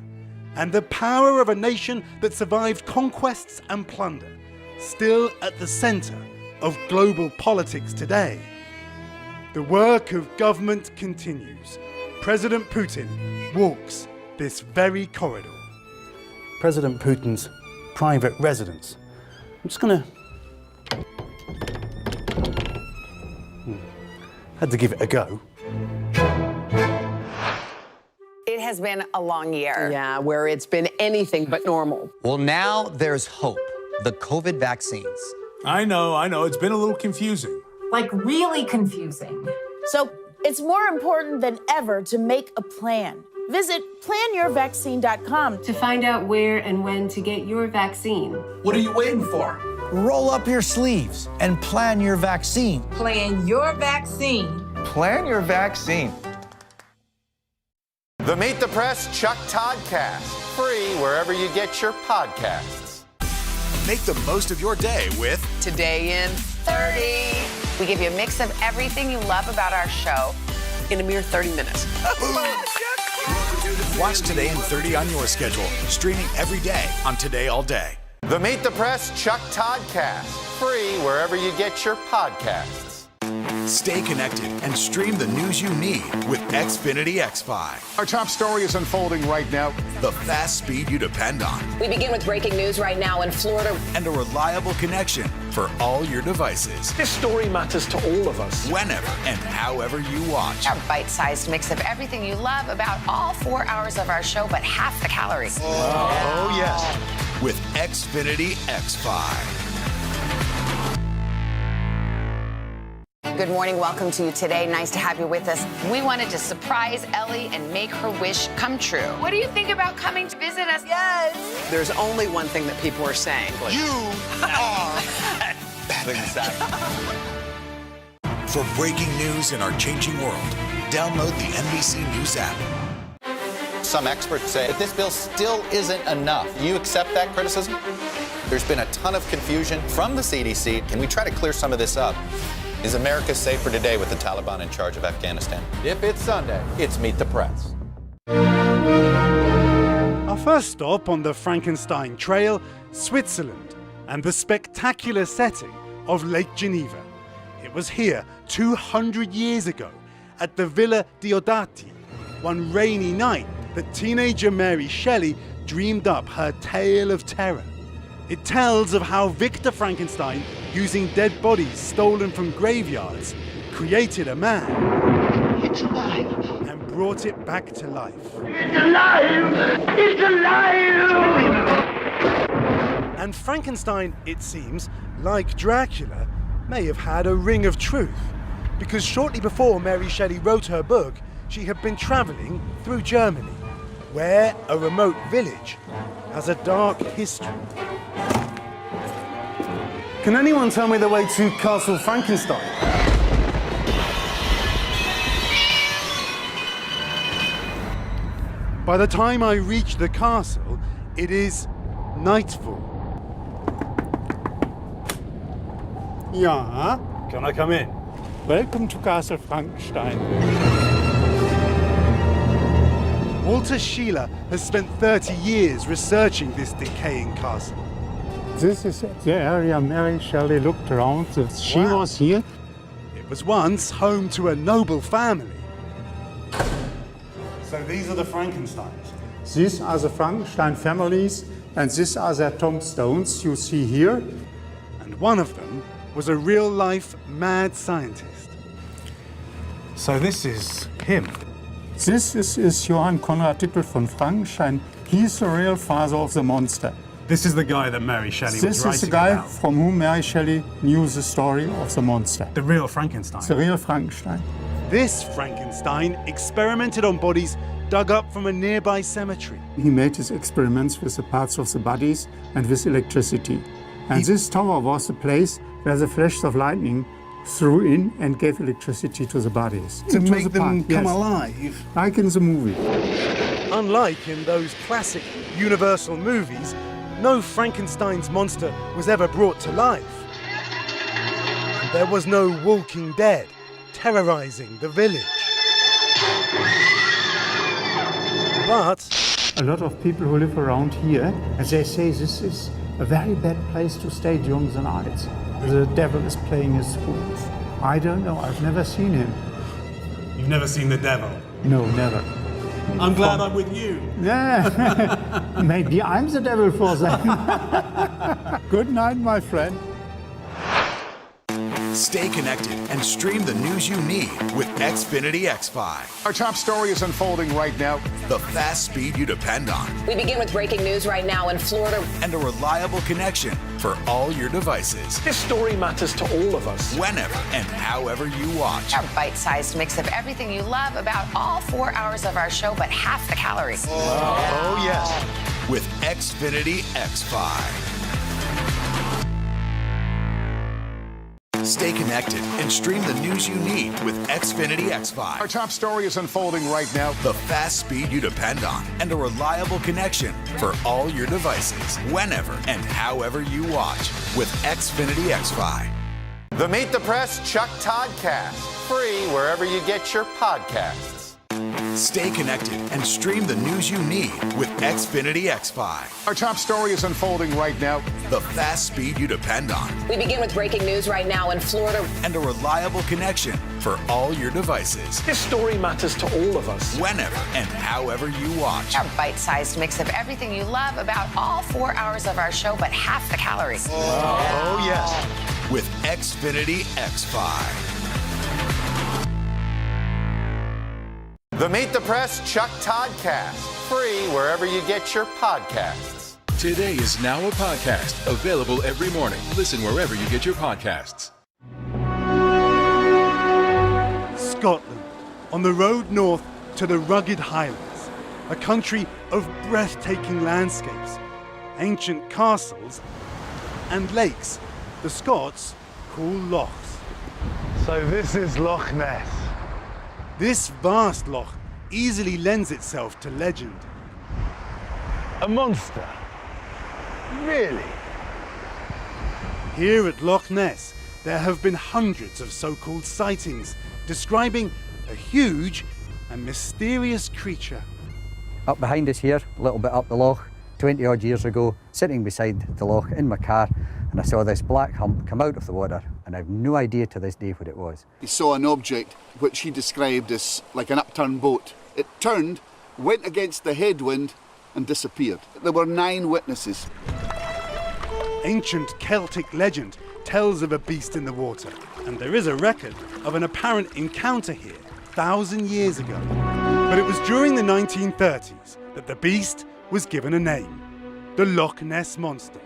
and the power of a nation that survived conquests and plunder, still at the center of global politics today. The work of government continues. President Putin walks this very corridor. President Putin's private residence. I'm just gonna... Had to give it a go. It has been a long year. Yeah, where it's been anything but normal. Well, now there's hope. The COVID vaccines. I know. It's been a little confusing. Like really confusing. So it's more important than ever to make a plan. Visit planyourvaccine.com to find out where and when to get your vaccine. What are you waiting for? Roll up your sleeves and plan your vaccine. Plan your vaccine. Plan your vaccine. The Meet the Press Chuck Toddcast. Free wherever you get your podcasts. Make the most of your day with Today in 30. We give you a mix of everything you love about our show in a mere 30 minutes. Watch Today in 30 on your schedule. Streaming every day on Today All Day. The Meet the Press Chuck Toddcast. Free wherever you get your podcasts. Stay connected and stream the news you need with Xfinity X5. Our top story is unfolding right now. The fast speed you depend on. We begin with breaking news right now in Florida. And a reliable connection for all your devices. This story matters to all of us. Whenever and however you watch. Our bite-sized mix of everything you love about all 4 hours of our show, but half the calories. Oh, yes. With Xfinity X5. Good morning. Welcome to you today. Nice to have you with us. We wanted to surprise Ellie and make her wish come true. What do you think about coming to visit us? Yes. There's only one thing that people are saying. You are exactly. For breaking news in our changing world, download the NBC News app. Some experts say that this bill still isn't enough. You accept that criticism? There's been a ton of confusion from the CDC. Can we try to clear some of this up? Is America safer today with the Taliban in charge of Afghanistan? If it's Sunday, it's Meet the Press. Our first stop on the Frankenstein Trail, Switzerland, and the spectacular setting of Lake Geneva. It was here 200 years ago at the Villa Diodati, one rainy night that teenager Mary Shelley dreamed up her tale of terror. It tells of how Victor Frankenstein, using dead bodies stolen from graveyards, created a man. It's alive. And brought it back to life. It's alive! It's alive! And Frankenstein, it seems, like Dracula, may have had a ring of truth. Because shortly before Mary Shelley wrote her book, she had been travelling through Germany, where a remote village has a dark history. Can anyone tell me the way to Castle Frankenstein? By the time I reach the castle, it is nightfall. Ja, can I come in? Welcome to Castle Frankenstein. Walter Sheeler has spent 30 years researching this decaying castle. This is the area Mary Shelley looked around. She was here. It was once home to a noble family. So these are the Frankensteins. These are the Frankenstein families, and these are their tombstones you see here. And one of them was a real-life mad scientist. So this is him. This is Johann Conrad Dippel von Frankenstein. He's the real father of the monster. This is the guy that Mary Shelley was writing about. This is the guy from whom Mary Shelley knew the story of the monster. The real Frankenstein. The real Frankenstein. This Frankenstein experimented on bodies dug up from a nearby cemetery. He made his experiments with the parts of the bodies and with electricity. And this tower was the place where the flashes of lightning threw in and gave electricity to the bodies. To make them come alive? Like in the movie. Unlike in those classic Universal movies, no Frankenstein's monster was ever brought to life. And there was no Walking Dead terrorizing the village. But a lot of people who live around here, as they say, this is a very bad place to stay during the night. The devil is playing his fools. I don't know, I've never seen him. You've never seen the devil? No, never. I'm glad I'm with you. Yeah, maybe I'm the devil for them. Good night, my friend. Stay connected and stream the news you need with Xfinity X5. Our top story is unfolding right now. The fast speed you depend on. We begin with breaking news right now in Florida. And a reliable connection for all your devices. This story matters to all of us. Whenever and however you watch. Our bite-sized mix of everything you love about all 4 hours of our show, but half the calories. Oh, yes. With Xfinity X5. Stay connected and stream the news you need with Xfinity X5. Our top story is unfolding right now. The fast speed you depend on and a reliable connection for all your devices. Whenever and however you watch with Xfinity X5. The Meet the Press Chuck Todd Cast, free wherever you get your podcasts. Stay connected and stream the news you need with Xfinity X5. Our top story is unfolding right now. The fast speed you depend on. We begin with breaking news right now in Florida. And a reliable connection for all your devices. This story matters to all of us. Whenever and however you watch. Our bite-sized mix of everything you love about all 4 hours of our show, but half the calories. Oh, yes. With Xfinity X5. The Meet the Press Chuck Toddcast, free wherever you get your podcasts. Today is now a podcast, available every morning. Listen wherever you get your podcasts. Scotland, on the road north to the rugged Highlands, a country of breathtaking landscapes, ancient castles, and lakes the Scots call lochs. So this is Loch Ness. This vast loch easily lends itself to legend. A monster? Really? Here at Loch Ness, there have been hundreds of so-called sightings describing a huge and mysterious creature. Up behind us here, a little bit up the loch, 20 odd years ago, sitting beside the loch in my car, and I saw this black hump come out of the water, and I have no idea to this day what it was. He saw an object which he described as like an upturned boat. It turned, went against the headwind, and disappeared. There were 9 witnesses. Ancient Celtic legend tells of a beast in the water, and there is a record of an apparent encounter here 1,000 years ago. But it was during the 1930s that the beast was given a name, the Loch Ness Monster,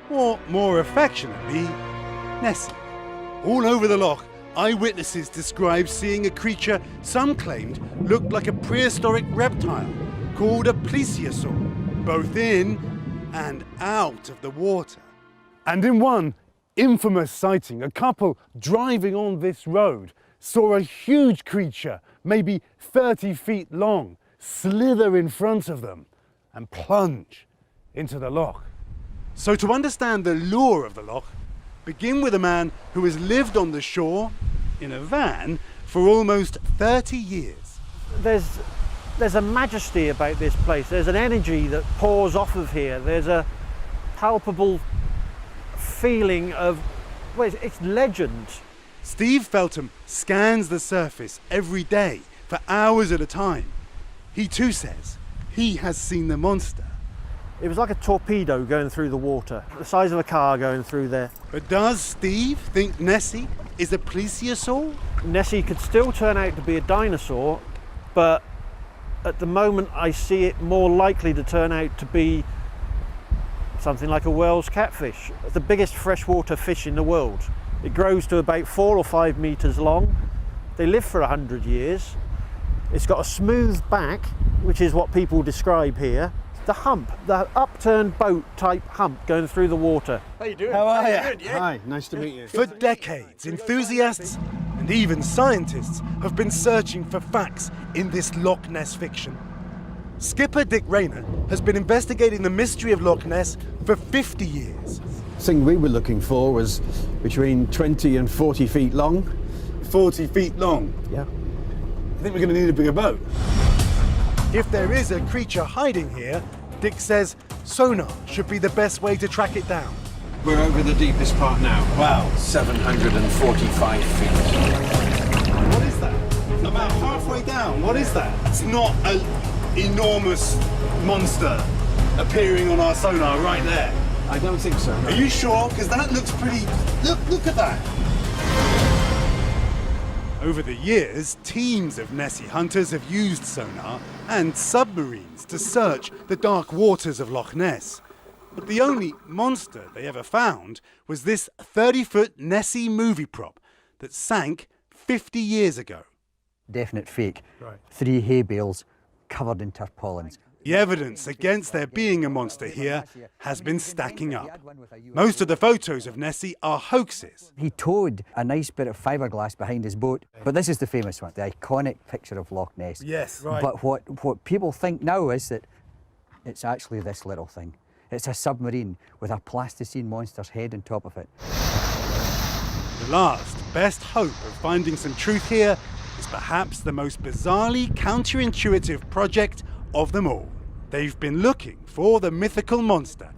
or more affectionately, Nessie. All over the loch, eyewitnesses described seeing a creature some claimed looked like a prehistoric reptile called a plesiosaur, both in and out of the water. And in one infamous sighting, a couple driving on this road saw a huge creature, maybe 30 feet long, slither in front of them and plunge into the loch. So to understand the lure of the loch, begin with a man who has lived on the shore in a van for almost 30 years. There's a majesty about this place. There's an energy that pours off of here. There's a palpable feeling of, well, it's legend. Steve Feltham scans the surface every day for hours at a time. He too says he has seen the monster. It was like a torpedo going through the water, the size of a car going through there. But does Steve think Nessie is a plesiosaur? Nessie could still turn out to be a dinosaur, but at the moment I see it more likely to turn out to be something like a Wels catfish. It's the biggest freshwater fish in the world. It grows to about 4 or 5 meters long. They live for 100 years. It's got a smooth back, which is what people describe here. The hump, the upturned boat type hump going through the water. How you doing? How are you? Good, yeah. Hi, nice to meet you. For decades, enthusiasts and even scientists have been searching for facts in this Loch Ness fiction. Skipper Dick Rayner has been investigating the mystery of Loch Ness for 50 years. The thing we were looking for was between 20 and 40 feet long. 40 feet long? Yeah. I think we're going to need a bigger boat. If there is a creature hiding here, Dick says sonar should be the best way to track it down. We're over the deepest part now. Wow. 745 feet. What is that? About halfway down. What is that? It's not an enormous monster appearing on our sonar right there. I don't think so. No. Are you sure? Because that looks pretty... Look at that. Over the years, teams of Nessie hunters have used sonar and submarines to search the dark waters of Loch Ness. But the only monster they ever found was this 30-foot Nessie movie prop that sank 50 years ago. Definite fake. Right. 3 hay bales covered in tarpaulins. The evidence against there being a monster here has been stacking up. Most of the photos of Nessie are hoaxes. He towed a nice bit of fiberglass behind his boat, but this is the famous one, the iconic picture of Loch Ness. Yes, right. But what people think now is that it's actually this little thing. It's a submarine with a plasticine monster's head on top of it. The last best hope of finding some truth here is perhaps the most bizarrely counterintuitive project of them all. They've been looking for the mythical monster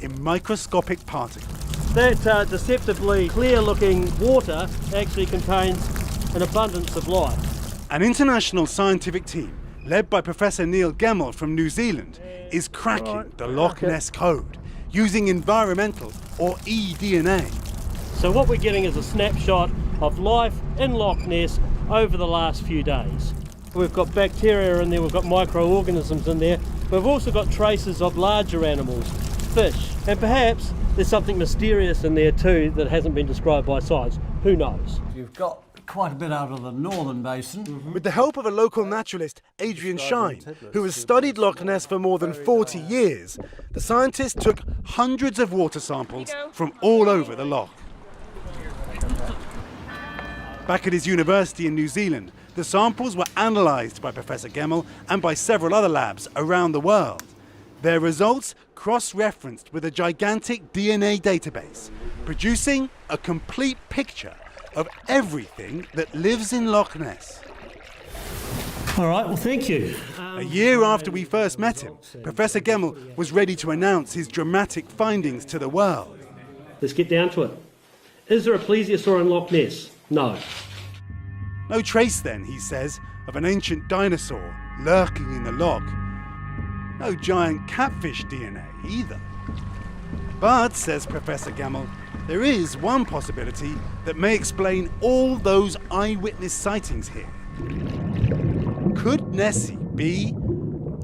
in microscopic particles. That deceptively clear-looking water actually contains an abundance of life. An international scientific team, led by Professor Neil Gemmell from New Zealand, is cracking the Loch Ness code using environmental or eDNA. So what we're getting is a snapshot of life in Loch Ness over the last few days. We've got bacteria in there, we've got microorganisms in there, but we've also got traces of larger animals, fish, and perhaps there's something mysterious in there too that hasn't been described by science. Who knows? You've got quite a bit out of the northern basin. With the help of a local naturalist, Adrian Shine, who has studied Loch Ness for more than 40 years, the scientists took hundreds of water samples from all over the loch. Back at his university in New Zealand, the samples were analysed by Professor Gemmell and by several other labs around the world. Their results cross-referenced with a gigantic DNA database, producing a complete picture of everything that lives in Loch Ness. All right, well, thank you. A year after we first met him, Professor Gemmell was ready to announce his dramatic findings to the world. Let's get down to it. Is there a plesiosaur in Loch Ness? No. No trace then, he says, of an ancient dinosaur lurking in the loch. No giant catfish DNA either. But, says Professor Gemmell, there is one possibility that may explain all those eyewitness sightings here. Could Nessie be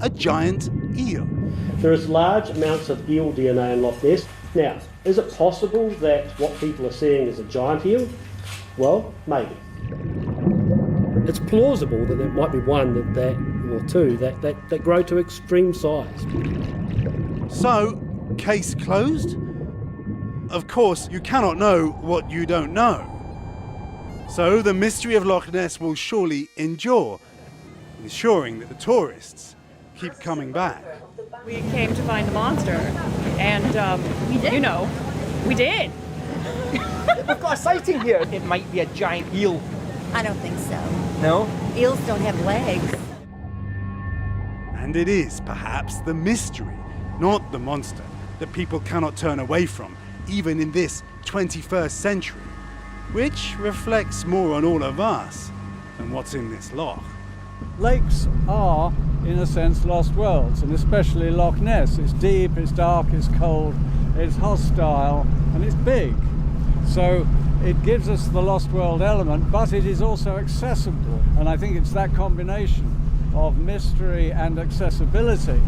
a giant eel? There is large amounts of eel DNA in Loch Ness. Now, is it possible that what people are seeing is a giant eel? Well, maybe. It's plausible that there might be one or two that grow to extreme size. So, case closed? Of course, you cannot know what you don't know. So the mystery of Loch Ness will surely endure, ensuring that the tourists keep coming back. We came to find the monster, and we did. You know, we did. We've got a sighting here. It might be a giant eel. I don't think so. No? Eels don't have legs. And it is perhaps the mystery, not the monster, that people cannot turn away from, even in this 21st century, which reflects more on all of us than what's in this loch. Lakes are, in a sense, lost worlds, and especially Loch Ness. It's deep, it's dark, it's cold, it's hostile, and it's big. So it gives us the lost world element, but it is also accessible. And I think it's that combination of mystery and accessibility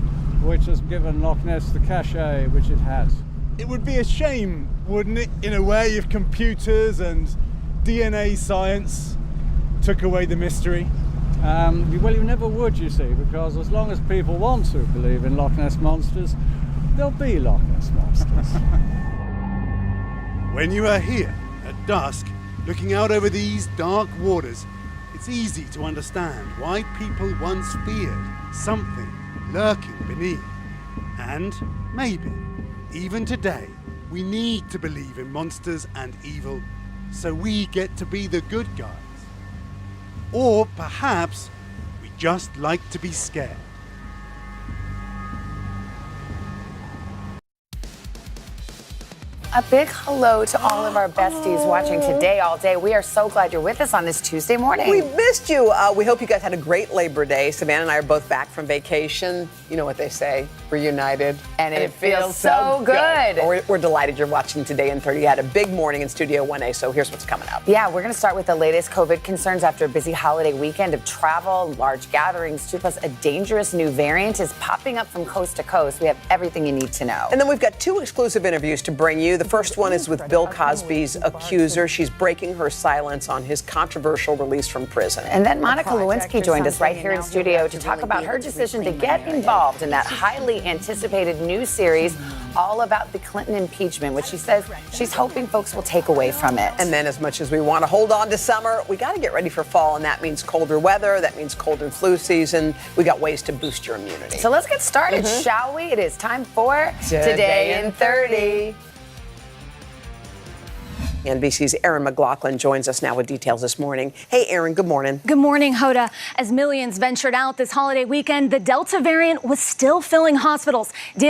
which has given Loch Ness the cachet which it has. It would be a shame, wouldn't it, in a way, if computers and DNA science took away the mystery? Well, you never would, you see, because as long as people want to believe in Loch Ness monsters, there'll be Loch Ness monsters. When you are here at dusk, looking out over these dark waters, it's easy to understand why people once feared something lurking beneath. And maybe, even today, we need to believe in monsters and evil so we get to be the good guys. Or perhaps we just like to be scared. A big hello to all of our besties watching Today All Day. We are so glad you're with us on this Tuesday morning. We missed you. We hope you guys had a great Labor Day. Savannah and I are both back from vacation. You know what they say, reunited. And it feels so good. We're delighted you're watching Today in 30. You had a big morning in Studio 1A, so here's what's coming up. Yeah, we're going to start with the latest COVID concerns after a busy holiday weekend of travel, large gatherings, too. Plus, a dangerous new variant is popping up from coast to coast. We have everything you need to know. And then we've got two exclusive interviews to bring you. The first one is with Bill Cosby's accuser. She's breaking her silence on his controversial release from prison. And then Monica Lewinsky joined us right here in studio to talk about her decision to get involved in that highly anticipated new series all about the Clinton impeachment, which she says she's hoping folks will take away from it. And then as much as we want to hold on to summer, we got to get ready for fall, and that means colder weather, that means cold and flu season. We got ways to boost your immunity. So let's get started, shall we? It is time for Today in 30. NBC's Erin McLaughlin joins us now with details this morning. Hey, Erin, good morning. Good morning, Hoda. As millions ventured out this holiday weekend, the Delta variant was still filling hospitals. Daily